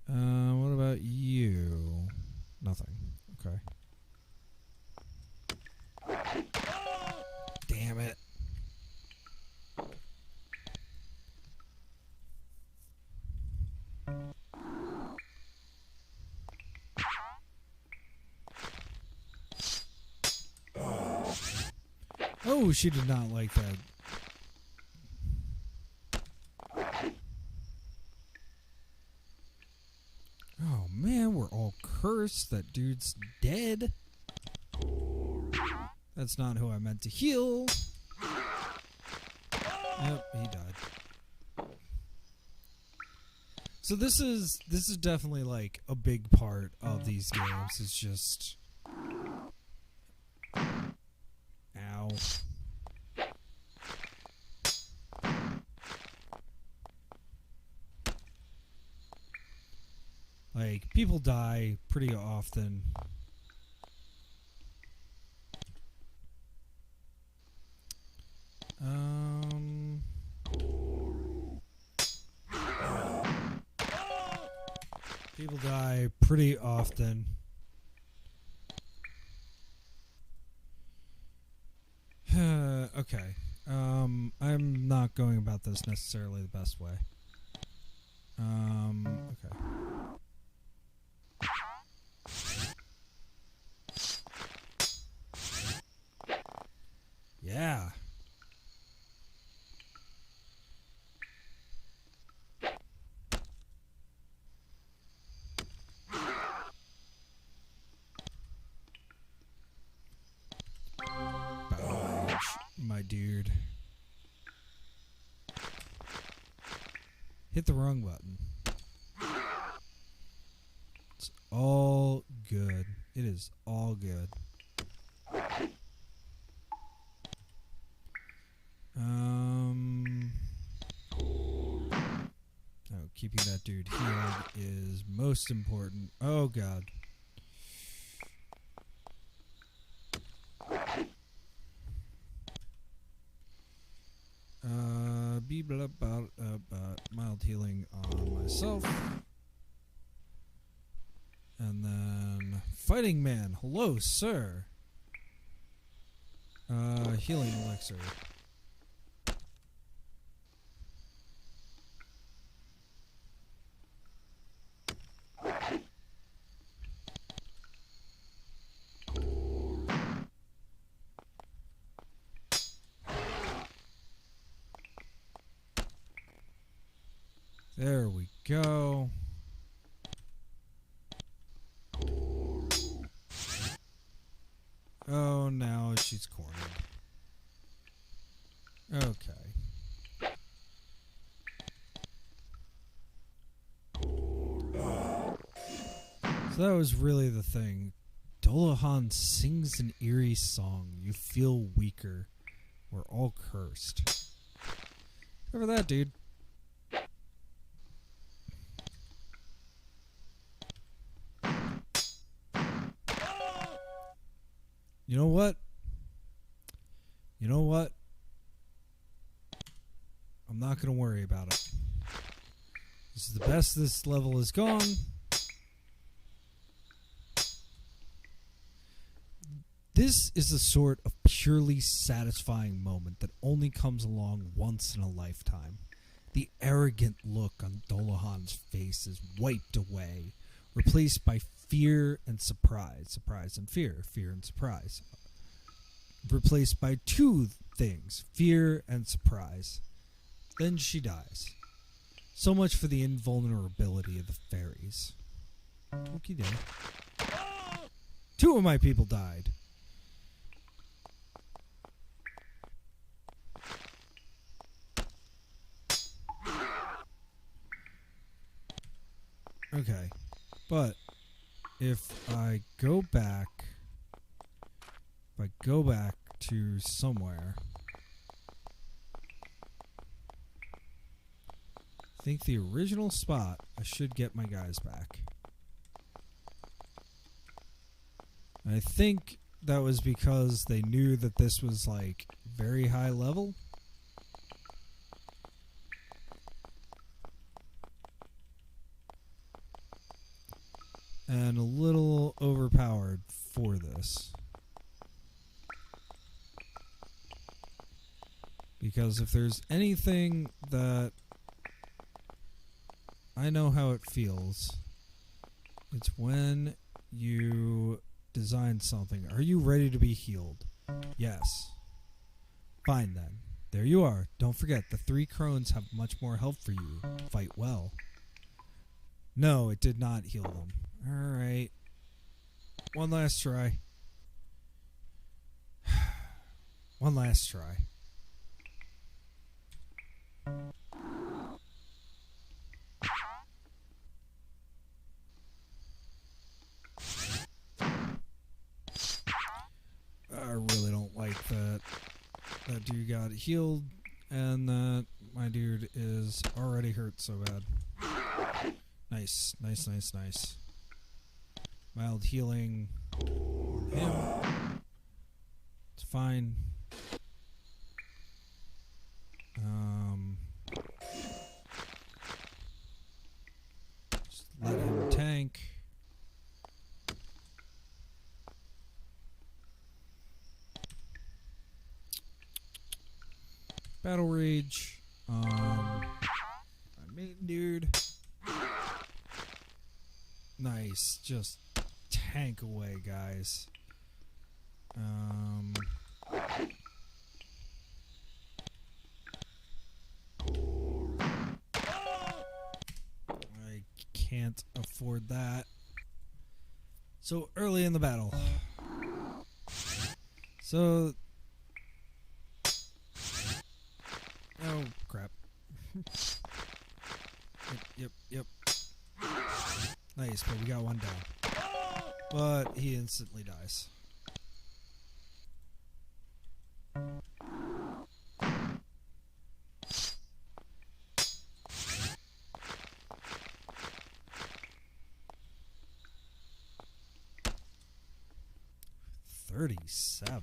What about you? Nothing. Okay. Damn it. Oh, she did not like that. Oh man, we're all cursed. That dude's dead. That's not who I meant to heal. Yep, he died. So this is definitely like a big part of these games. It's just ow. Like, people die pretty often. People die pretty often. Okay. I'm not going about this necessarily the best way. Okay. Yeah. My dude. Hit the wrong button. It's all good. It is all good. Oh, keeping that dude healed is most important. Oh god. Mild healing on myself. And then Fighting Man. Hello, sir. Healing elixir. There we go. Oh, now she's cornered. Okay. So that was really the thing. Dolahan sings an eerie song. You feel weaker. We're all cursed. Cover that, dude. You know what? You know what? I'm not going to worry about it. This is the best this level has gone. This is the sort of purely satisfying moment that only comes along once in a lifetime. The arrogant look on Dolahan's face is wiped away, replaced by fear and surprise. Surprise and fear. Fear and surprise. Replaced by two things. Fear and surprise. Then she dies. So much for the invulnerability of the fairies. Okie doke. Two of my people died. Okay. But if I go back to somewhere, I think the original spot, I should get my guys back. And I think that was because they knew that this was like very high level. And a little overpowered for this. Because if there's anything that I know how it feels, it's when you design something. Are you ready to be healed? Yes. Fine then. There you are. Don't forget, the 3 crones have much more health for you. Fight well. No, it did not heal them. Alright. One last try. One last try. I really don't like that dude got healed and that my dude is already hurt so bad. Nice, nice, nice, nice. Mild healing on him. It's fine. Just let him tank. Battle rage on my main dude. Nice, just tank away, guys. I can't afford that. So early in the battle. So, oh crap. Yep. Nice, but we got one down. But he instantly dies. $37.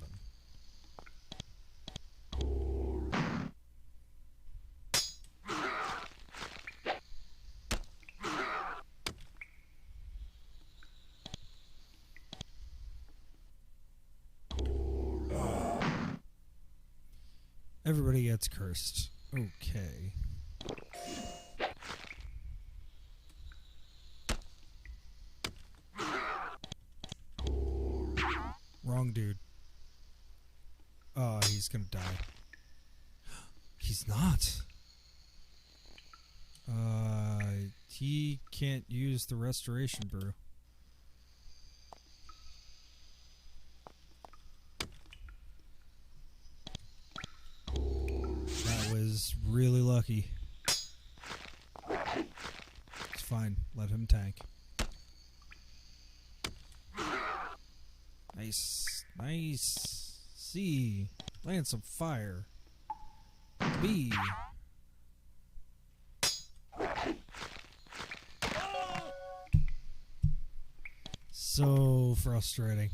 Everybody gets cursed. Okay. Wrong dude. Oh, he's gonna die. He's not. He can't use the restoration brew. Really lucky. It's fine. Let him tank. Nice. Nice. C. Land some fire. B. So frustrating.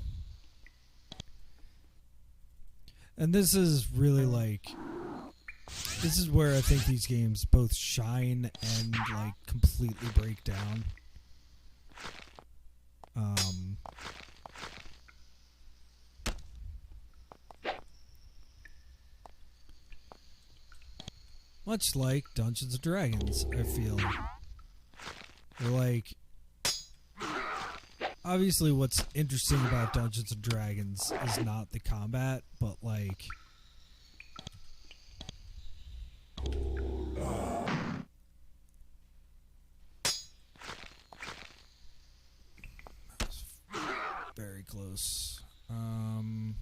And this is really like... This is where I think these games both shine and like completely break down. Much like Dungeons and Dragons, I feel. They're like, obviously what's interesting about Dungeons and Dragons is not the combat, but like very close. Man,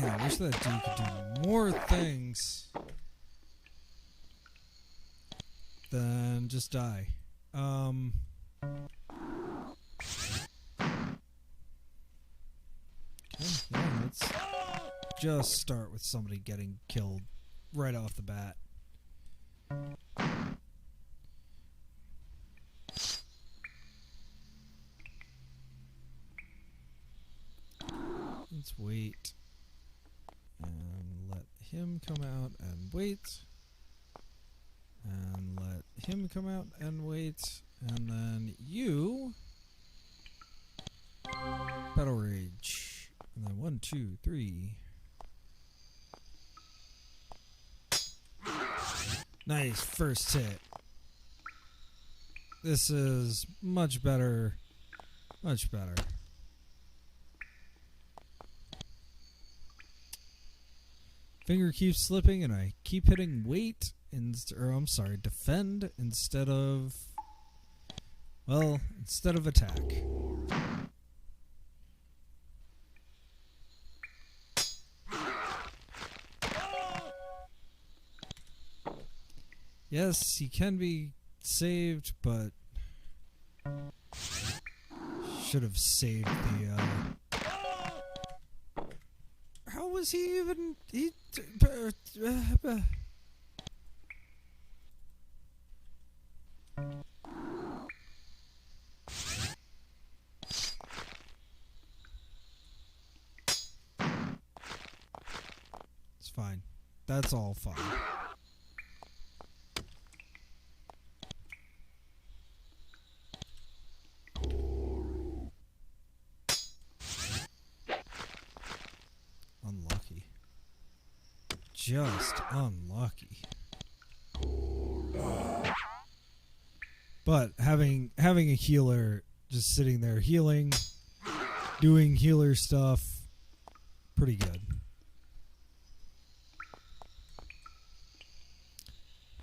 I wish that dude could do more things than just die. Okay, yeah, let's just start with somebody getting killed right off the bat. Let's wait and let him come out and wait, and let him come out and wait, and then you battle rage, and then 1, 2, 3. Nice first hit. This is much better, much better. Finger keeps slipping, and I keep hitting wait, I'm sorry, defend instead of, well, instead of attack. Yes, he can be saved, but should have saved the, how was he even... It's fine. That's all fine. Unlucky. Just unlucky. But having a healer just sitting there healing, doing healer stuff, pretty good.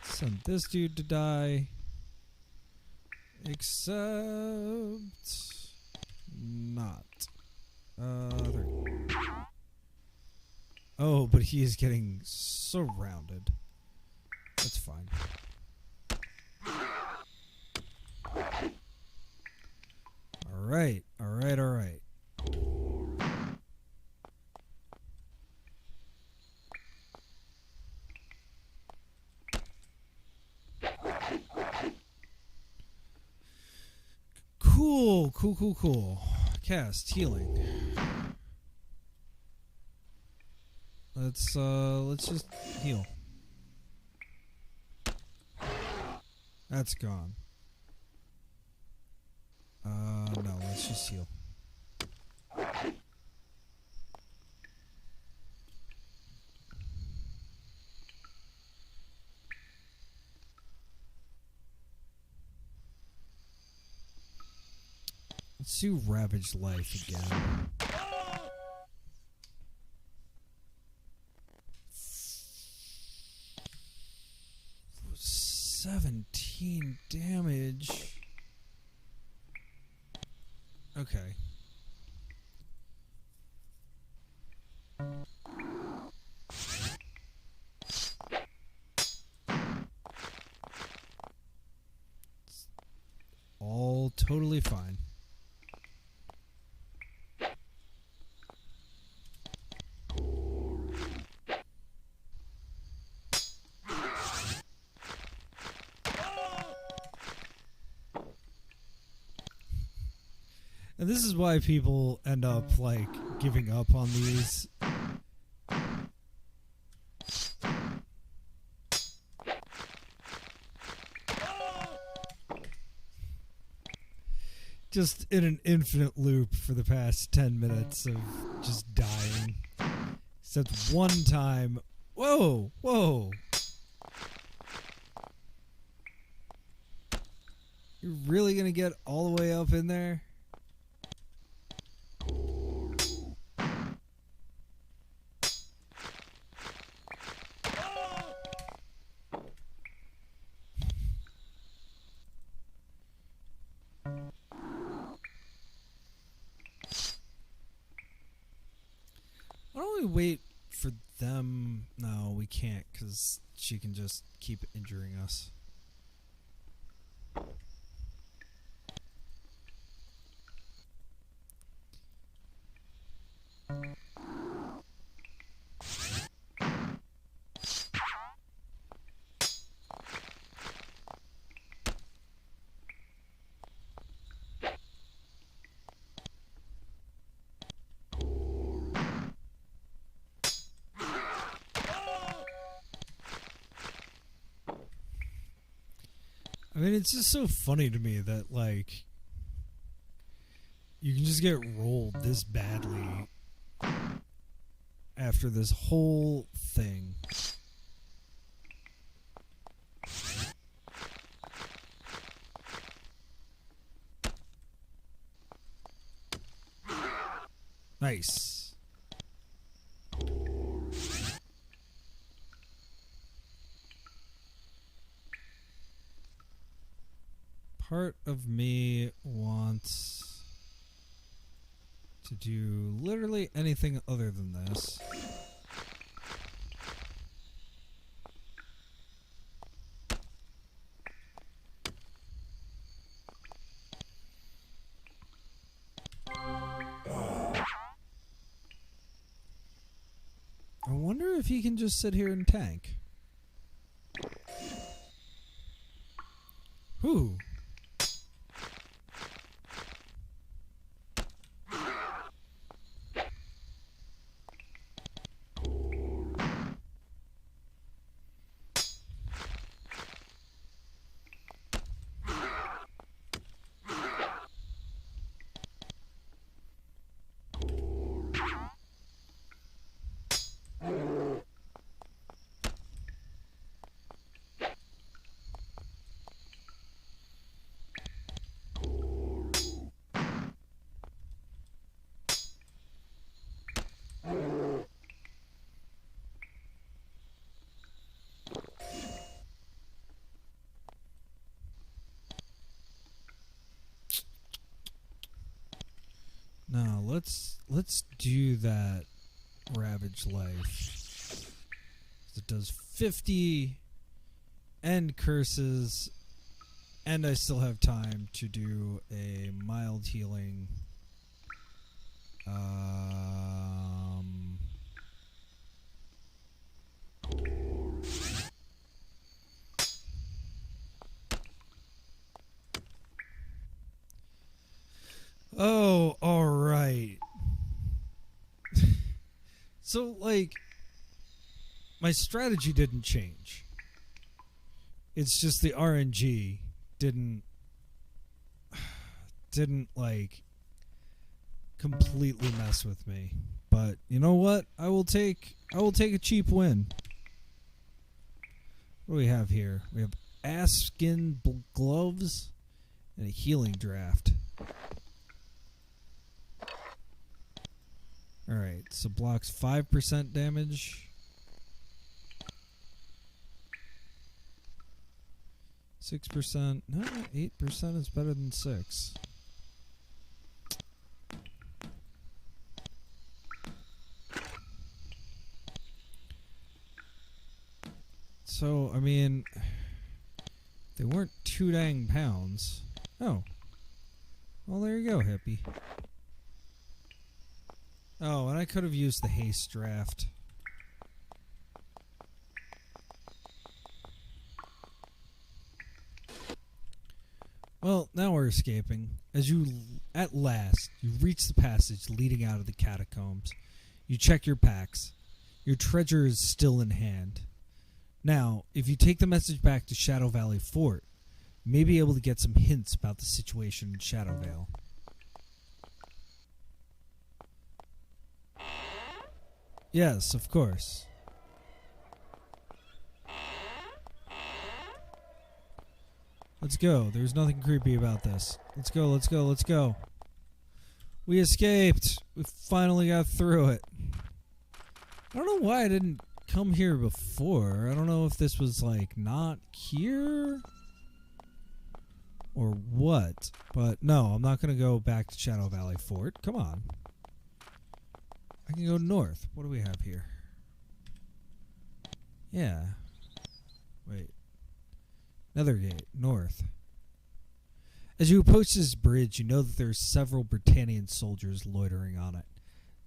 Send this dude to die. Except not. Oh, but he is getting surrounded. That's fine. Alright, alright, alright. Cool, cool, cool, cool. Cast healing. Let's just heal. That's gone. No, let's just heal. Let's do Ravaged Life again. 17 damage. Okay. All totally fine. And this is why people end up, like, giving up on these. Just in an infinite loop for the past 10 minutes of just dying. Except one time. Whoa! Whoa! You're really gonna get all the way up in there? Why don't we wait for them? No, we can't, because she can just keep injuring us. I mean, it's just so funny to me that, like, you can just get rolled this badly after this whole thing. Nice. Part of me wants to do literally anything other than this. I wonder if he can just sit here and tank. Whew. Now let's do that Ravage Life. It does 50 end curses, and I still have time to do a mild healing. Oh, all right. So, like, my strategy didn't change. It's just the RNG didn't like completely mess with me. But you know what? I will take a cheap win. What do we have here? We have ass skin gloves and a healing draft. Alright, so blocks 5% damage. 6%. No, 8% is better than 6. So, I mean, they weren't too dang pounds. Oh. Well, there you go, hippie. Oh, and I could have used the haste draft. Well, now we're escaping. As you, at last, you reach the passage leading out of the catacombs. You check your packs. Your treasure is still in hand. Now, if you take the message back to Shadow Valley Fort, you may be able to get some hints about the situation in Shadowvale. Yes, of course. Let's go. There's nothing creepy about this. Let's go, let's go, let's go. We escaped. We finally got through it. I don't know why I didn't come here before. I don't know if this was, like, not here or what. But no, I'm not going to go back to Shadow Valley Fort. Come on. I can go north. What do we have here? Yeah. Wait. Nethergate, north. As you approach this bridge, you know that there are several Britannian soldiers loitering on it.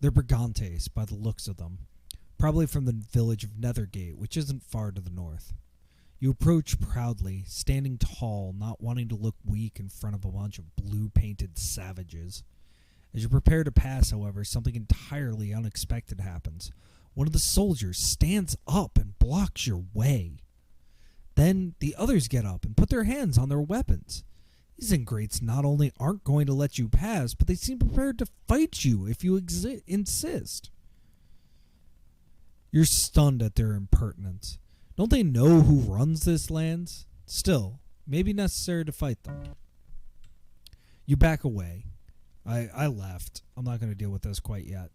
They're Brigantes, by the looks of them, probably from the village of Nethergate, which isn't far to the north. You approach proudly, standing tall, not wanting to look weak in front of a bunch of blue-painted savages. As you prepare to pass, however, something entirely unexpected happens. One of the soldiers stands up and blocks your way. Then the others get up and put their hands on their weapons. These ingrates not only aren't going to let you pass, but they seem prepared to fight you if you insist. You're stunned at their impertinence. Don't they know who runs this land? Still, may be necessary to fight them. You back away. I left. I'm not going to deal with this quite yet.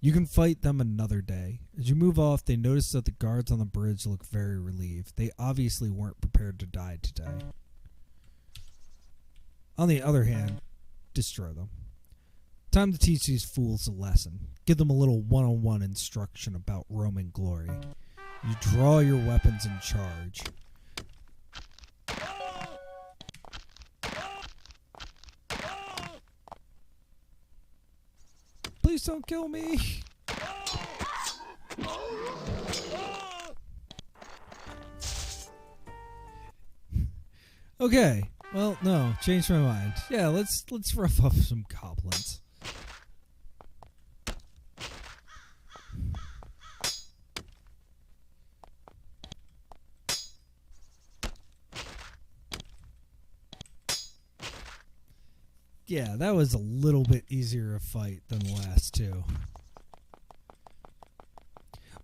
You can fight them another day. As you move off, they notice that the guards on the bridge look very relieved. They obviously weren't prepared to die today. On the other hand, destroy them. Time to teach these fools a lesson. Give them a little one-on-one instruction about Roman glory. You draw your weapons and charge. Please don't kill me. Okay. Well, no, changed my mind. Yeah, let's rough up some goblins. Yeah, that was a little bit easier a fight than the last two.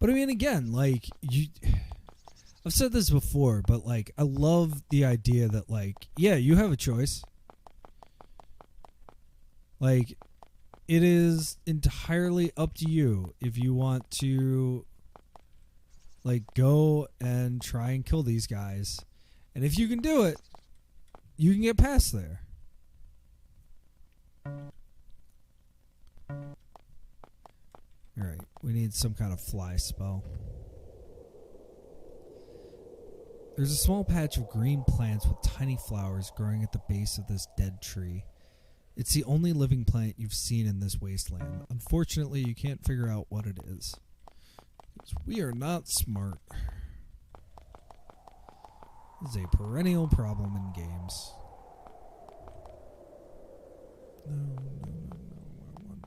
But I mean, again, like, I've said this before, but, like, I love the idea that, like, yeah, you have a choice. Like, it is entirely up to you if you want to, like, go and try and kill these guys. And if you can do it, you can get past there. Alright, we need some kind of fly spell. There's a small patch of green plants with tiny flowers growing at the base of this dead tree. It's the only living plant you've seen in this wasteland. Unfortunately, you can't figure out what it is. We are not smart. This is a perennial problem in games. No. I want...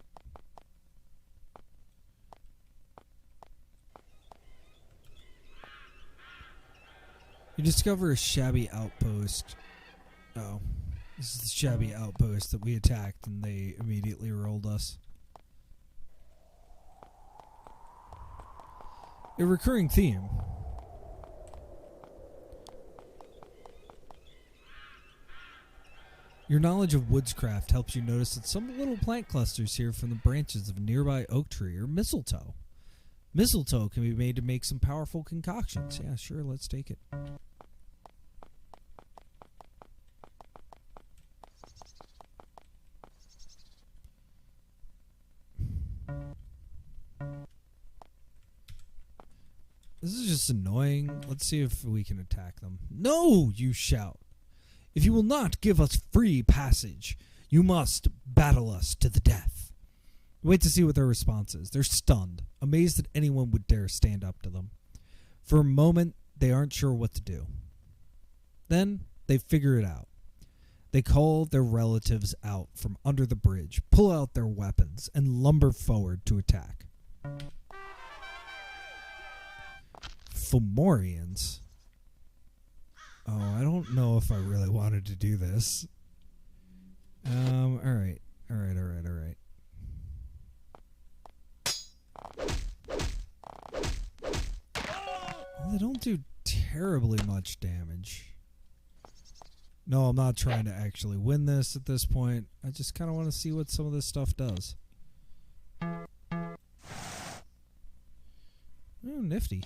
You discover a shabby outpost. Oh. This is the shabby outpost that we attacked and they immediately rolled us. A recurring theme. Your knowledge of woodscraft helps you notice that some little plant clusters here from the branches of a nearby oak tree or mistletoe. Mistletoe can be made to make some powerful concoctions. Yeah, sure, let's take it. This is just annoying. Let's see if we can attack them. No, you shout. If you will not give us free passage, you must battle us to the death. Wait to see what their response is. They're stunned, amazed that anyone would dare stand up to them. For a moment, they aren't sure what to do. Then, they figure it out. They call their relatives out from under the bridge, pull out their weapons, and lumber forward to attack. Fomorians? Oh, I don't know if I really wanted to do this. Alright. Well, they don't do terribly much damage. No, I'm not trying to actually win this at this point. I just kind of want to see what some of this stuff does. Oh, nifty.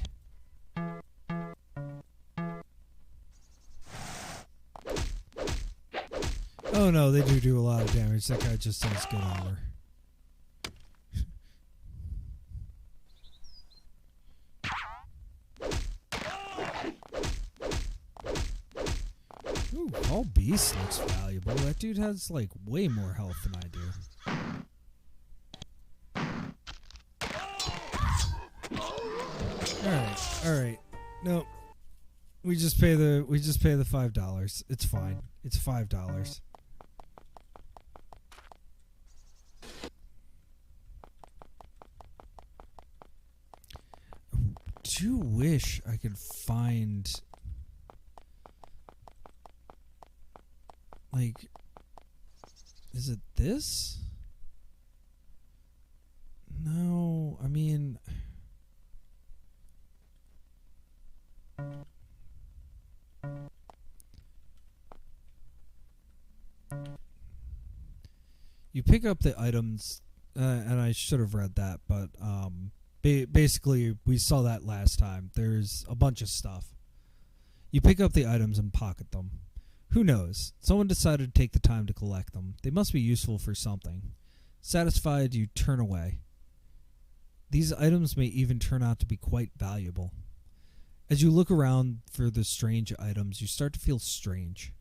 Oh no, they do a lot of damage. That guy just does good armor. Ooh, All beast looks valuable. That dude has, like, way more health than I do. Alright. Nope. We just pay the $5. It's fine. It's $5. I do wish I could find, like, is it this? No, I mean, you pick up the items, and I should have read that, but basically we saw that last time. There's a bunch of stuff. You pick up the items and pocket them. Who knows? Someone decided to take the time to collect them. They must be useful for something. Satisfied, you turn away. These items may even turn out to be quite valuable. As you look around for the strange items, you start to feel strange.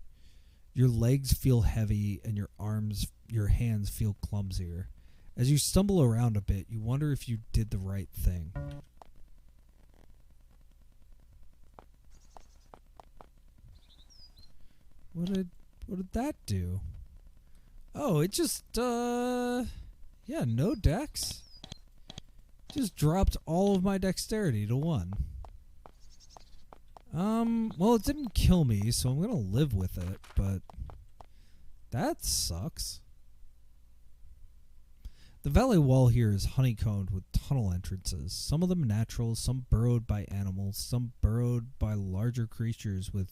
Your legs feel heavy and your hands feel clumsier. As you stumble around a bit, you wonder if you did the right thing. What did that do? Oh, it just yeah, no dex. Just dropped all of my dexterity to 1. Well, it didn't kill me, so I'm gonna live with it, but that sucks. The valley wall here is honeycombed with tunnel entrances, some of them natural, some burrowed by animals, some burrowed by larger creatures with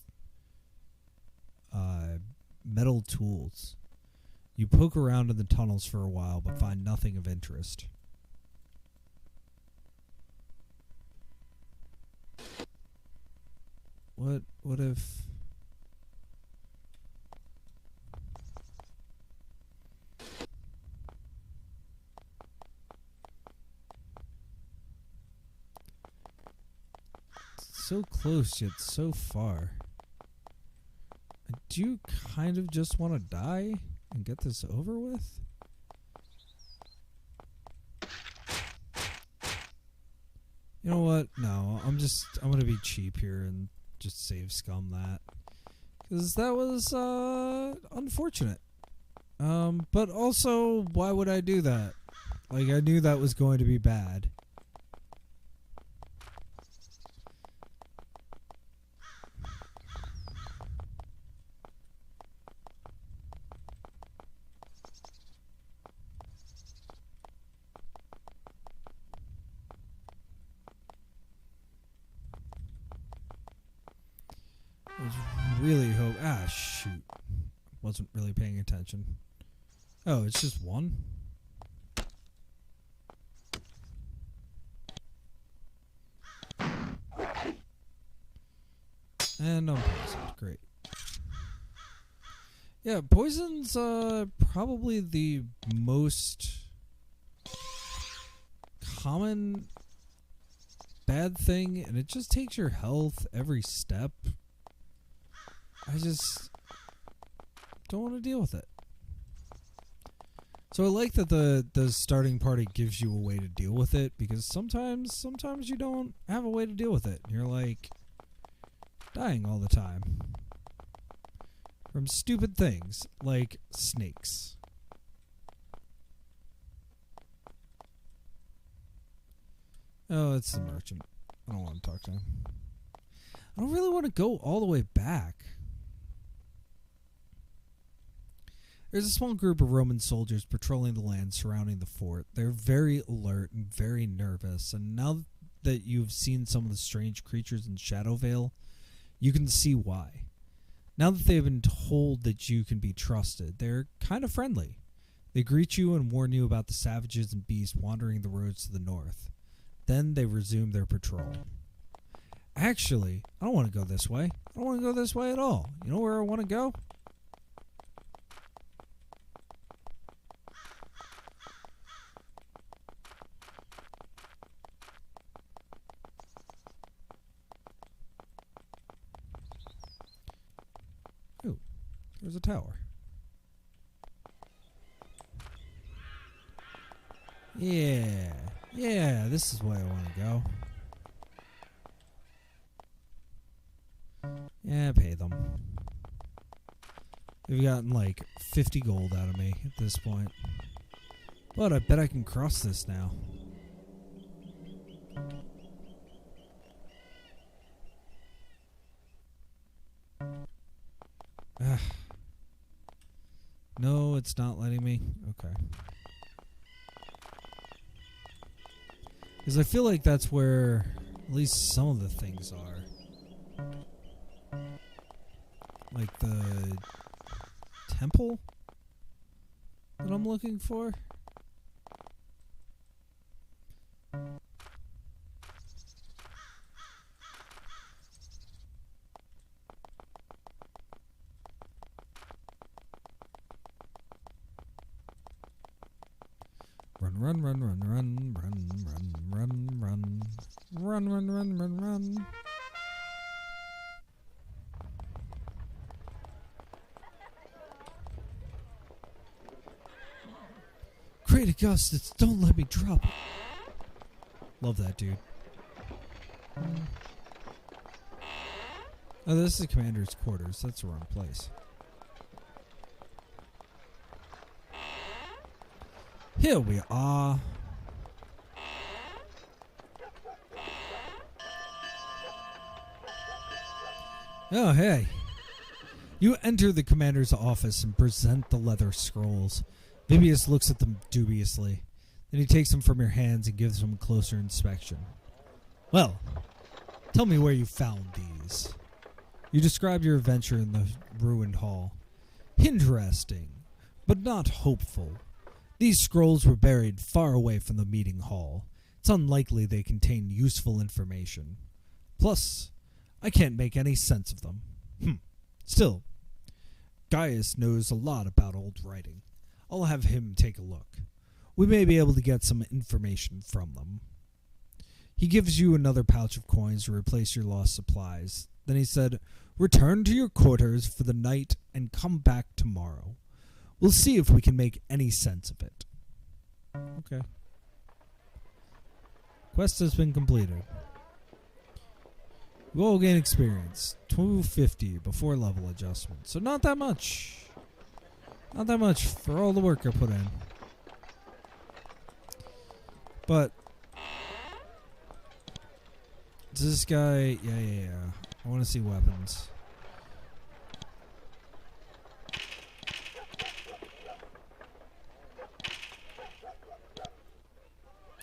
metal tools. You poke around in the tunnels for a while, but find nothing of interest. What if... so close yet so far. I do kind of just want to die and get this over with. You know what? No, I'm gonna be cheap here and just save scum that, because that was unfortunate. But also, why would I do that? Like, I knew that was going to be bad. I was really shoot. Wasn't really paying attention. Oh, it's just one? And no poison. Great. Yeah, poison's probably the most common bad thing, and it just takes your health every step. I just don't want to deal with it. So I like that the starting party gives you a way to deal with it, because sometimes you don't have a way to deal with it. You're like dying all the time from stupid things like snakes. Oh, it's the merchant. I don't want to talk to him. I don't really want to go all the way back. There's a small group of Roman soldiers patrolling the land surrounding the fort. They're very alert and very nervous, and now that you've seen some of the strange creatures in Shadowvale, you can see why. Now that they've been told that you can be trusted, they're kind of friendly. They greet you and warn you about the savages and beasts wandering the roads to the north. Then they resume their patrol. Actually, I don't want to go this way. I don't want to go this way at all. You know where I want to go? Ooh, There's a tower. Yeah. Yeah, this is where I want to go. Yeah, pay them. They've gotten like 50 gold out of me at this point. But I bet I can cross this now. No, it's not letting me. Okay. Because I feel like that's where at least some of the things are. Like the temple that I'm looking for. Run, run, run, run, run, run, run, run, run, run, run, run, run. Great Augustus, don't let me drop. Love that dude. Oh, this is Commander's quarters. That's the wrong place. Here we are. Oh, hey. You enter the commander's office and present the leather scrolls. Vibius looks at them dubiously. Then he takes them from your hands and gives them a closer inspection. Well, tell me where you found these. You describe your adventure in the ruined hall. Interesting, but not hopeful. These scrolls were buried far away from the meeting hall. It's unlikely they contain useful information. Plus, I can't make any sense of them. Still, Gaius knows a lot about old writing. I'll have him take a look. We may be able to get some information from them. He gives you another pouch of coins to replace your lost supplies. Then he said, return to your quarters for the night and come back tomorrow. We'll see if we can make any sense of it. Okay. Quest has been completed. You all gain experience. 250 before level adjustment. So not that much. Not that much for all the work I put in. But this guy, yeah. I want to see weapons.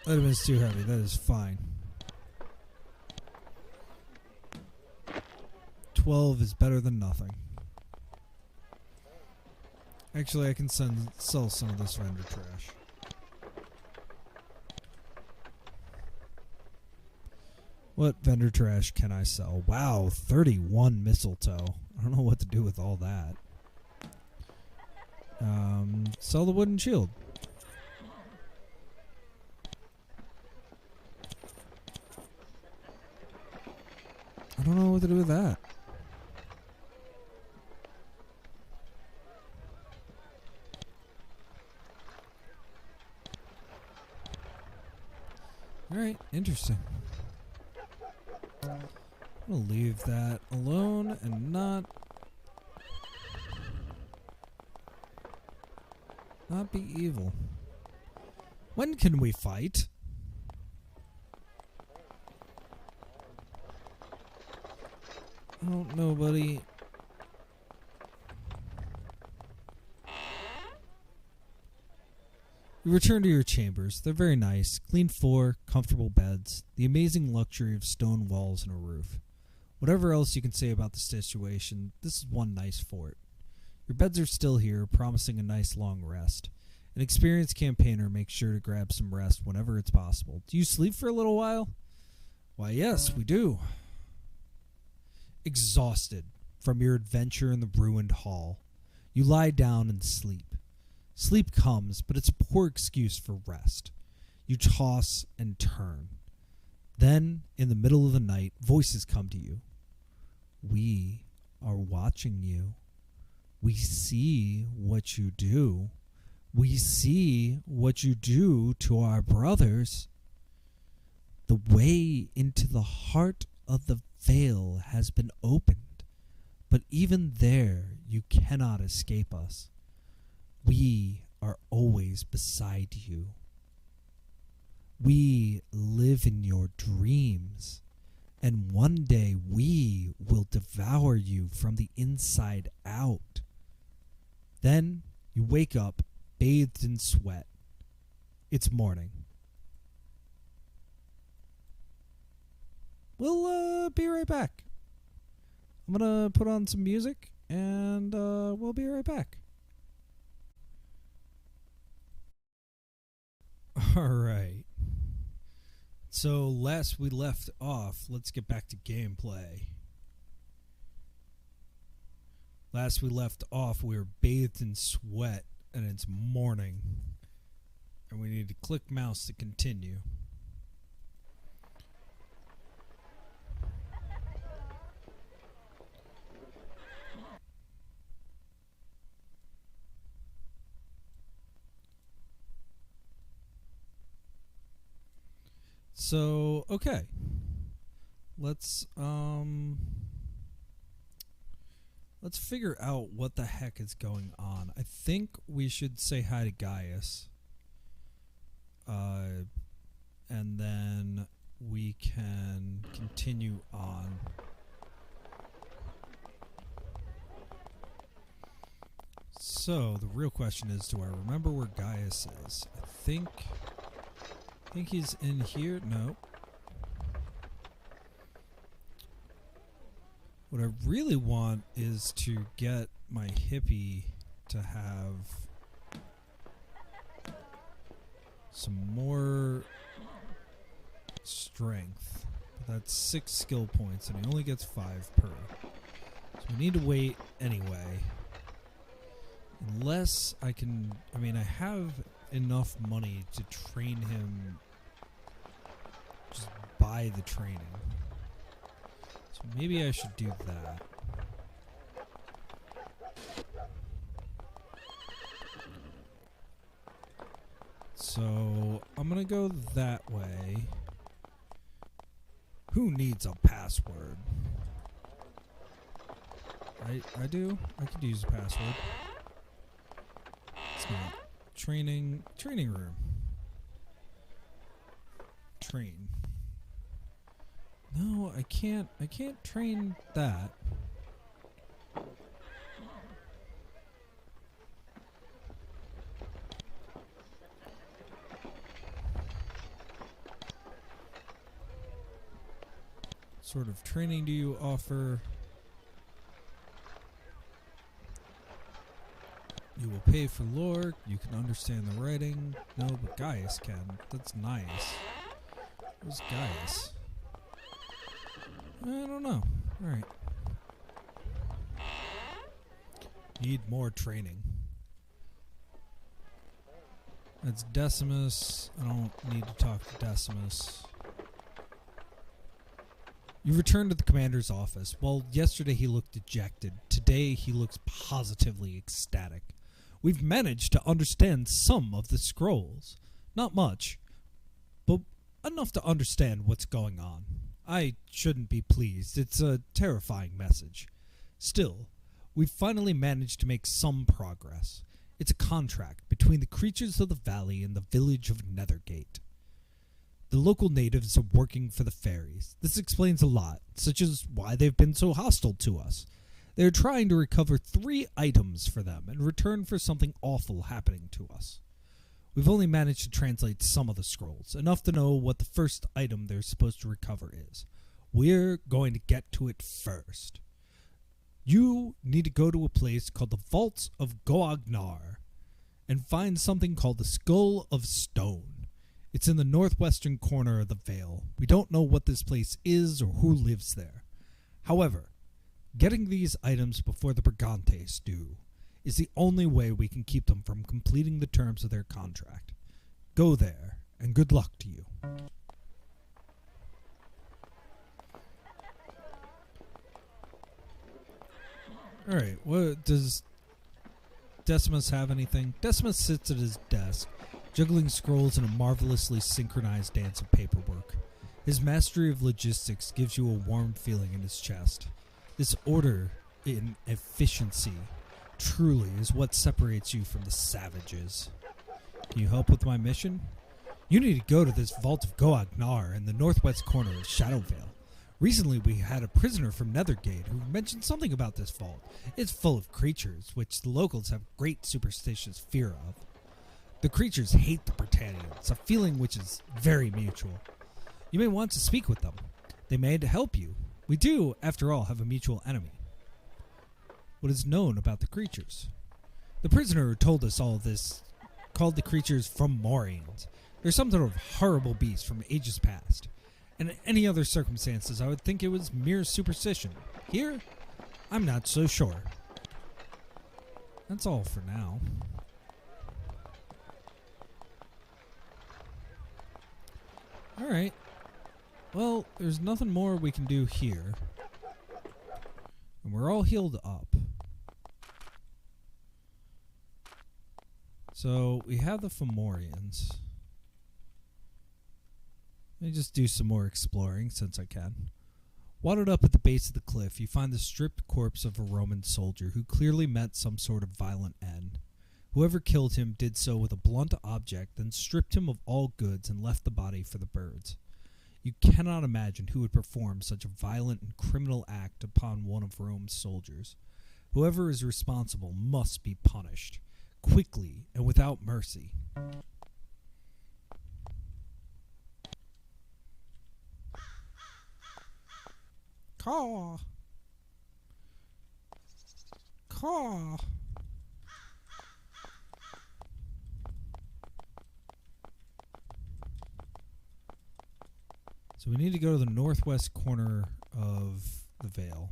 That is too heavy. That is fine. 12 is better than nothing. Actually, I can sell some of this vendor trash. What vendor trash can I sell? Wow, 31 mistletoe. I don't know what to do with all that. Sell the wooden shield. I don't know what to do with that. Alright, interesting. I'm gonna leave that alone and not be evil. When can we fight? I don't know, buddy. You return to your chambers. They're very nice. Clean floor, comfortable beds, the amazing luxury of stone walls and a roof. Whatever else you can say about the situation, this is one nice fort. Your beds are still here, promising a nice long rest. An experienced campaigner makes sure to grab some rest whenever it's possible. Do you sleep for a little while? Why, yes, we do. Exhausted from your adventure in the ruined hall, you lie down and sleep. Sleep comes, but it's a poor excuse for rest. You toss and turn. Then, in the middle of the night, voices come to you. We are watching you. We see what you do. We see what you do to our brothers. The way into the heart of the veil has been opened, but even there you cannot escape us. We are always beside you. We live in your dreams, and one day we will devour you from the inside out. Then you wake up bathed in sweat. It's morning. We'll be right back. I'm gonna put on some music, and we'll be right back. Alright. So last we left off, let's get back to gameplay. Last we left off, we were bathed in sweat, and it's morning. And we need to click mouse to continue. So, okay. Let's figure out what the heck is going on. I think we should say hi to Gaius. And then we can continue on. So, the real question is, do I remember where Gaius is? I think he's in here. No. What I really want is to get my hippie to have some more strength. But that's 6 skill points, and he only gets 5 per. So we need to wait anyway. Unless I can... I mean, I have enough money to train him... just buy the training. So maybe I should do that. So I'm gonna go that way. Who needs a password? I do? I could use a password. It's not. Training room. Train. No, I can't train that. Sort of training do you offer? You will pay for lore. You can understand the writing. No, but Gaius can. That's nice. Who's Gaius? I don't know. Alright. Need more training. That's Decimus. I don't need to talk to Decimus. You return to the commander's office. Well, yesterday he looked dejected. Today he looks positively ecstatic. We've managed to understand some of the scrolls. Not much, but enough to understand what's going on. I shouldn't be pleased. It's a terrifying message. Still, we've finally managed to make some progress. It's a contract between the creatures of the valley and the village of Nethergate. The local natives are working for the fairies. This explains a lot, such as why they've been so hostile to us. They're trying to recover 3 items for them in return for something awful happening to us. We've only managed to translate some of the scrolls, enough to know what the first item they're supposed to recover is. We're going to get to it first. You need to go to a place called the Vaults of Goagnar and find something called the Skull of Stone. It's in the northwestern corner of the Vale. We don't know what this place is or who lives there. However, getting these items before the Brigantes do is the only way we can keep them from completing the terms of their contract. Go there, and good luck to you. Alright, what does Decimus have anything? Decimus sits at his desk, juggling scrolls in a marvelously synchronized dance of paperwork. His mastery of logistics gives you a warm feeling in his chest. This order in efficiency truly is what separates you from the savages. Can you help with my mission? You need to go to this vault of Goagnar in the northwest corner of Shadowvale. Recently we had a prisoner from Nethergate who mentioned something about this vault. It's full of creatures, which the locals have great superstitious fear of. The creatures hate the Britannians, a feeling which is very mutual. You may want to speak with them. They may help you. We do, after all, have a mutual enemy. What is known about the creatures? The prisoner who told us all this called the creatures Fomorians. They're some sort of horrible beast from ages past. And in any other circumstances, I would think it was mere superstition. Here, I'm not so sure. That's all for now. Alright. Well, there's nothing more we can do here. And we're all healed up. So, we have the Fomorians. Let me just do some more exploring, since I can. Wadded up at the base of the cliff, you find the stripped corpse of a Roman soldier who clearly met some sort of violent end. Whoever killed him did so with a blunt object, then stripped him of all goods and left the body for the birds. You cannot imagine who would perform such a violent and criminal act upon one of Rome's soldiers. Whoever is responsible must be punished, quickly and without mercy. Caw. Caw. So we need to go to the northwest corner of the Vale.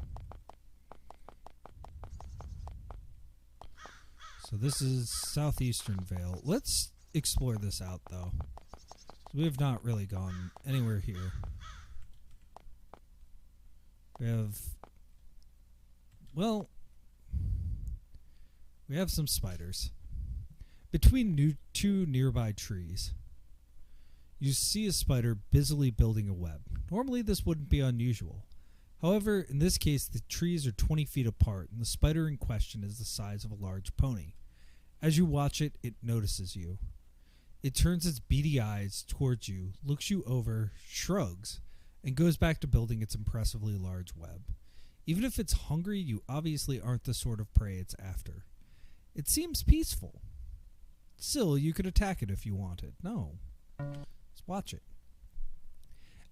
So this is southeastern Vale. Let's explore this out, though. We have not really gone anywhere here. We have... Well... We have some spiders. Between two nearby trees, you see a spider busily building a web. Normally this wouldn't be unusual. However, in this case, the trees are 20 feet apart, and the spider in question is the size of a large pony. As you watch it, it notices you. It turns its beady eyes towards you, looks you over, shrugs, and goes back to building its impressively large web. Even if it's hungry, you obviously aren't the sort of prey it's after. It seems peaceful. Still, you could attack it if you wanted. No. Just watch it.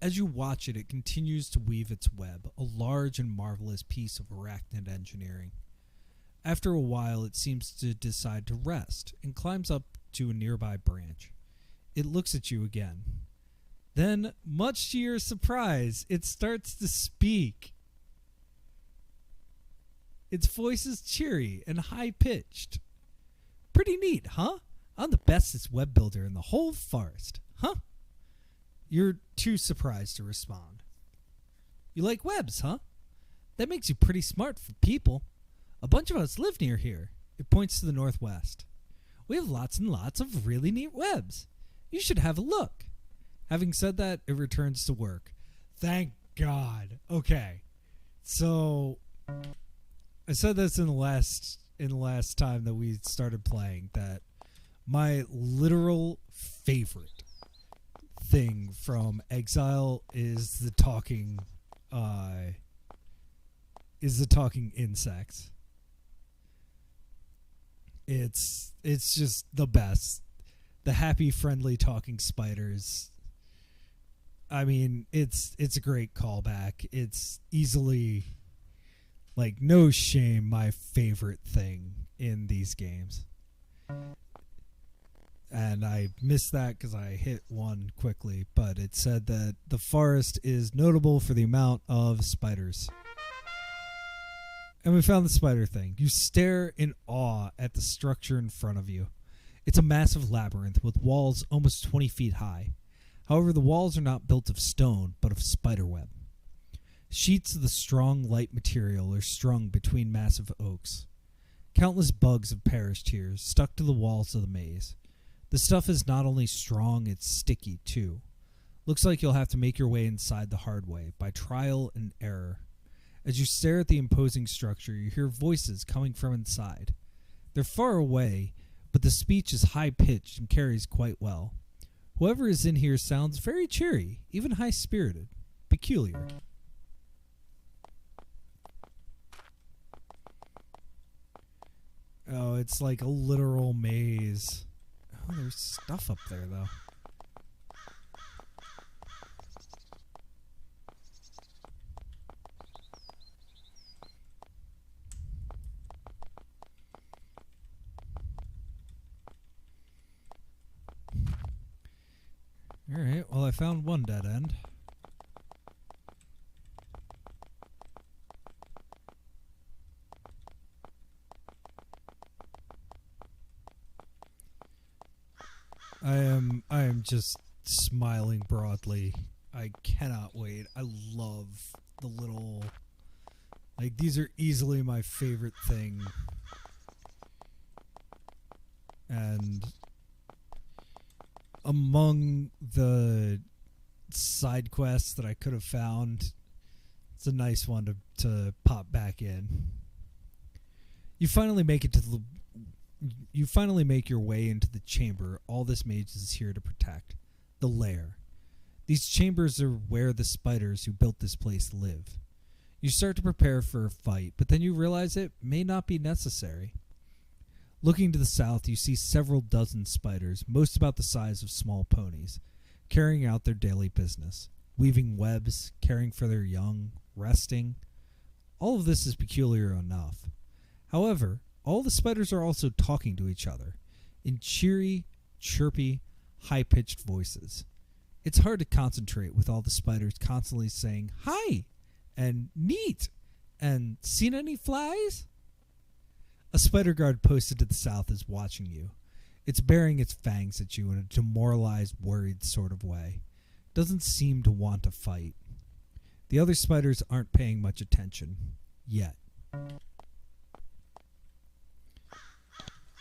As you watch it, it continues to weave its web, a large and marvelous piece of arachnid engineering. After a while, it seems to decide to rest and climbs up to a nearby branch. It looks at you again. Then, much to your surprise, it starts to speak. Its voice is cheery and high-pitched. Pretty neat, huh? I'm the bestest web builder in the whole forest, huh? You're too surprised to respond. You like webs, huh? That makes you pretty smart for people. A bunch of us live near here. It points to the northwest. We have lots and lots of really neat webs. You should have a look. Having said that, it returns to work. Thank God. Okay. So I said this in the last time that we started playing, that my literal favorite thing from Exile is the talking insects. It's just the best. The happy, friendly talking spiders. I mean, it's a great callback. It's easily, like, no shame, my favorite thing in these games. And I missed that because I hit one quickly, but it said that the forest is notable for the amount of spiders. And we found the spider thing. You stare in awe at the structure in front of you. It's a massive labyrinth with walls almost 20 feet high. However, the walls are not built of stone, but of spiderweb. Sheets of the strong, light material are strung between massive oaks. Countless bugs have perished here, stuck to the walls of the maze. The stuff is not only strong, it's sticky too. Looks like you'll have to make your way inside the hard way, by trial and error. As you stare at the imposing structure, you hear voices coming from inside. They're far away, but the speech is high-pitched and carries quite well. Whoever is in here sounds very cheery, even high-spirited, peculiar. Oh, it's like a literal maze. Oh, there's stuff up there, though. Alright, well, I found one dead end. I am just smiling broadly. I cannot wait. I love the little... Like, these are easily my favorite thing. And among the side quests that I could have found, it's a nice one to pop back in. You finally make your way into the chamber all this mage is here to protect, the lair. These chambers are where the spiders who built this place live. You start to prepare for a fight, but then you realize it may not be necessary. Looking to the south, you see several dozen spiders, most about the size of small ponies, carrying out their daily business, weaving webs, caring for their young, resting. All of this is peculiar enough. However, all the spiders are also talking to each other in cheery, chirpy, high-pitched voices. It's hard to concentrate with all the spiders constantly saying, "Hi!" and "Neat!" and "Seen any flies?" A spider guard posted to the south is watching you. It's baring its fangs at you in a demoralized, worried sort of way. Doesn't seem to want to fight. The other spiders aren't paying much attention. Yet.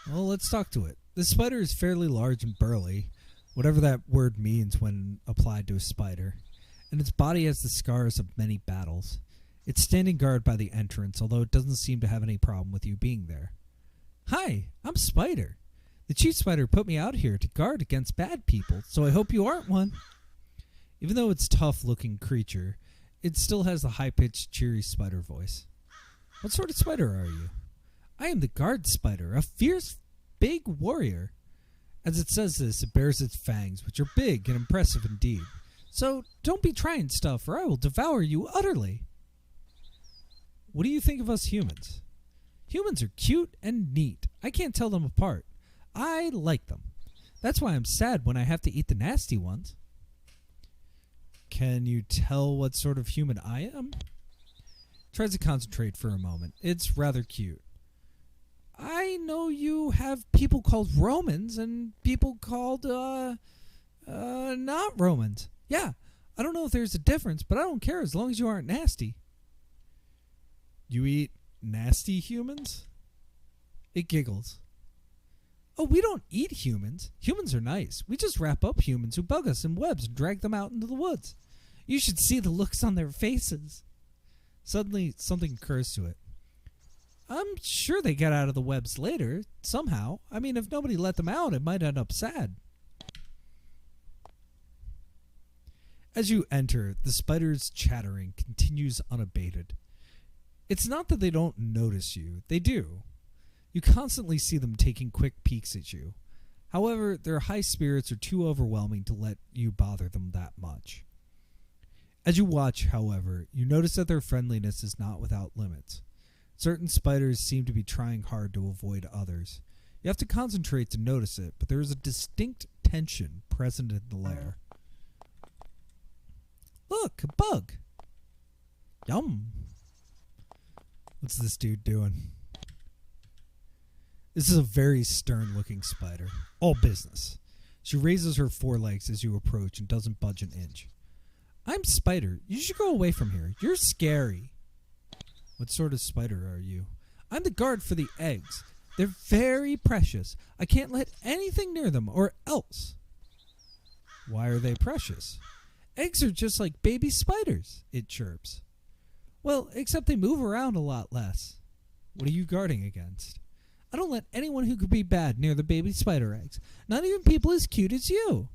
Well, let's talk to it. This spider is fairly large and burly, whatever that word means when applied to a spider, and its body has the scars of many battles. It's standing guard by the entrance, although it doesn't seem to have any problem with you being there. "Hi, I'm Spider. The chief spider put me out here to guard against bad people, so I hope you aren't one." Even though it's a tough-looking creature, it still has the high-pitched, cheery spider voice. "What sort of spider are you?" "I am the guard spider, a fierce, big warrior." As it says this, it bares its fangs, which are big and impressive indeed. "So don't be trying stuff, or I will devour you utterly." "What do you think of us humans?" "Humans are cute and neat. I can't tell them apart. I like them. That's why I'm sad when I have to eat the nasty ones." "Can you tell what sort of human I am?" Tries to concentrate for a moment. It's rather cute. "I know you have people called Romans and people called, not Romans. Yeah, I don't know if there's a difference, but I don't care as long as you aren't nasty." "You eat nasty humans?" It giggles. "Oh, we don't eat humans. Humans are nice. We just wrap up humans who bug us in webs and drag them out into the woods. You should see the looks on their faces." Suddenly, something occurs to it. "I'm sure they get out of the webs later, somehow. I mean, if nobody let them out, it might end up sad." As you enter, the spider's chattering continues unabated. It's not that they don't notice you. They do. You constantly see them taking quick peeks at you. However, their high spirits are too overwhelming to let you bother them that much. As you watch, however, you notice that their friendliness is not without limits. Certain spiders seem to be trying hard to avoid others. You have to concentrate to notice it, but there is a distinct tension present in the lair. "Look, a bug." "Yum." What's this dude doing? This is a very stern-looking spider. All business. She raises her forelegs as you approach and doesn't budge an inch. "I'm Spider. You should go away from here. You're scary." "What sort of spider are you?" I'm the guard for the eggs. They're very precious. I can't let anything near them or else. Why are they precious? Eggs are just like baby spiders, it chirps. Well, except they move around a lot less. What are you guarding against? I don't let anyone who could be bad near the baby spider eggs. Not even people as cute as you.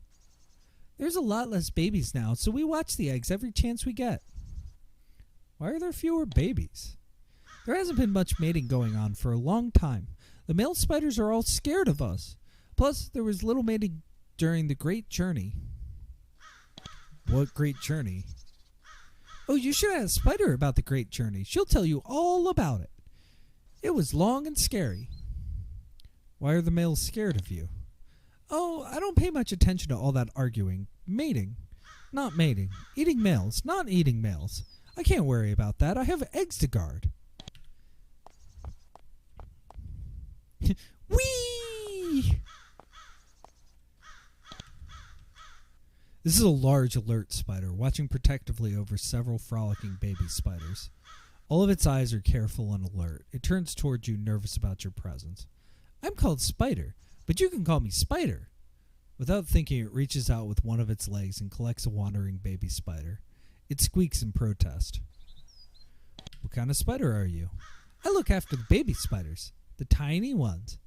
There's a lot less babies now, so we watch the eggs every chance we get. Why are there fewer babies? There hasn't been much mating going on for a long time. The male spiders are all scared of us. Plus, there was little mating during the Great Journey. What Great Journey? Oh, you should ask Spider about the Great Journey. She'll tell you all about it. It was long and scary. Why are the males scared of you? Oh, I don't pay much attention to all that arguing. Mating. Not mating. Eating males. Not eating males. I can't worry about that. I have eggs to guard. Whee! This is a large alert spider, watching protectively over several frolicking baby spiders. All of its eyes are careful and alert. It turns towards you, nervous about your presence. I'm called Spider, but you can call me Spider. Without thinking, it reaches out with one of its legs and collects a wandering baby spider. It squeaks in protest. What kind of spider are you? I look after the baby spiders, the tiny ones.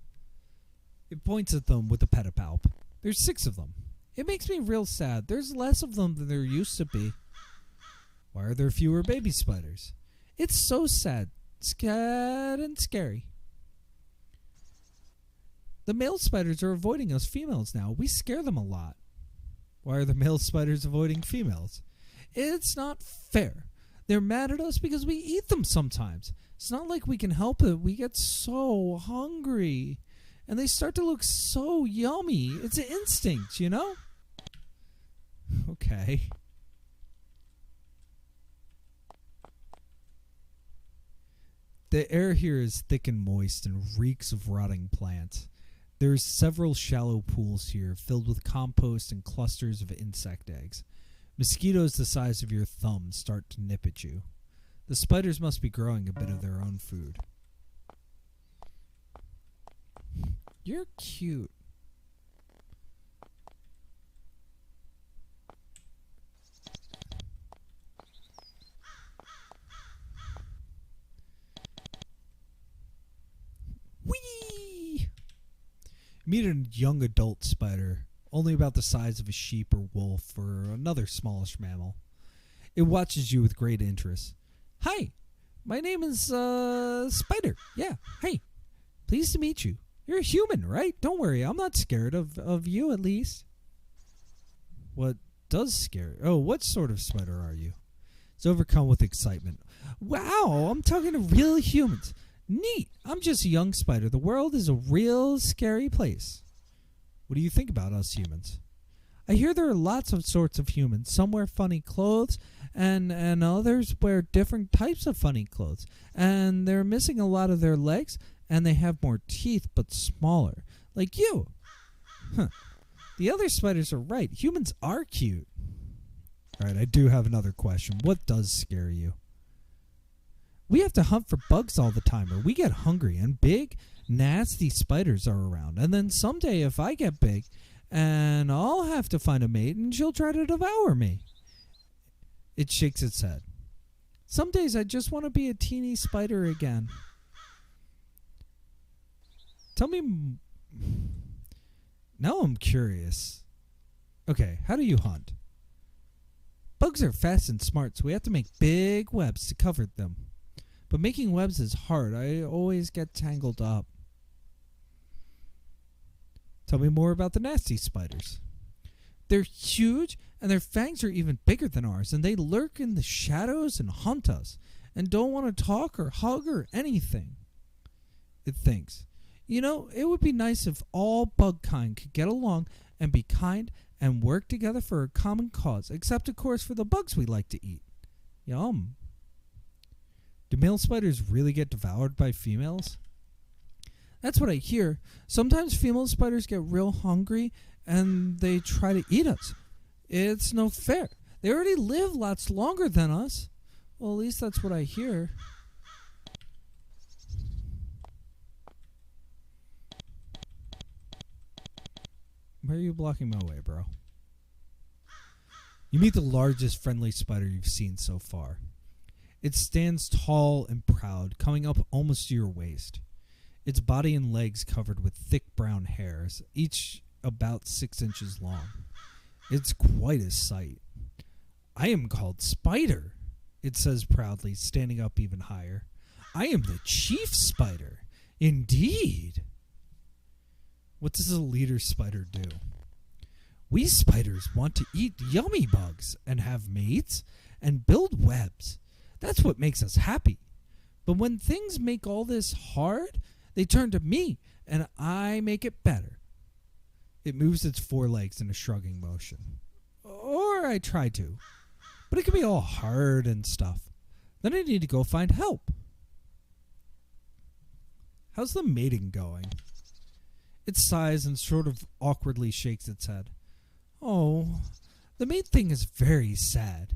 It points at them with a pedipalp. There's 6 of them. It makes me real sad. There's less of them than there used to be. Why are there fewer baby spiders? It's so sad. Sad and scary. The male spiders are avoiding us females now. We scare them a lot. Why are the male spiders avoiding females? It's not fair. They're mad at us because we eat them sometimes. It's not like we can help it. We get so hungry. And they start to look so yummy. It's an instinct, you know? Okay. The air here is thick and moist and reeks of rotting plants. There's several shallow pools here filled with compost and clusters of insect eggs. Mosquitoes the size of your thumb start to nip at you. The spiders must be growing a bit of their own food. You're cute. Whee! Meet a young adult spider, only about the size of a sheep or wolf or another smallish mammal. It watches you with great interest. Hi, my name is Spider. Yeah, hey, pleased to meet you. You're a human, right? Don't worry, I'm not scared of you, at least. What does scare? Oh, what sort of spider are you? It's overcome with excitement. Wow, I'm talking to real humans. Neat. I'm just a young spider. The world is a real scary place. What do you think about us humans? I hear there are lots of sorts of humans. Some wear funny clothes, and others wear different types of funny clothes. And they're missing a lot of their legs, and they have more teeth but smaller. Like you. Huh. The other spiders are right. Humans are cute. Alright, I do have another question. What does scare you? We have to hunt for bugs all the time, or we get hungry, and big, nasty spiders are around. And then someday, if I get big, and I'll have to find a mate, and she'll try to devour me. It shakes its head. Some days I just want to be a teeny spider again. Tell me... Now I'm curious. Okay, how do you hunt? Bugs are fast and smart, so we have to make big webs to cover them. But making webs is hard. I always get tangled up. Tell me more about the nasty spiders. They're huge, and their fangs are even bigger than ours, and they lurk in the shadows and hunt us, and don't want to talk or hug or anything. It thinks, you know, it would be nice if all bug kind could get along and be kind and work together for a common cause, except, of course, for the bugs we like to eat. Yum. Do male spiders really get devoured by females? That's what I hear. Sometimes female spiders get real hungry and they try to eat us. It's no fair. They already live lots longer than us. Well, at least that's what I hear. Why are you blocking my way, bro? You meet the largest friendly spider you've seen so far. It stands tall and proud, coming up almost to your waist. Its body and legs covered with thick brown hairs, each about 6 inches long. It's quite a sight. I am called Spider, it says proudly, standing up even higher. I am the chief spider. Indeed. What does a leader spider do? We spiders want to eat yummy bugs and have mates and build webs. That's what makes us happy. But when things make all this hard, they turn to me and I make it better. It moves its forelegs in a shrugging motion. Or I try to. But it can be all hard and stuff. Then I need to go find help. How's the mating going? It sighs and sort of awkwardly shakes its head. Oh, the main thing is very sad.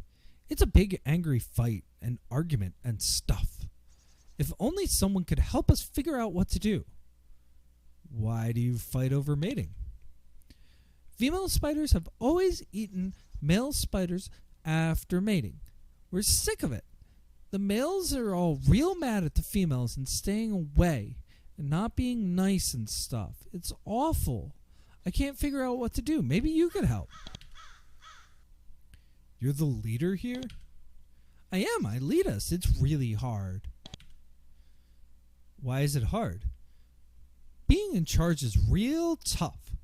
It's a big angry fight and argument and stuff. If only someone could help us figure out what to do. Why do you fight over mating? Female spiders have always eaten male spiders after mating. We're sick of it. The males are all real mad at the females and staying away and not being nice and stuff. It's awful. I can't figure out what to do. Maybe you could help. You're the leader here? I am. I lead us. It's really hard. Why is it hard? Being in charge is real tough.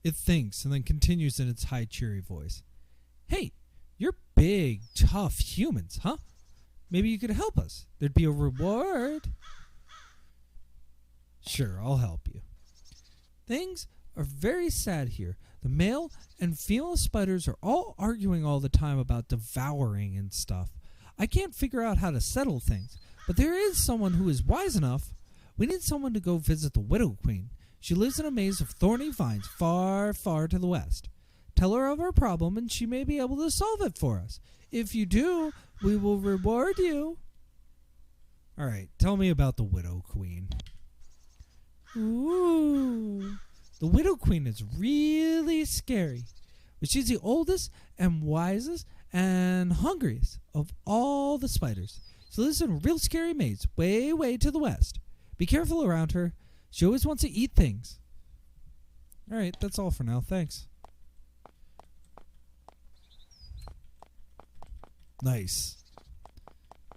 It thinks and then continues in its high, cheery voice. Hey, you're big, tough humans, huh? Maybe you could help us. There'd be a reward. Sure, I'll help you. Things are very sad here. The male and female spiders are all arguing all the time about devouring and stuff. I can't figure out how to settle things, but there is someone who is wise enough. We need someone to go visit the Widow Queen. She lives in a maze of thorny vines far, far to the west. Tell her of our problem and she may be able to solve it for us. If you do, we will reward you. All right, tell me about the Widow Queen. Ooh, the Widow Queen is really scary, but she's the oldest and wisest and hungriest of all the spiders. She lives in a real scary maze way, way to the west. Be careful around her. She always wants to eat things. All right, that's all for now. Thanks. Nice.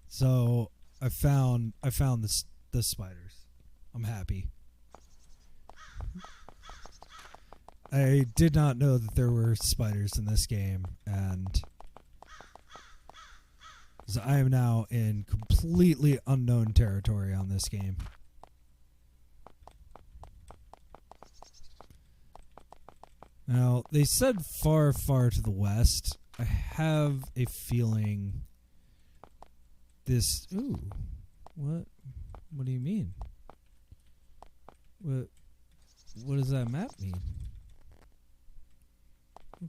So I found the spiders. I'm happy. I did not know that there were spiders in this game, and so I am now in completely unknown territory on this game. Now, they said far, far to the west. I have a feeling this... Ooh. What? What do you mean? What does that map mean?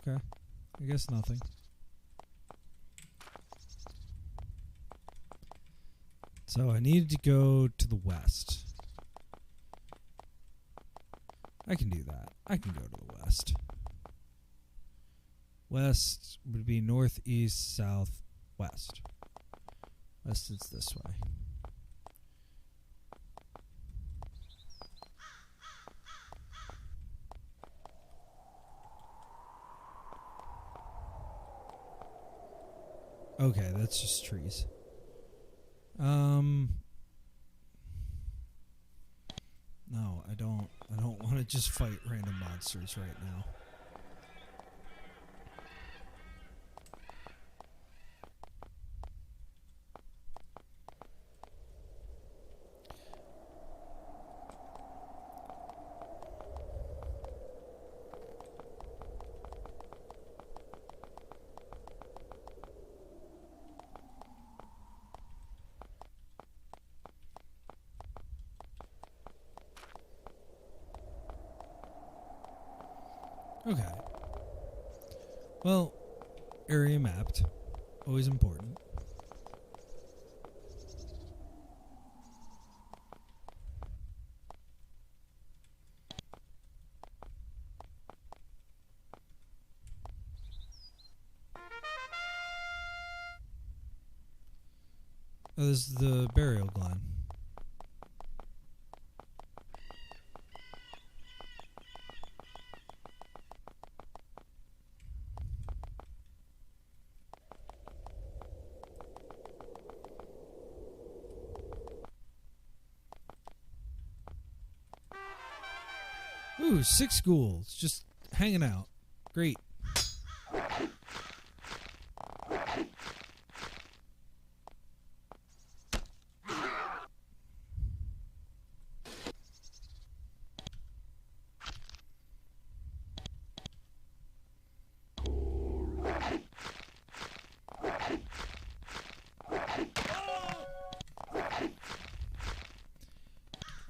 Okay. I guess nothing. So I needed to go to the west. I can do that. I can go to the west. West would be north, east, south, west. West is this way. Okay, that's just trees. No, I don't want to just fight random monsters right now. Okay. Well, area mapped. Always important. Oh, this is the burial glen. Ooh, 6 ghouls just hanging out. Great.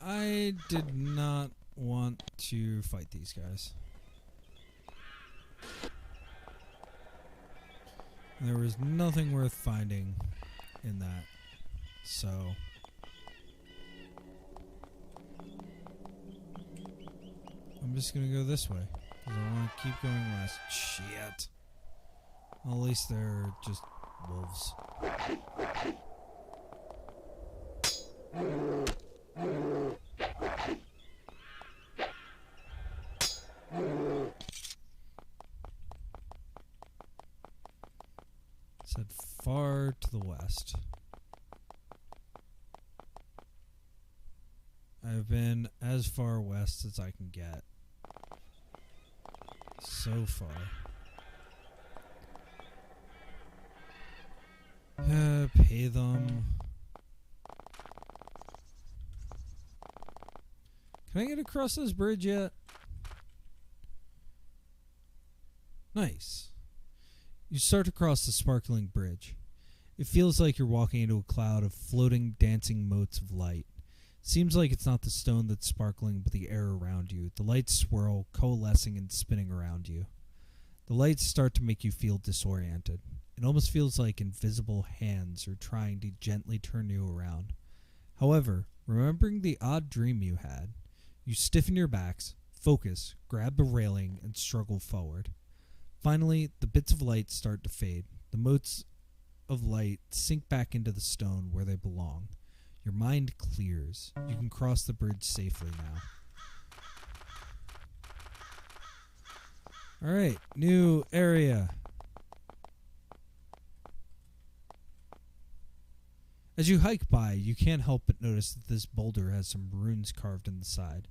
I did not want to fight these guys. There was nothing worth finding in that. So I'm just gonna go this way, because I want to keep going west. Shit. Well, at least they're just wolves. Said far to the west. I've been as far west as I can get. So far. Pay them. Can I get across this bridge yet? Nice. You start to cross the sparkling bridge. It feels like you're walking into a cloud of floating, dancing motes of light. Seems like it's not the stone that's sparkling, but the air around you. The lights swirl, coalescing and spinning around you. The lights start to make you feel disoriented. It almost feels like invisible hands are trying to gently turn you around. However, remembering the odd dream you had, you stiffen your backs, focus, grab the railing, and struggle forward. Finally, the bits of light start to fade. The motes of light sink back into the stone where they belong. Your mind clears. You can cross the bridge safely now. Alright, new area. As you hike by, you can't help but notice that this boulder has some runes carved in the side.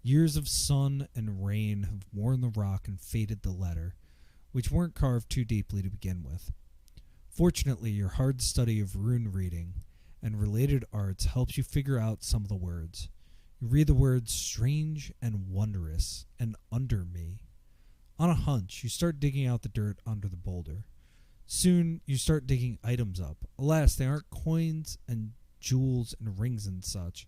Years of sun and rain have worn the rock and faded the letter, which weren't carved too deeply to begin with. Fortunately, your hard study of rune reading and related arts helps you figure out some of the words. You read the words strange and wondrous and under me. On a hunch, you start digging out the dirt under the boulder. Soon, you start digging items up. Alas, they aren't coins and jewels and rings and such.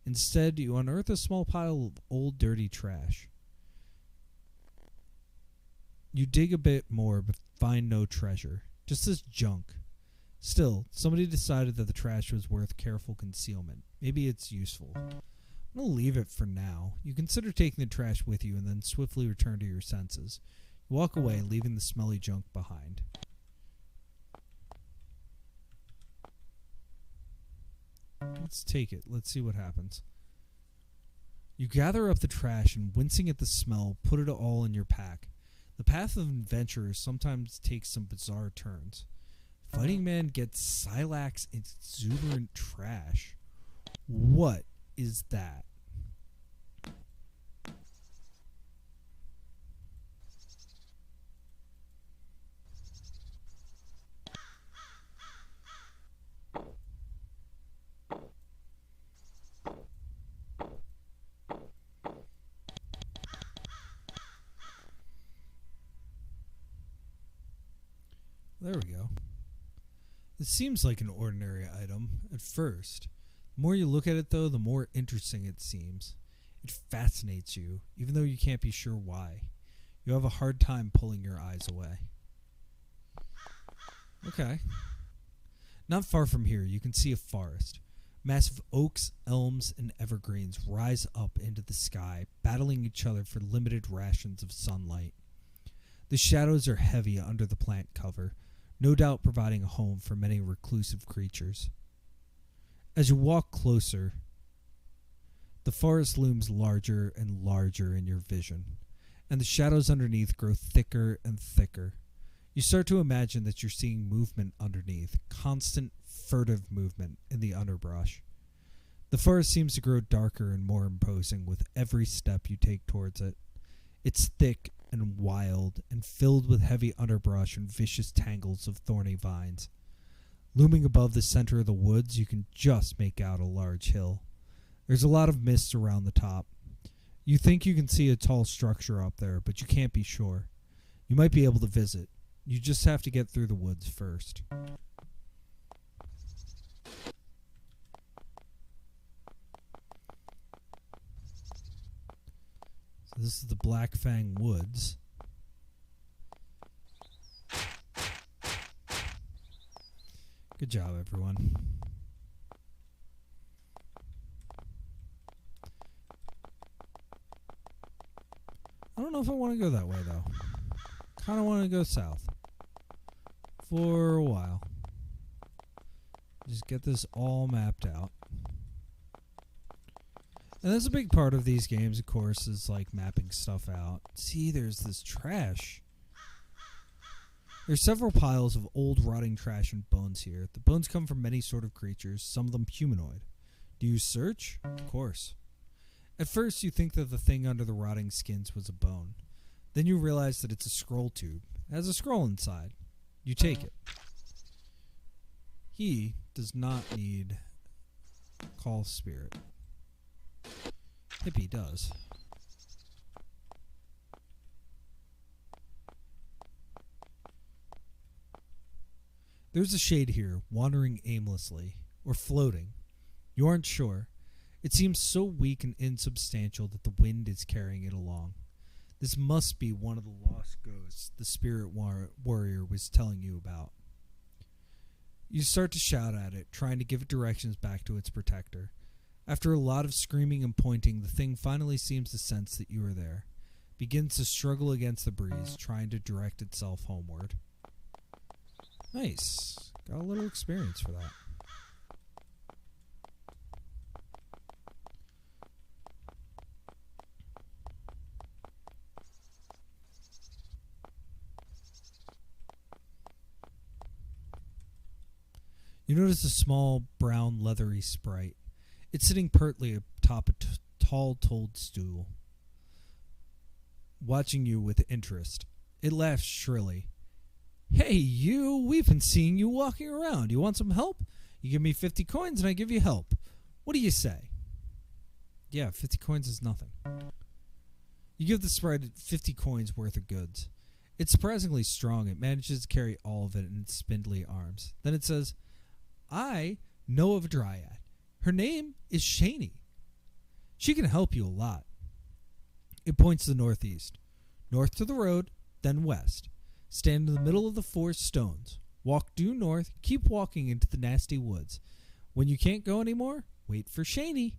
Instead, you unearth a small pile of old dirty trash. You dig a bit more, but find no treasure. Just this junk. Still, somebody decided that the trash was worth careful concealment. Maybe it's useful. I'm going to leave it for now. You consider taking the trash with you and then swiftly return to your senses. You walk away, leaving the smelly junk behind. Let's take it. Let's see what happens. You gather up the trash and, wincing at the smell, put it all in your pack. The path of adventurers sometimes takes some bizarre turns. Fighting Man gets Silax exuberant trash. What is that? There we go. It seems like an ordinary item at first. The more you look at it, though, the more interesting it seems. It fascinates you, even though you can't be sure why. You have a hard time pulling your eyes away. Okay. Not far from here, you can see a forest. Massive oaks, elms, and evergreens rise up into the sky, battling each other for limited rations of sunlight. The shadows are heavy under the plant cover, no doubt providing a home for many reclusive creatures. As you walk closer, the forest looms larger and larger in your vision, and the shadows underneath grow thicker and thicker. You start to imagine that you're seeing movement underneath, constant, furtive movement in the underbrush. The forest seems to grow darker and more imposing with every step you take towards it. It's thick and wild and filled with heavy underbrush and vicious tangles of thorny vines. Looming above the center of the woods, you can just make out a large hill. There's a lot of mist around the top. You think you can see a tall structure up there, but you can't be sure. You might be able to visit. You just have to get through the woods first. So this is the Black Fang Woods. Good job, everyone. I don't know if I want to go that way, though. Kind of want to go south. For a while. Just get this all mapped out. And that's a big part of these games, of course, is like mapping stuff out. See, there's this trash. There's several piles of old rotting trash and bones here. The bones come from many sort of creatures, some of them humanoid. Do you search? Of course. At first, you think that the thing under the rotting skins was a bone. Then you realize that it's a scroll tube. It has a scroll inside. You take it. He does not need call spirit. Hippie does. There's a shade here, wandering aimlessly, or floating. You aren't sure. It seems so weak and insubstantial that the wind is carrying it along. This must be one of the lost ghosts the spirit warrior was telling you about. You start to shout at it, trying to give it directions back to its protector. After a lot of screaming and pointing, the thing finally seems to sense that you are there. Begins to struggle against the breeze, trying to direct itself homeward. Nice. Got a little experience for that. You notice a small, brown, leathery sprite. It's sitting pertly atop a tall toadstool, watching you with interest. It laughs shrilly. Hey, you! We've been seeing you walking around. You want some help? You give me 50 coins and I give you help. What do you say? Yeah, 50 coins is nothing. You give the sprite 50 coins worth of goods. It's surprisingly strong. It manages to carry all of it in its spindly arms. Then it says, I know of a dryad. Her name is Shani. She can help you a lot. It points to the northeast. North to the road, then west. Stand in the middle of the 4 stones. Walk due north, keep walking into the nasty woods. When you can't go anymore, wait for Shani.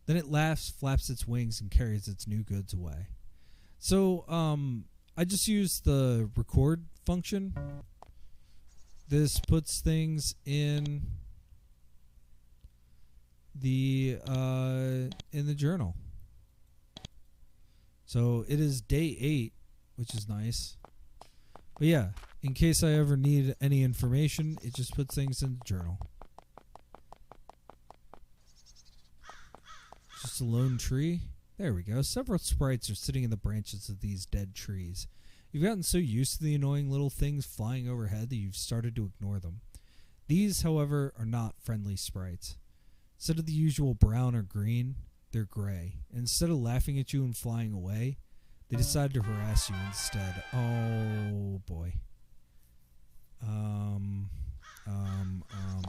Then it laughs, flaps its wings, and carries its new goods away. So, I just used the record function. This puts things in the journal. So it is day 8, which is nice. But yeah, in case I ever need any information, it just puts things in the journal. Just a lone tree. There we go. Several sprites are sitting in the branches of these dead trees. You've gotten so used to the annoying little things flying overhead that you've started to ignore them. These, however, are not friendly sprites. Instead of the usual brown or green, they're gray. And instead of laughing at you and flying away, they decide to harass you instead. Oh, boy.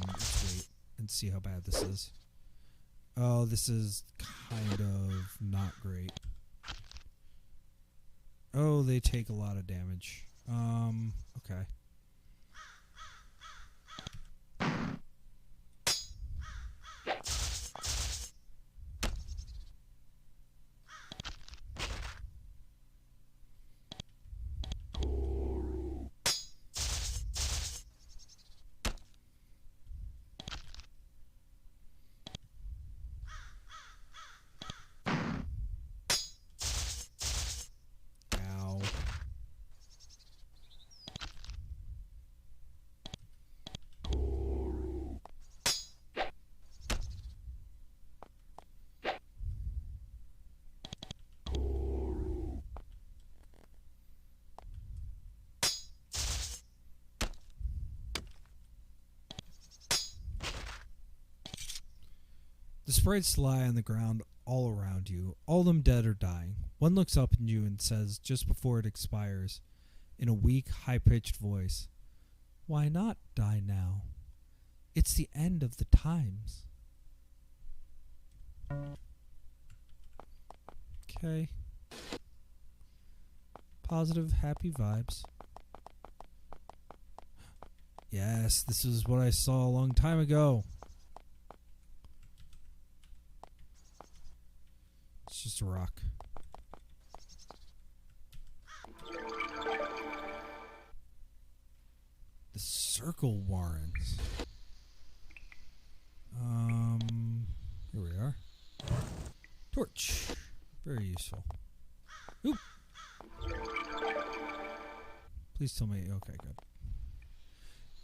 Let's wait and see how bad this is. Oh, this is kind of not great. Oh, they take a lot of damage. Okay. The sprites lie on the ground all around you, all of them dead or dying. One looks up at you and says, just before it expires, in a weak, high-pitched voice, "Why not die now? It's the end of the times." Okay. Positive, happy vibes. Yes, this is what I saw a long time ago. It's just a rock. The circle warrens. Here we are. Torch. Very useful. Oop. Please tell me. Okay, good.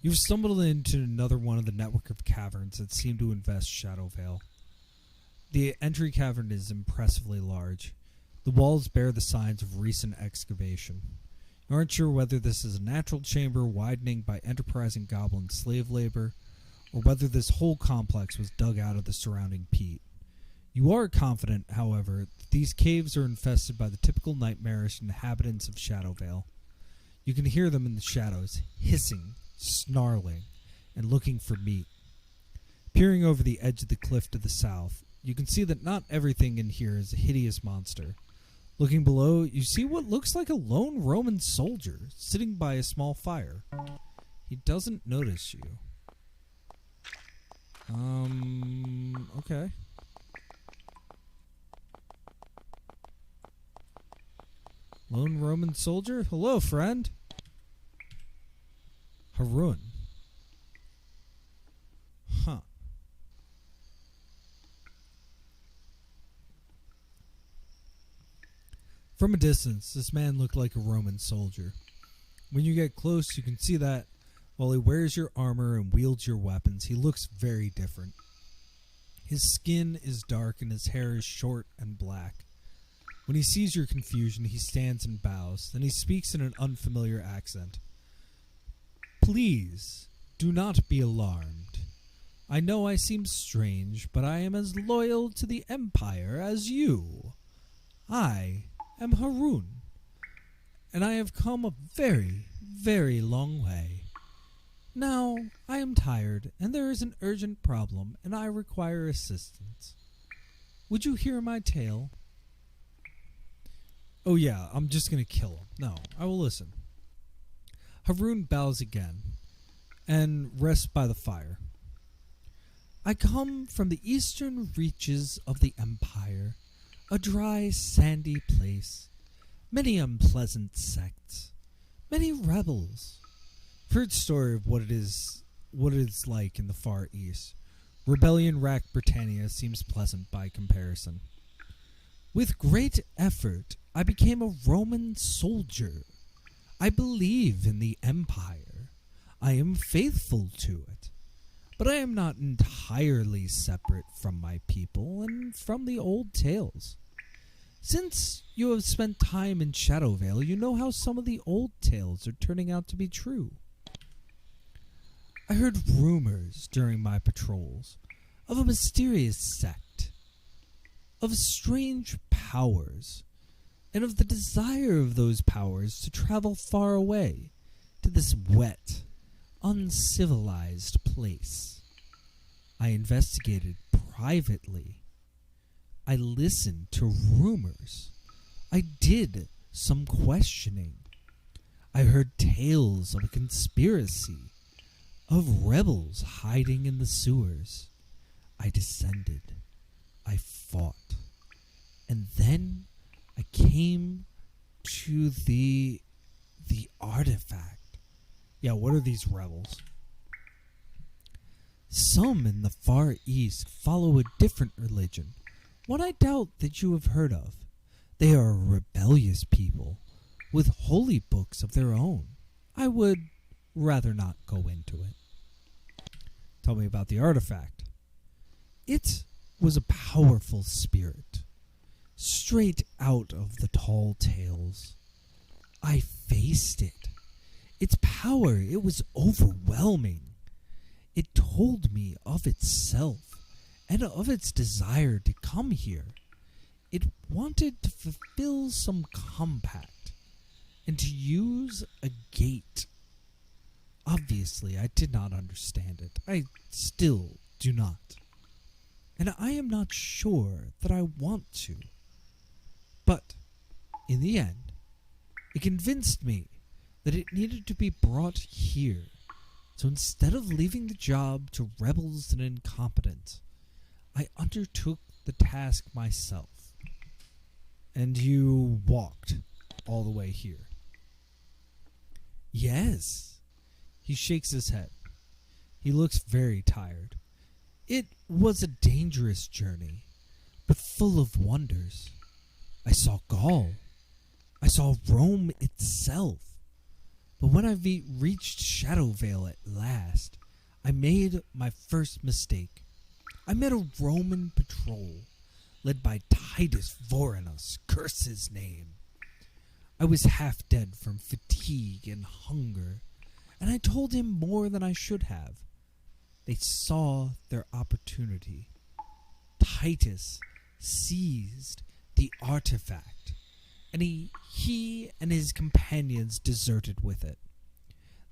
You've stumbled into another one of the network of caverns that seem to invest Shadowvale. The entry cavern is impressively large. The walls bear the signs of recent excavation. You aren't sure whether this is a natural chamber widening by enterprising goblin slave labor, or whether this whole complex was dug out of the surrounding peat. You are confident, however, that these caves are infested by the typical nightmarish inhabitants of Shadowvale. You can hear them in the shadows, hissing, snarling, and looking for meat. Peering over the edge of the cliff to the south, you can see that not everything in here is a hideous monster. Looking below, you see what looks like a lone Roman soldier sitting by a small fire. He doesn't notice you. Okay. Lone Roman soldier? Hello, friend. Harun. Huh. From a distance, this man looked like a Roman soldier. When you get close, you can see that while he wears your armor and wields your weapons, he looks very different. His skin is dark and his hair is short and black. When he sees your confusion, he stands and bows. Then he speaks in an unfamiliar accent. "Please, do not be alarmed. I know I seem strange, but I am as loyal to the Empire as you. I am Harun, and I have come a very, very long way. Now, I am tired, and there is an urgent problem, and I require assistance. Would you hear my tale?" "Oh yeah, I'm just going to kill him. No, I will listen." Harun bows again, and rests by the fire. "I come from the eastern reaches of the Empire, a dry, sandy place, many unpleasant sects, many rebels. I've heard story of what it is like in the Far East. Rebellion-racked Britannia seems pleasant by comparison. With great effort, I became a Roman soldier. I believe in the Empire. I am faithful to it. But I am not entirely separate from my people and from the old tales. Since you have spent time in Shadowvale, you know how some of the old tales are turning out to be true. I heard rumors during my patrols of a mysterious sect, of strange powers, and of the desire of those powers to travel far away to this wet, uncivilized place. I investigated privately. I listened to rumors. I did some questioning. I heard tales of a conspiracy, of rebels hiding in the sewers. I descended. I fought. And then I came to the artifact. Yeah, what are these rebels? Some in the Far East follow a different religion, one I doubt that you have heard of. They are a rebellious people with holy books of their own. I would rather not go into it. Tell me about the artifact. It was a powerful spirit, straight out of the tall tales. I faced it. Its power, it was overwhelming. It told me of itself and of its desire to come here. It wanted to fulfill some compact and to use a gate. Obviously, I did not understand it. I still do not. And I am not sure that I want to. But, in the end, it convinced me that it needed to be brought here. So instead of leaving the job to rebels and incompetents, I undertook the task myself. And you walked all the way here? Yes. He shakes his head. He looks very tired. It was a dangerous journey, but full of wonders. I saw Gaul. I saw Rome itself. But when I reached Shadowvale at last, I made my first mistake. I met a Roman patrol, led by Titus Vorenus, curse his name. I was half dead from fatigue and hunger, and I told him more than I should have. They saw their opportunity. Titus seized the artifact, and he and his companions deserted with it.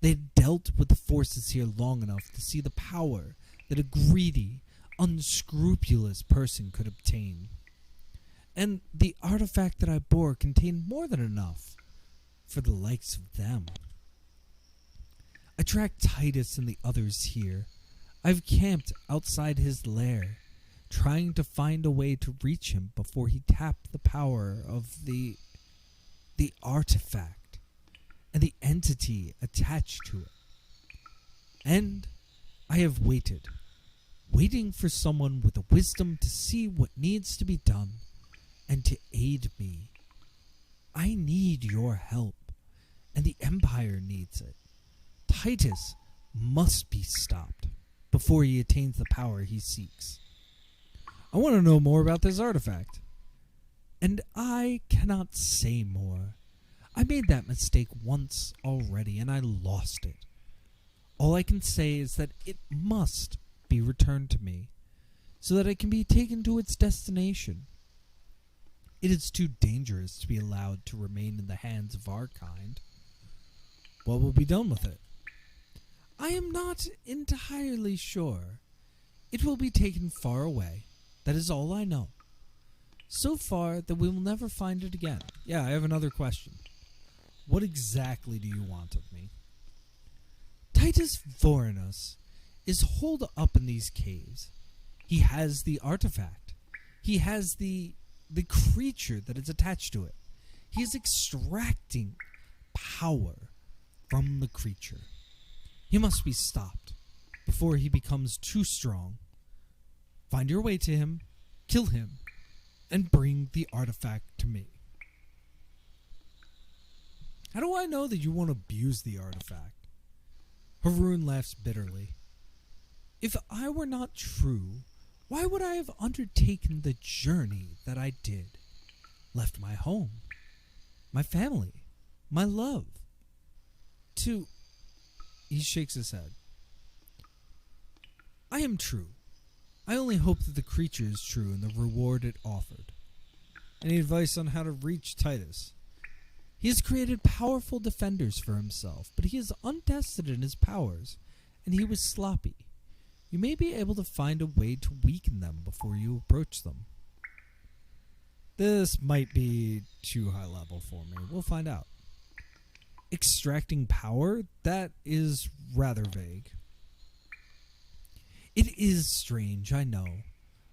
They had dealt with the forces here long enough to see the power that a greedy, unscrupulous person could obtain. And the artifact that I bore contained more than enough for the likes of them. I tracked Titus and the others here. I've camped outside his lair, trying to find a way to reach him before he tapped the power of the artifact and the entity attached to it. And I have waiting for someone with the wisdom to see what needs to be done and to aid me. I need your help, and the Empire needs it. Titus must be stopped before he attains the power he seeks. I want to know more about this artifact. And I cannot say more. I made that mistake once already, and I lost it. All I can say is that it must be returned to me, so that it can be taken to its destination. It is too dangerous to be allowed to remain in the hands of our kind. What will be done with it? I am not entirely sure. It will be taken far away. That is all I know. So far that we will never find it again. Yeah, I have another question. What exactly do you want of me? Titus Vorenus is holed up in these caves. He has the artifact. He has the creature that is attached to it. He is extracting power from the creature. He must be stopped before he becomes too strong. Find your way to him, kill him, and bring the artifact to me. How do I know that you won't abuse the artifact? Haroon laughs bitterly. If I were not true, why would I have undertaken the journey that I did? Left my home, my family, my love. He shakes his head. I am true. I only hope that the creature is true and the reward it offered. Any advice on how to reach Titus? He has created powerful defenders for himself, but he is untested in his powers, and he was sloppy. You may be able to find a way to weaken them before you approach them. This might be too high level for me. We'll find out. Extracting power? That is rather vague. It is strange, I know,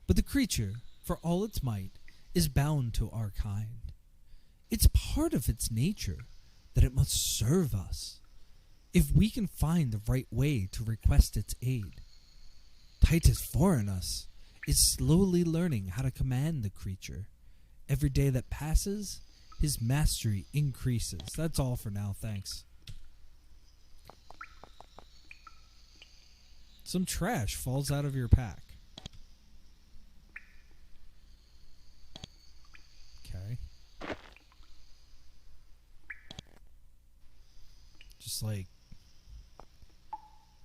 but the creature, for all its might, is bound to our kind. It's part of its nature that it must serve us, if we can find the right way to request its aid. Titus Vorenus is slowly learning how to command the creature. Every day that passes, his mastery increases. That's all for now, thanks. Some trash falls out of your pack. Okay. Just like,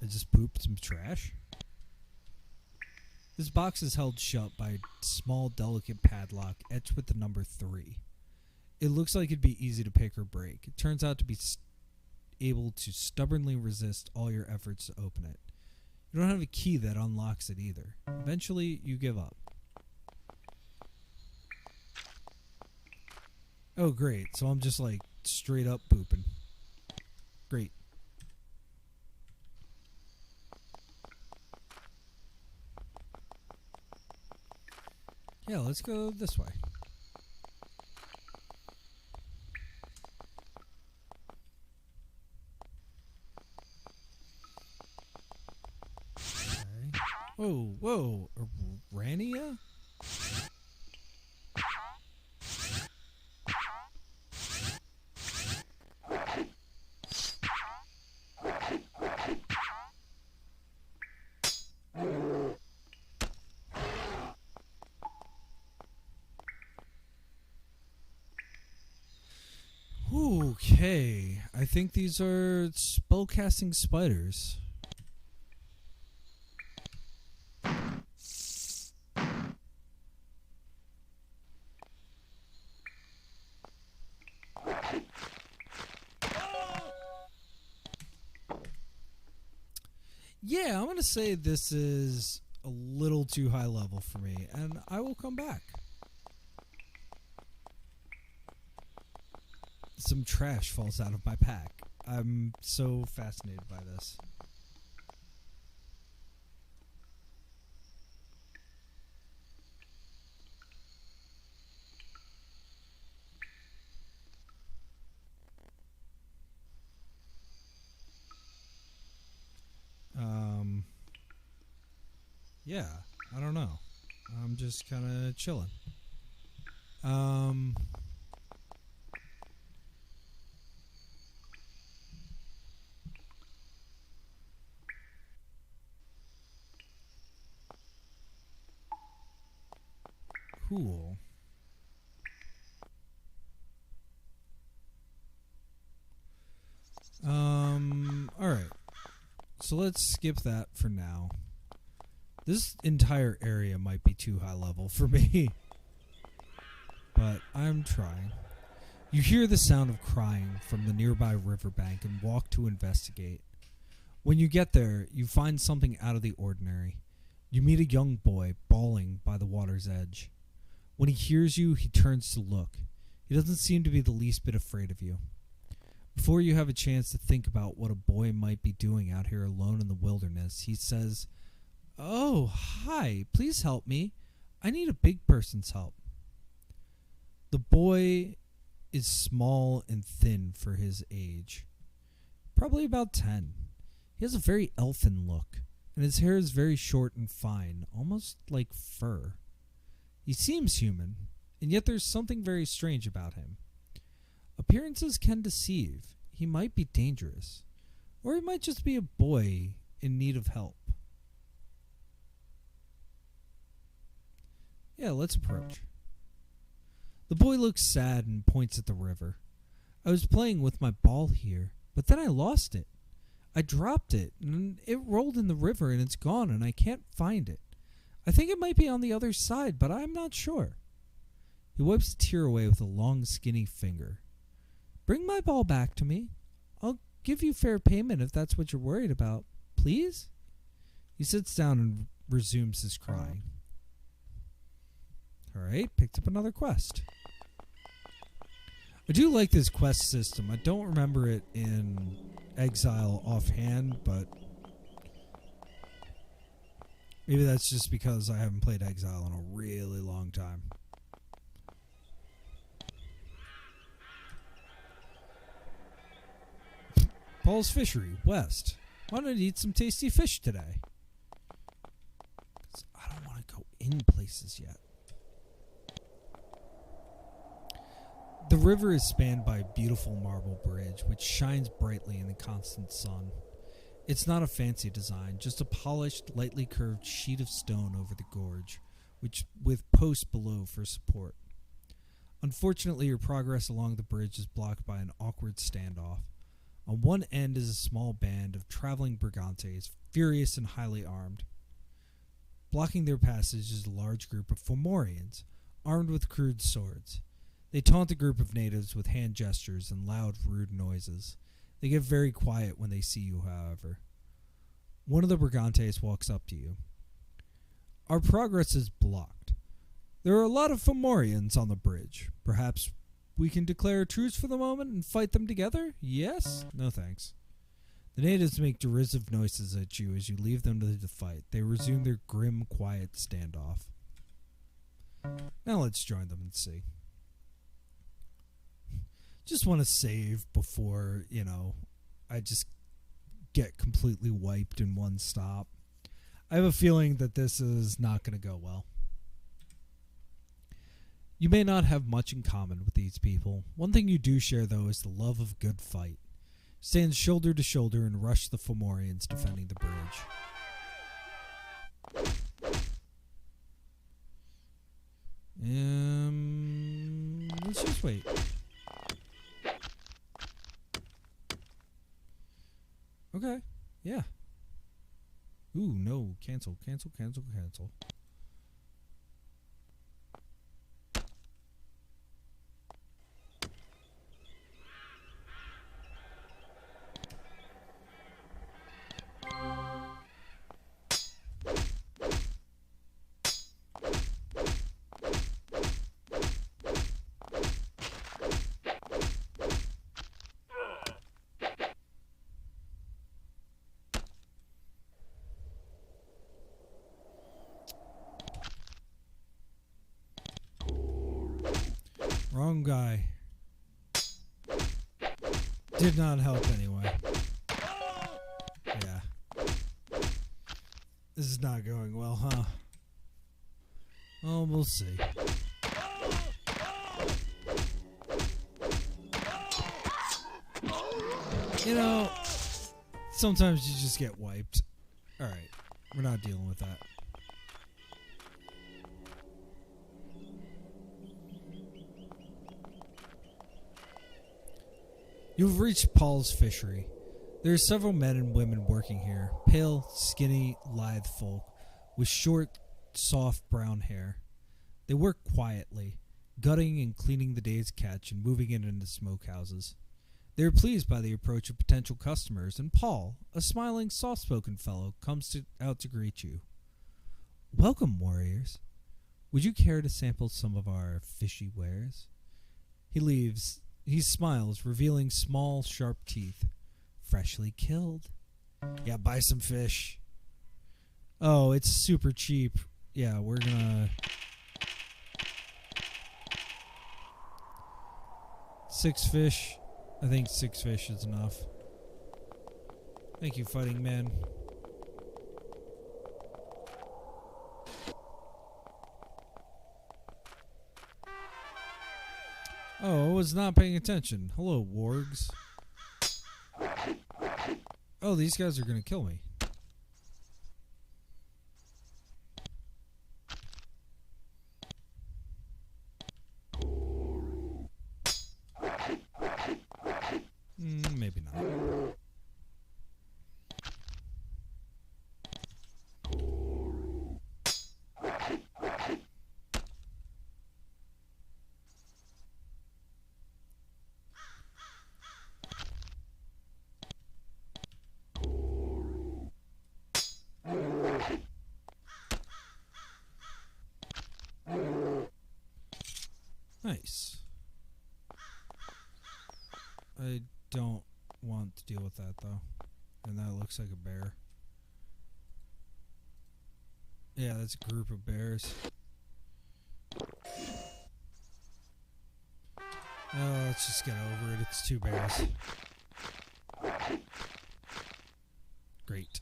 I just pooped some trash. This box is held shut by a small, delicate padlock etched with the number 3. It looks like it'd be easy to pick or break. It turns out to be able to stubbornly resist all your efforts to open it. You don't have a key that unlocks it either. Eventually, you give up. Oh, great. So I'm just like straight up pooping. Great. Yeah, let's go this way. Okay. Whoa, whoa. Arania? Okay, I think these are spellcasting spiders. Yeah, I'm going to say this is a little too high level for me, and I will come back. Some trash falls out of my pack. I'm so fascinated by this. Yeah, I don't know. I'm just kind of chilling. Cool. Alright. So let's skip that for now. This entire area might be too high level for me. But I'm trying. You hear the sound of crying from the nearby riverbank and walk to investigate. When you get there, you find something out of the ordinary. You meet a young boy bawling by the water's edge. When he hears you, he turns to look. He doesn't seem to be the least bit afraid of you. Before you have a chance to think about what a boy might be doing out here alone in the wilderness, he says, "Oh, hi, please help me. I need a big person's help." The boy is small and thin for his age. Probably about 10. He has a very elfin look, and his hair is very short and fine, almost like fur. He seems human, and yet there's something very strange about him. Appearances can deceive. He might be dangerous, or he might just be a boy in need of help. Yeah, let's approach. The boy looks sad and points at the river. "I was playing with my ball here, but then I lost it. I dropped it, and it rolled in the river, and it's gone, and I can't find it. I think it might be on the other side, but I'm not sure." He wipes a tear away with a long, skinny finger. "Bring my ball back to me. I'll give you fair payment if that's what you're worried about. Please?" He sits down and resumes his crying. Alright, picked up another quest. I do like this quest system. I don't remember it in Exile offhand, but maybe that's just because I haven't played Exile in a really long time. Paul's Fishery, West. Wanted to eat some tasty fish today. 'Cause I don't want to go in places yet. The river is spanned by a beautiful marble bridge, which shines brightly in the constant sun. It's not a fancy design, just a polished, lightly curved sheet of stone over the gorge, which with posts below for support. Unfortunately, your progress along the bridge is blocked by an awkward standoff. On one end is a small band of traveling brigantes, furious and highly armed. Blocking their passage is a large group of Fomorians, armed with crude swords. They taunt a group of natives with hand gestures and loud, rude noises. They get very quiet when they see you, however. One of the Brigantes walks up to you. Our progress is blocked. There are a lot of Fomorians on the bridge. Perhaps we can declare a truce for the moment and fight them together? Yes? No thanks. The natives make derisive noises at you as you leave them to the fight. They resume their grim, quiet standoff. Now let's join them and see. Just want to save before, I just get completely wiped in one stop. I have a feeling that this is not going to go well. You may not have much in common with these people. One thing you do share, though, is the love of a good fight. Stand shoulder to shoulder and rush the Fomorians defending the bridge. Let's just wait. Okay, yeah. Ooh, no, cancel. Wrong guy. Did not help anyway. Yeah. This is not going well, huh? Oh, we'll see. Sometimes you just get wiped. Alright, we're not dealing with that. You've reached Paul's fishery. There are several men and women working here, pale, skinny, lithe folk with short, soft brown hair. They work quietly, gutting and cleaning the day's catch and moving it into smokehouses. They are pleased by the approach of potential customers, and Paul, a smiling, soft-spoken fellow, comes out to greet you. Welcome, warriors. Would you care to sample some of our fishy wares? He leaves. He smiles, revealing small, sharp teeth. Freshly killed. Yeah, buy some fish. Oh, it's super cheap. Yeah, we're gonna... 6 fish. I think 6 fish is enough. Thank you, fighting man. Oh, I was not paying attention. Hello, wargs. Oh, these guys are gonna kill me. Maybe not. Nice. I don't want to deal with that, though. And that looks like a bear. Yeah, that's a group of bears. Oh, let's just get over it. It's 2 bears. Great.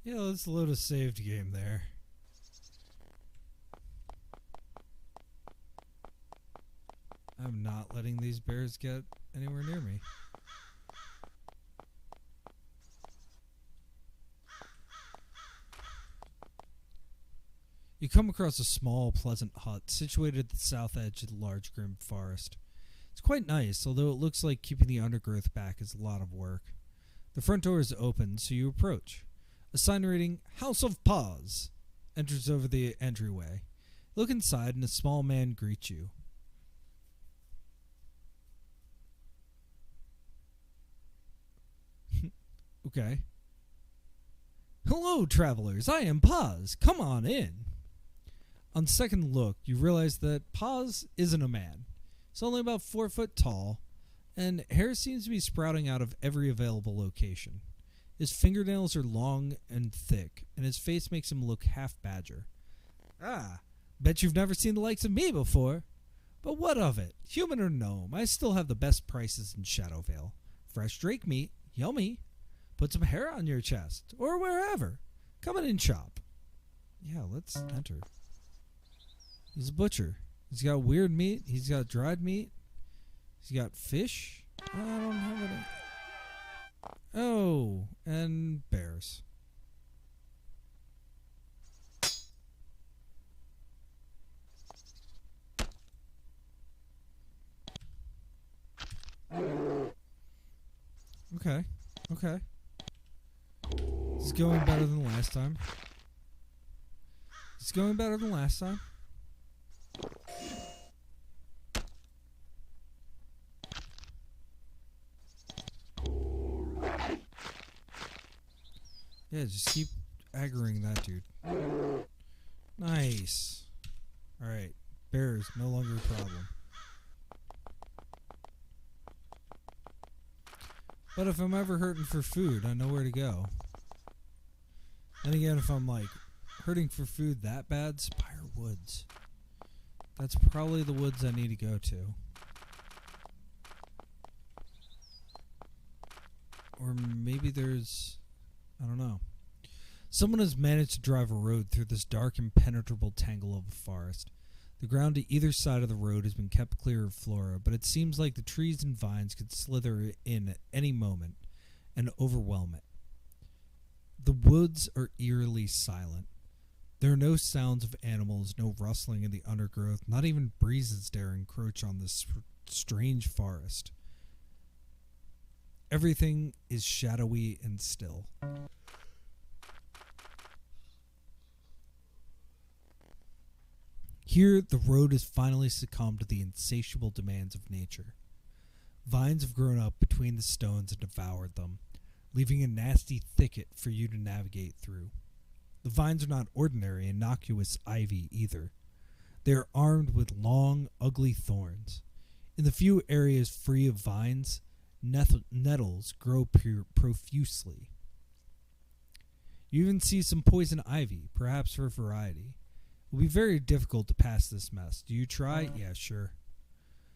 Yeah, let's load a saved game there. I'm not letting these bears get anywhere near me. You come across a small, pleasant hut situated at the south edge of the large, grim forest. It's quite nice, although it looks like keeping the undergrowth back is a lot of work. The front door is open, so you approach. A sign reading, House of Paws, enters over the entryway. You look inside, and a small man greets you. Okay. Hello, travelers. I am Paz. Come on in. On second look, you realize that Paz isn't a man. He's only about 4 foot tall, and hair seems to be sprouting out of every available location. His fingernails are long and thick, and his face makes him look half badger. Ah, bet you've never seen the likes of me before. But what of it? Human or gnome, I still have the best prices in Shadowvale. Fresh drake meat, yummy. Put some hair on your chest, or wherever. Come in and shop. Yeah, let's enter. He's a butcher. He's got weird meat. He's got dried meat. He's got fish. I don't have any. Oh, and bears. Okay. This is going better than last time. Yeah, just keep aggroing that dude. Nice. Alright, bears, no longer a problem. But if I'm ever hurting for food, I know where to go. And again, if I'm like hurting for food that bad, Spire Woods. That's probably the woods I need to go to. Or maybe there's... I don't know. Someone has managed to drive a road through this dark, impenetrable tangle of a forest. The ground to either side of the road has been kept clear of flora, but it seems like the trees and vines could slither in at any moment and overwhelm it. The woods are eerily silent. There are no sounds of animals, no rustling in the undergrowth, not even breezes dare encroach on this strange forest. Everything is shadowy and still. Here, the road has finally succumbed to the insatiable demands of nature. Vines have grown up between the stones and devoured them, leaving a nasty thicket for you to navigate through. The vines are not ordinary, innocuous ivy either. They are armed with long, ugly thorns. In the few areas free of vines, nettles grow profusely. You even see some poison ivy, perhaps for variety. It will be very difficult to pass this mess. Do you try? Yeah, sure.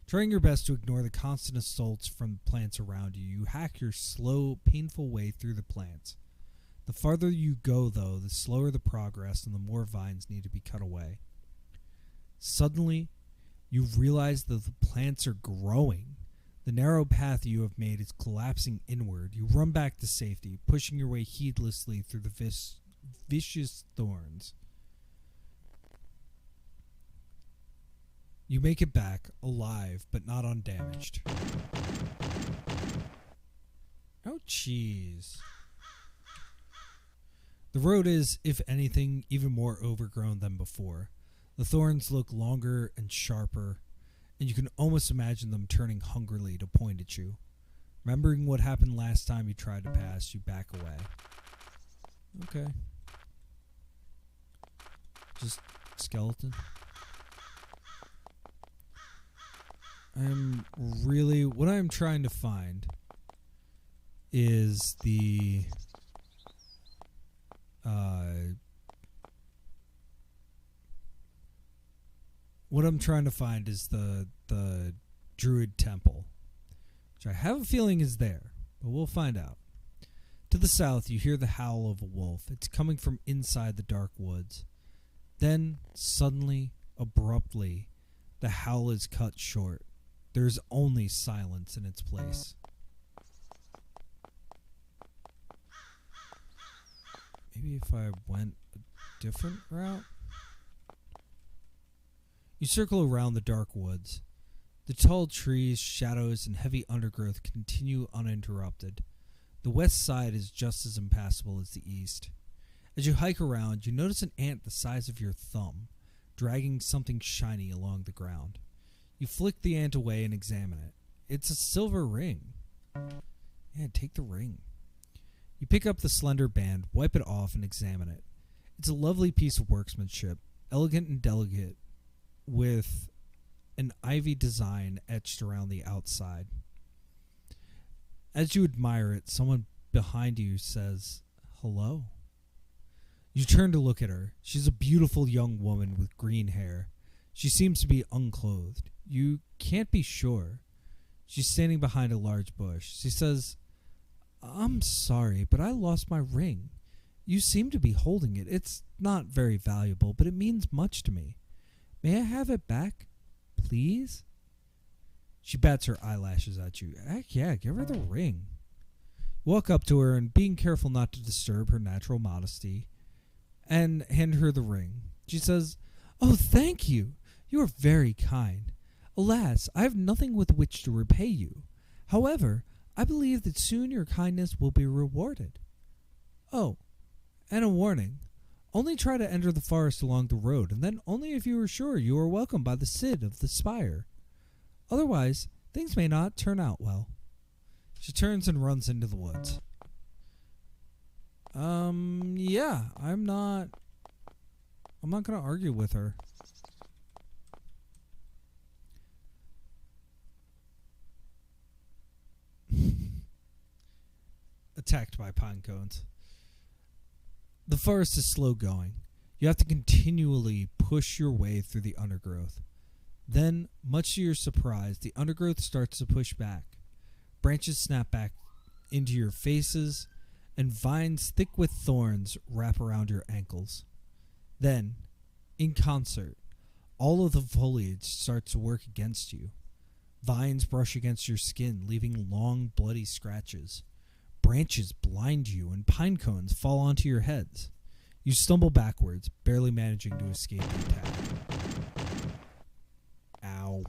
Trying your best to ignore the constant assaults from the plants around you, you hack your slow, painful way through the plants. The farther you go, though, the slower the progress and the more vines need to be cut away. Suddenly, you realize that the plants are growing. The narrow path you have made is collapsing inward. You run back to safety, pushing your way heedlessly through the vicious thorns. You make it back, alive, but not undamaged. Oh, jeez. The road is, if anything, even more overgrown than before. The thorns look longer and sharper, and you can almost imagine them turning hungrily to point at you. Remembering what happened last time you tried to pass, you back away. Okay. Just skeleton. What I'm trying to find is the Druid Temple, which I have a feeling is there, but we'll find out. To the south, you hear the howl of a wolf. It's coming from inside the dark woods. Then, suddenly, abruptly, the howl is cut short. There's only silence in its place. Maybe if I went a different route? You circle around the dark woods. The tall trees, shadows, and heavy undergrowth continue uninterrupted. The west side is just as impassable as the east. As you hike around, you notice an ant the size of your thumb, dragging something shiny along the ground. You flick the ant away and examine it. It's a silver ring. Yeah, take the ring. You pick up the slender band, wipe it off, and examine it. It's a lovely piece of workmanship, elegant and delicate, with an ivy design etched around the outside. As you admire it, someone behind you says, "Hello." You turn to look at her. She's a beautiful young woman with green hair. She seems to be unclothed. You can't be sure. She's standing behind a large bush. She says, "I'm sorry, but I lost my ring. You seem to be holding it. It's not very valuable, but it means much to me. May I have it back, please?" She bats her eyelashes at you. Heck yeah, give her the ring. You walk up to her and, being careful not to disturb her natural modesty, and hand her the ring. She says, "Oh, thank you. You are very kind. Alas, I have nothing with which to repay you. However, I believe that soon your kindness will be rewarded. Oh, and a warning. Only try to enter the forest along the road, and then only if you are sure you are welcomed by the Cid of the Spire. Otherwise, things may not turn out well." She turns and runs into the woods. Yeah, I'm not gonna argue with her. Attacked by pine cones. The forest is slow going. You have to continually push your way through the undergrowth. Then, much to your surprise, the undergrowth starts to push back. Branches snap back into your faces, and vines thick with thorns wrap around your ankles. Then, in concert, all of the foliage starts to work against you. Vines brush against your skin, leaving long, bloody scratches. Branches blind you, and pine cones fall onto your heads. You stumble backwards, barely managing to escape the attack. Ow.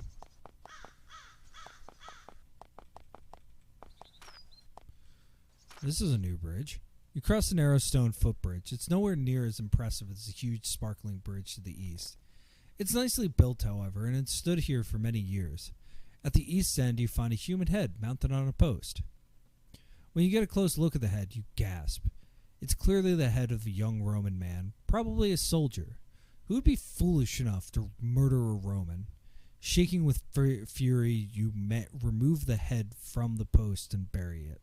This is a new bridge. You cross a narrow stone footbridge. It's nowhere near as impressive as the huge sparkling bridge to the east. It's nicely built, however, and it's stood here for many years. At the east end, you find a human head mounted on a post. When you get a close look at the head, you gasp. It's clearly the head of a young Roman man, probably a soldier. Who would be foolish enough to murder a Roman? Shaking with fury, you remove the head from the post and bury it.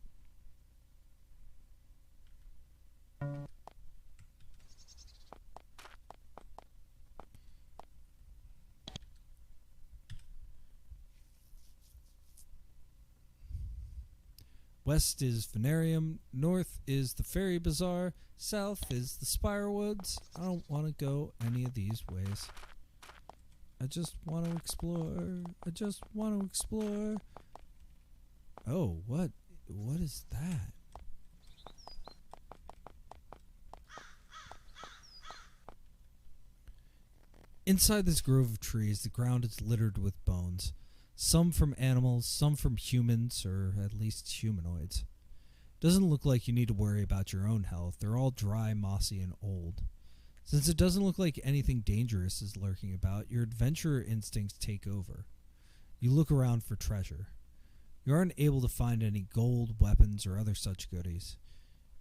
West is Venarium, north is the Fairy Bazaar, south is the Spire Woods. I don't want to go any of these ways. I just want to explore. I just want to explore. Oh, what is that? Inside this grove of trees, the ground is littered with bones. Some from animals, some from humans, or at least humanoids. Doesn't look like you need to worry about your own health. They're all dry, mossy, and old. Since it doesn't look like anything dangerous is lurking about, your adventurer instincts take over. You look around for treasure. You aren't able to find any gold, weapons, or other such goodies.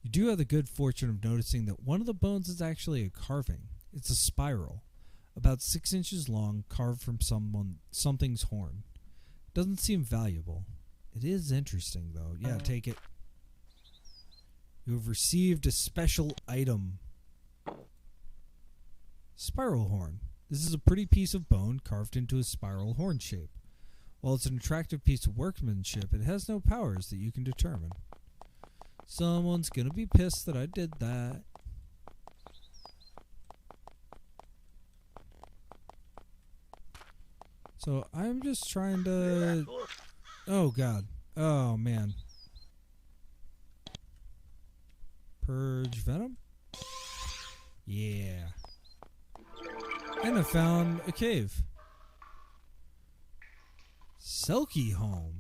You do have the good fortune of noticing that one of the bones is actually a carving. It's a spiral, about 6 inches long, carved from something's horn. Doesn't seem valuable. It is interesting, though. Yeah, take it. You have received a special item. Spiral horn. This is a pretty piece of bone carved into a spiral horn shape. While it's an attractive piece of workmanship, it has no powers that you can determine. Someone's gonna be pissed that I did that. So I'm just trying to... Oh, God. Oh, man. Purge venom? Yeah. And I found a cave. Selkiehome.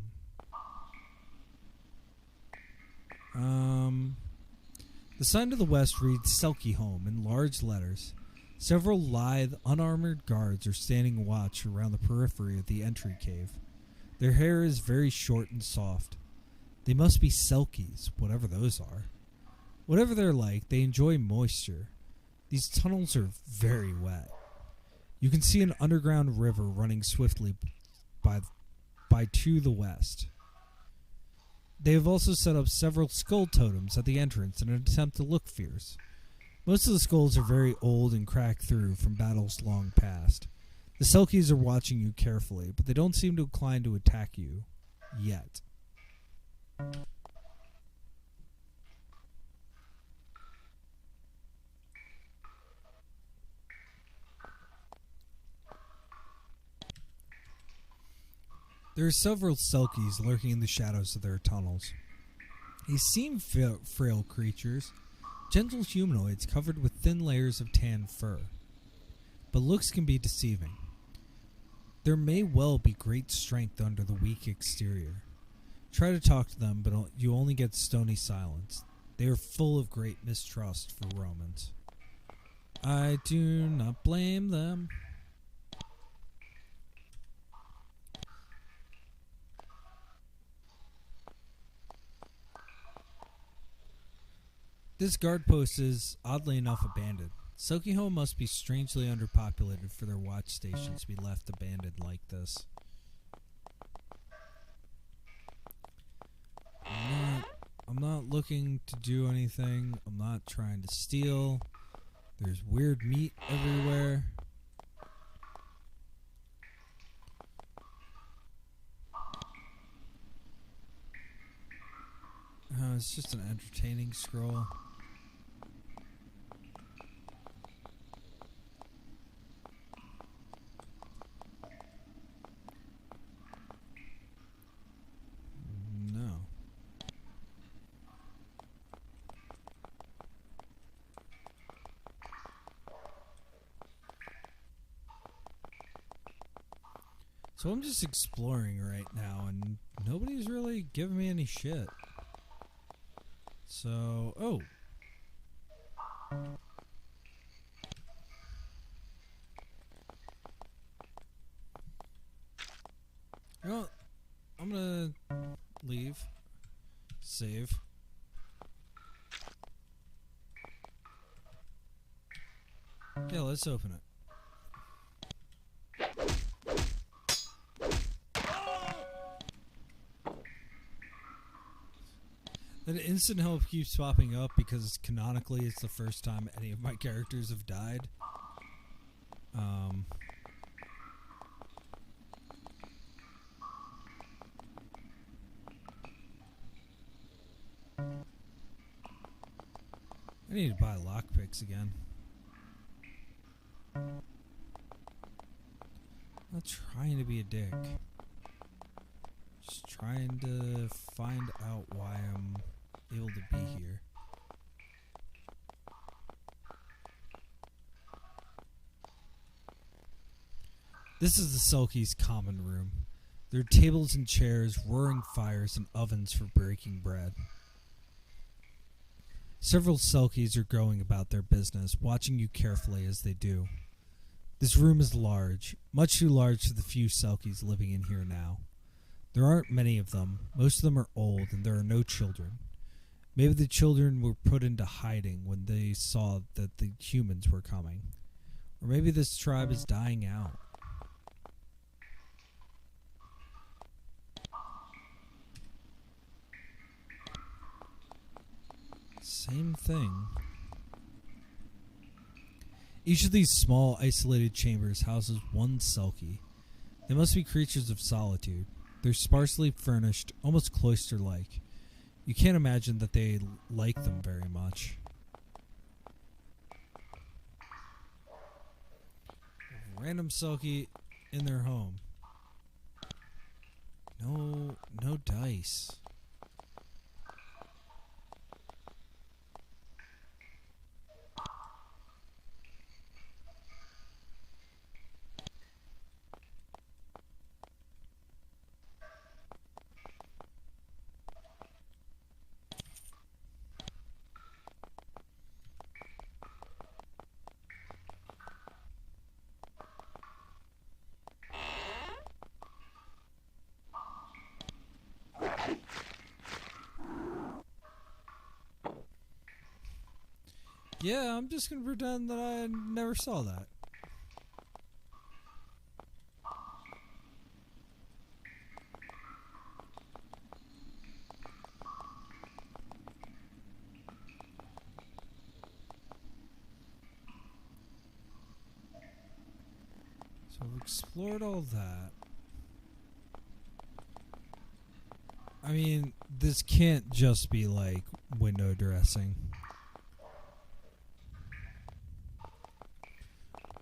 The sign to the west reads Selkiehome in large letters. Several lithe, unarmored guards are standing watch around the periphery of the entry cave. Their hair is very short and soft. They must be Selkies, whatever those are. Whatever they're like, they enjoy moisture. These tunnels are very wet. You can see an underground river running swiftly by to the west. They have also set up several skull totems at the entrance in an attempt to look fierce. Most of the skulls are very old and cracked through from battles long past. The Selkies are watching you carefully, but they don't seem to incline to attack you. Yet. There are several Selkies lurking in the shadows of their tunnels. They seem frail creatures, gentle humanoids covered with thin layers of tan fur. But looks can be deceiving. There may well be great strength under the weak exterior. Try to talk to them, but you only get stony silence. They are full of great mistrust for Romans. I do not blame them. This guard post is, oddly enough, abandoned. Selkiehome must be strangely underpopulated for their watch stations to be left abandoned like this. I'm not looking to do anything. I'm not trying to steal. There's weird meat everywhere. It's just an entertaining scroll. No. So I'm just exploring right now, and nobody's really giving me any shit. So, oh. Well, I'm gonna leave. Save. Yeah, let's open it. That instant help keeps popping up because canonically it's the first time any of my characters have died. I need to buy lockpicks again. I'm not trying to be a dick. Just trying to find out why I'm able to be here. This is the Selkies' common room. There are tables and chairs, roaring fires, and ovens for breaking bread. Several Selkies are going about their business, watching you carefully as they do. This room is large, much too large for the few Selkies living in here now. There aren't many of them. Most of them are old, and there are no children. Maybe the children were put into hiding when they saw that the humans were coming. Or maybe this tribe is dying out. Same thing. Each of these small, isolated chambers houses one Selkie. They must be creatures of solitude. They're sparsely furnished, almost cloister-like. You can't imagine that they like them very much. Random Selkie in their home. No dice. Yeah, I'm just gonna pretend that I never saw that. So we've explored all that. I mean, this can't just be like window dressing.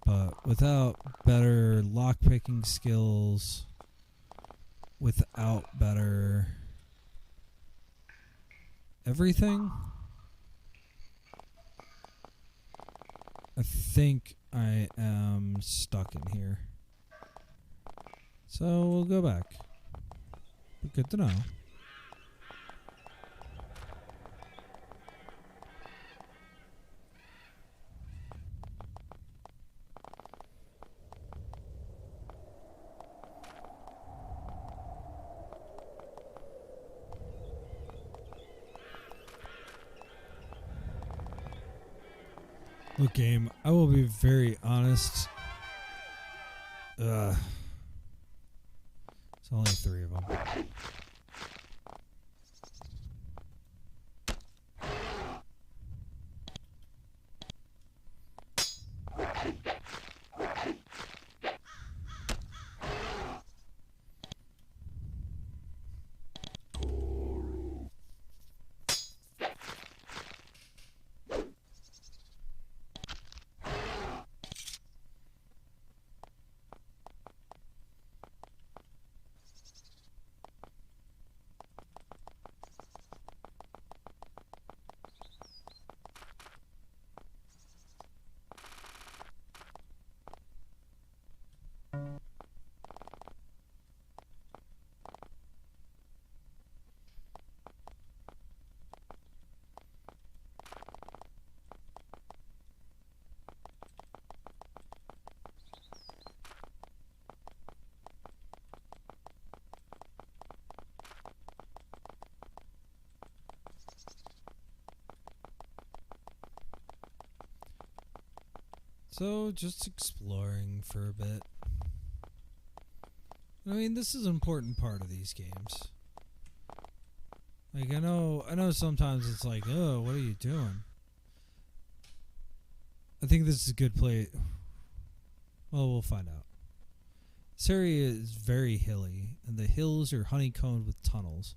But without better lockpicking skills, without better everything, I think I am stuck in here. So we'll go back. But good to know. Look, game, I will be very honest. It's only 3 of them. So, just exploring for a bit. I mean, this is an important part of these games. Like, I know sometimes it's like, oh, what are you doing? I think this is a good play. Well, we'll find out. This area is very hilly, and the hills are honeycombed with tunnels.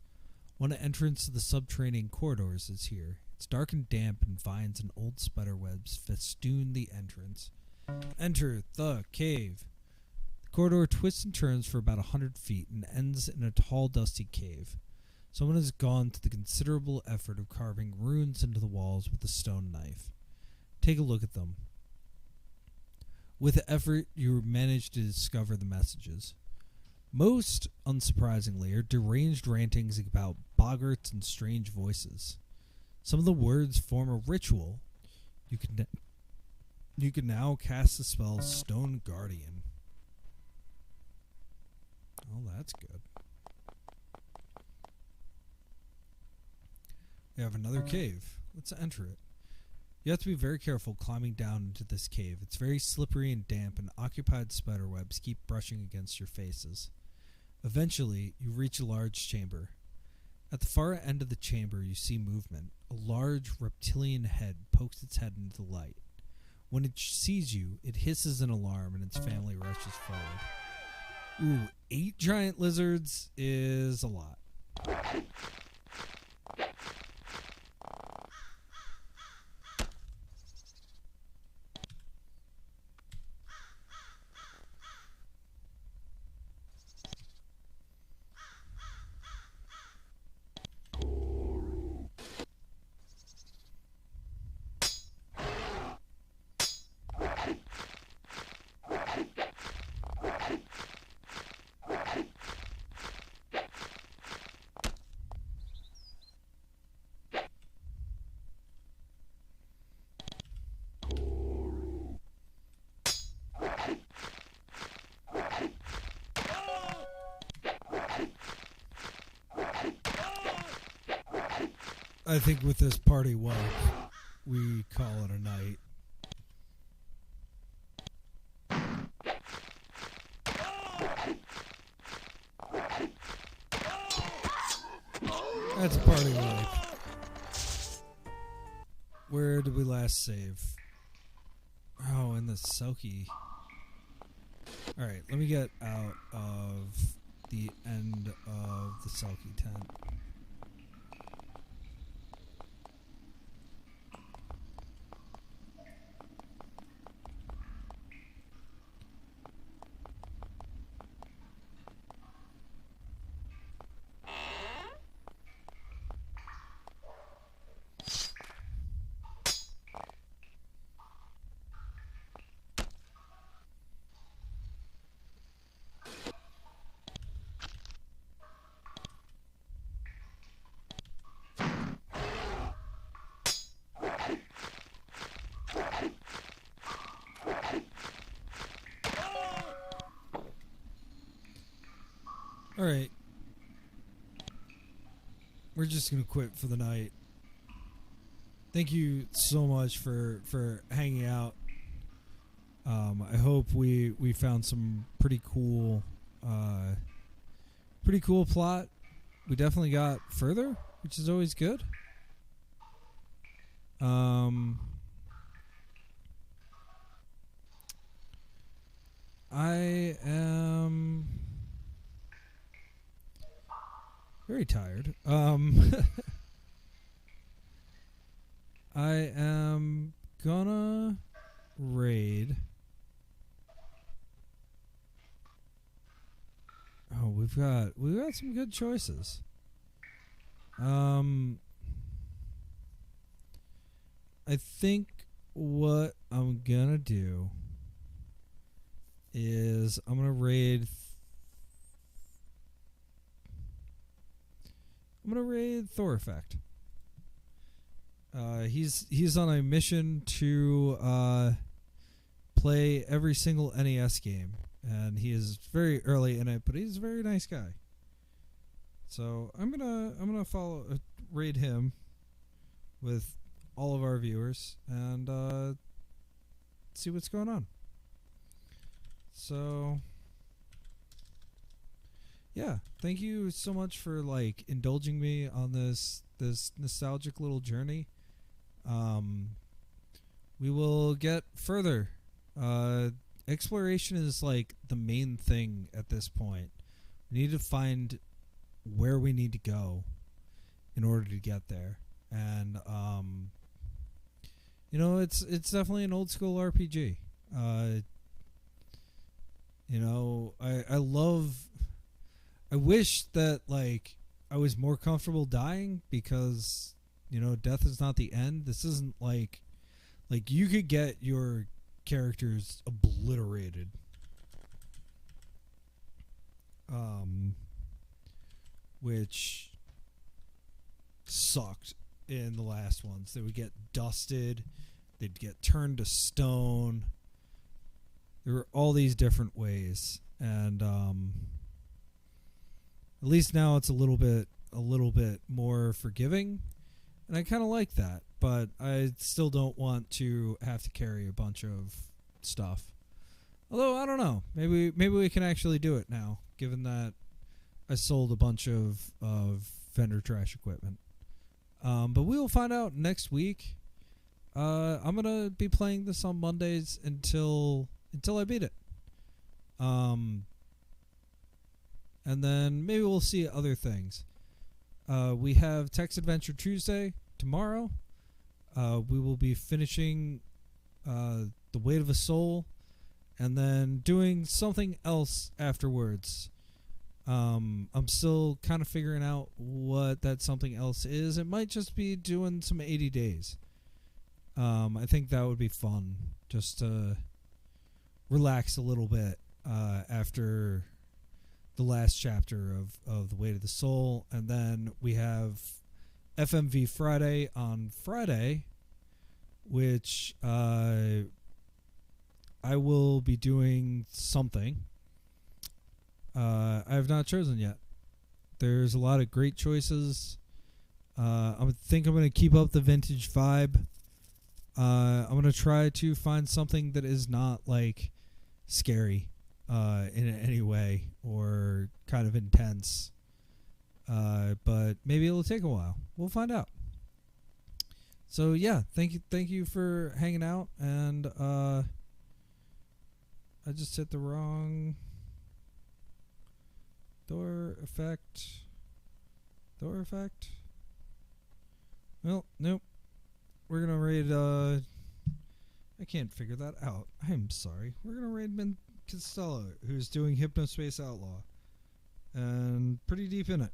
One entrance to the subterranean corridors is here. It's dark and damp, and vines and old spiderwebs festoon the entrance. Enter the cave. The corridor twists and turns for about 100 feet and ends in a tall, dusty cave. Someone has gone to the considerable effort of carving runes into the walls with a stone knife. Take a look at them. With effort, you manage to discover the messages. Most, unsurprisingly, are deranged rantings about boggarts and strange voices. Some of the words form a ritual. You can now cast the spell Stone Guardian. Oh, that's good. We have another cave. Let's enter it. You have to be very careful climbing down into this cave. It's very slippery and damp, and occupied spiderwebs keep brushing against your faces. Eventually, you reach a large chamber. At the far end of the chamber, you see movement. A large reptilian head pokes its head into the light. When it sees you, it hisses an alarm, and its family rushes forward. Ooh, 8 giant lizards is a lot. I think with this party wipe, we call it a night. That's a party wipe. Where did we last save? Oh, in the Selkie. Alright, let me get out of the end of the Selkie tent. Alright. We're just going to quit for the night. Thank you so much for hanging out. I hope we found some pretty cool plot. We definitely got further, which is always good. I am very tired. I am gonna raid. Oh, we've got some good choices. I think what I'm gonna do is I'm gonna raid Thor Effect. He's on a mission to play every single NES game, and he is very early in it, but he's a very nice guy. So I'm gonna follow raid him with all of our viewers and see what's going on. So yeah, thank you so much for like indulging me on this nostalgic little journey. We will get further. Exploration is like the main thing at this point. We need to find where we need to go in order to get there. And it's definitely an old school RPG. I wish that like I was more comfortable dying, because death is not the end. This isn't like you could get your characters obliterated, which sucked in the last ones. They would get dusted, they'd get turned to stone. There were all these different ways, and at least now it's a little bit more forgiving, and I kind of like that. But I still don't want to have to carry a bunch of stuff. Although I don't know, maybe we can actually do it now, given that I sold a bunch of vendor trash equipment. But we will find out next week. I'm gonna be playing this on Mondays until I beat it. And then maybe we'll see other things. We have Text Adventure Tuesday tomorrow. We will be finishing The Weight of a Soul, and then doing something else afterwards. I'm still kind of figuring out what that something else is. It might just be doing some 80 days. I think that would be fun, just to relax a little bit after the last chapter of The Weight of the Soul. And then we have FMV Friday on Friday, which I will be doing something. I have not chosen yet. There's a lot of great choices. I think I'm gonna keep up the vintage vibe. I'm gonna try to find something that is not like scary in any way or kind of intense. But maybe it'll take a while. We'll find out. So yeah, thank you for hanging out. And I just hit the wrong door effect. Door effect. Well, nope. We're gonna raid. I can't figure that out. I'm sorry. We're gonna raid Ben Costello, who's doing Hypnospace Outlaw, and pretty deep in it.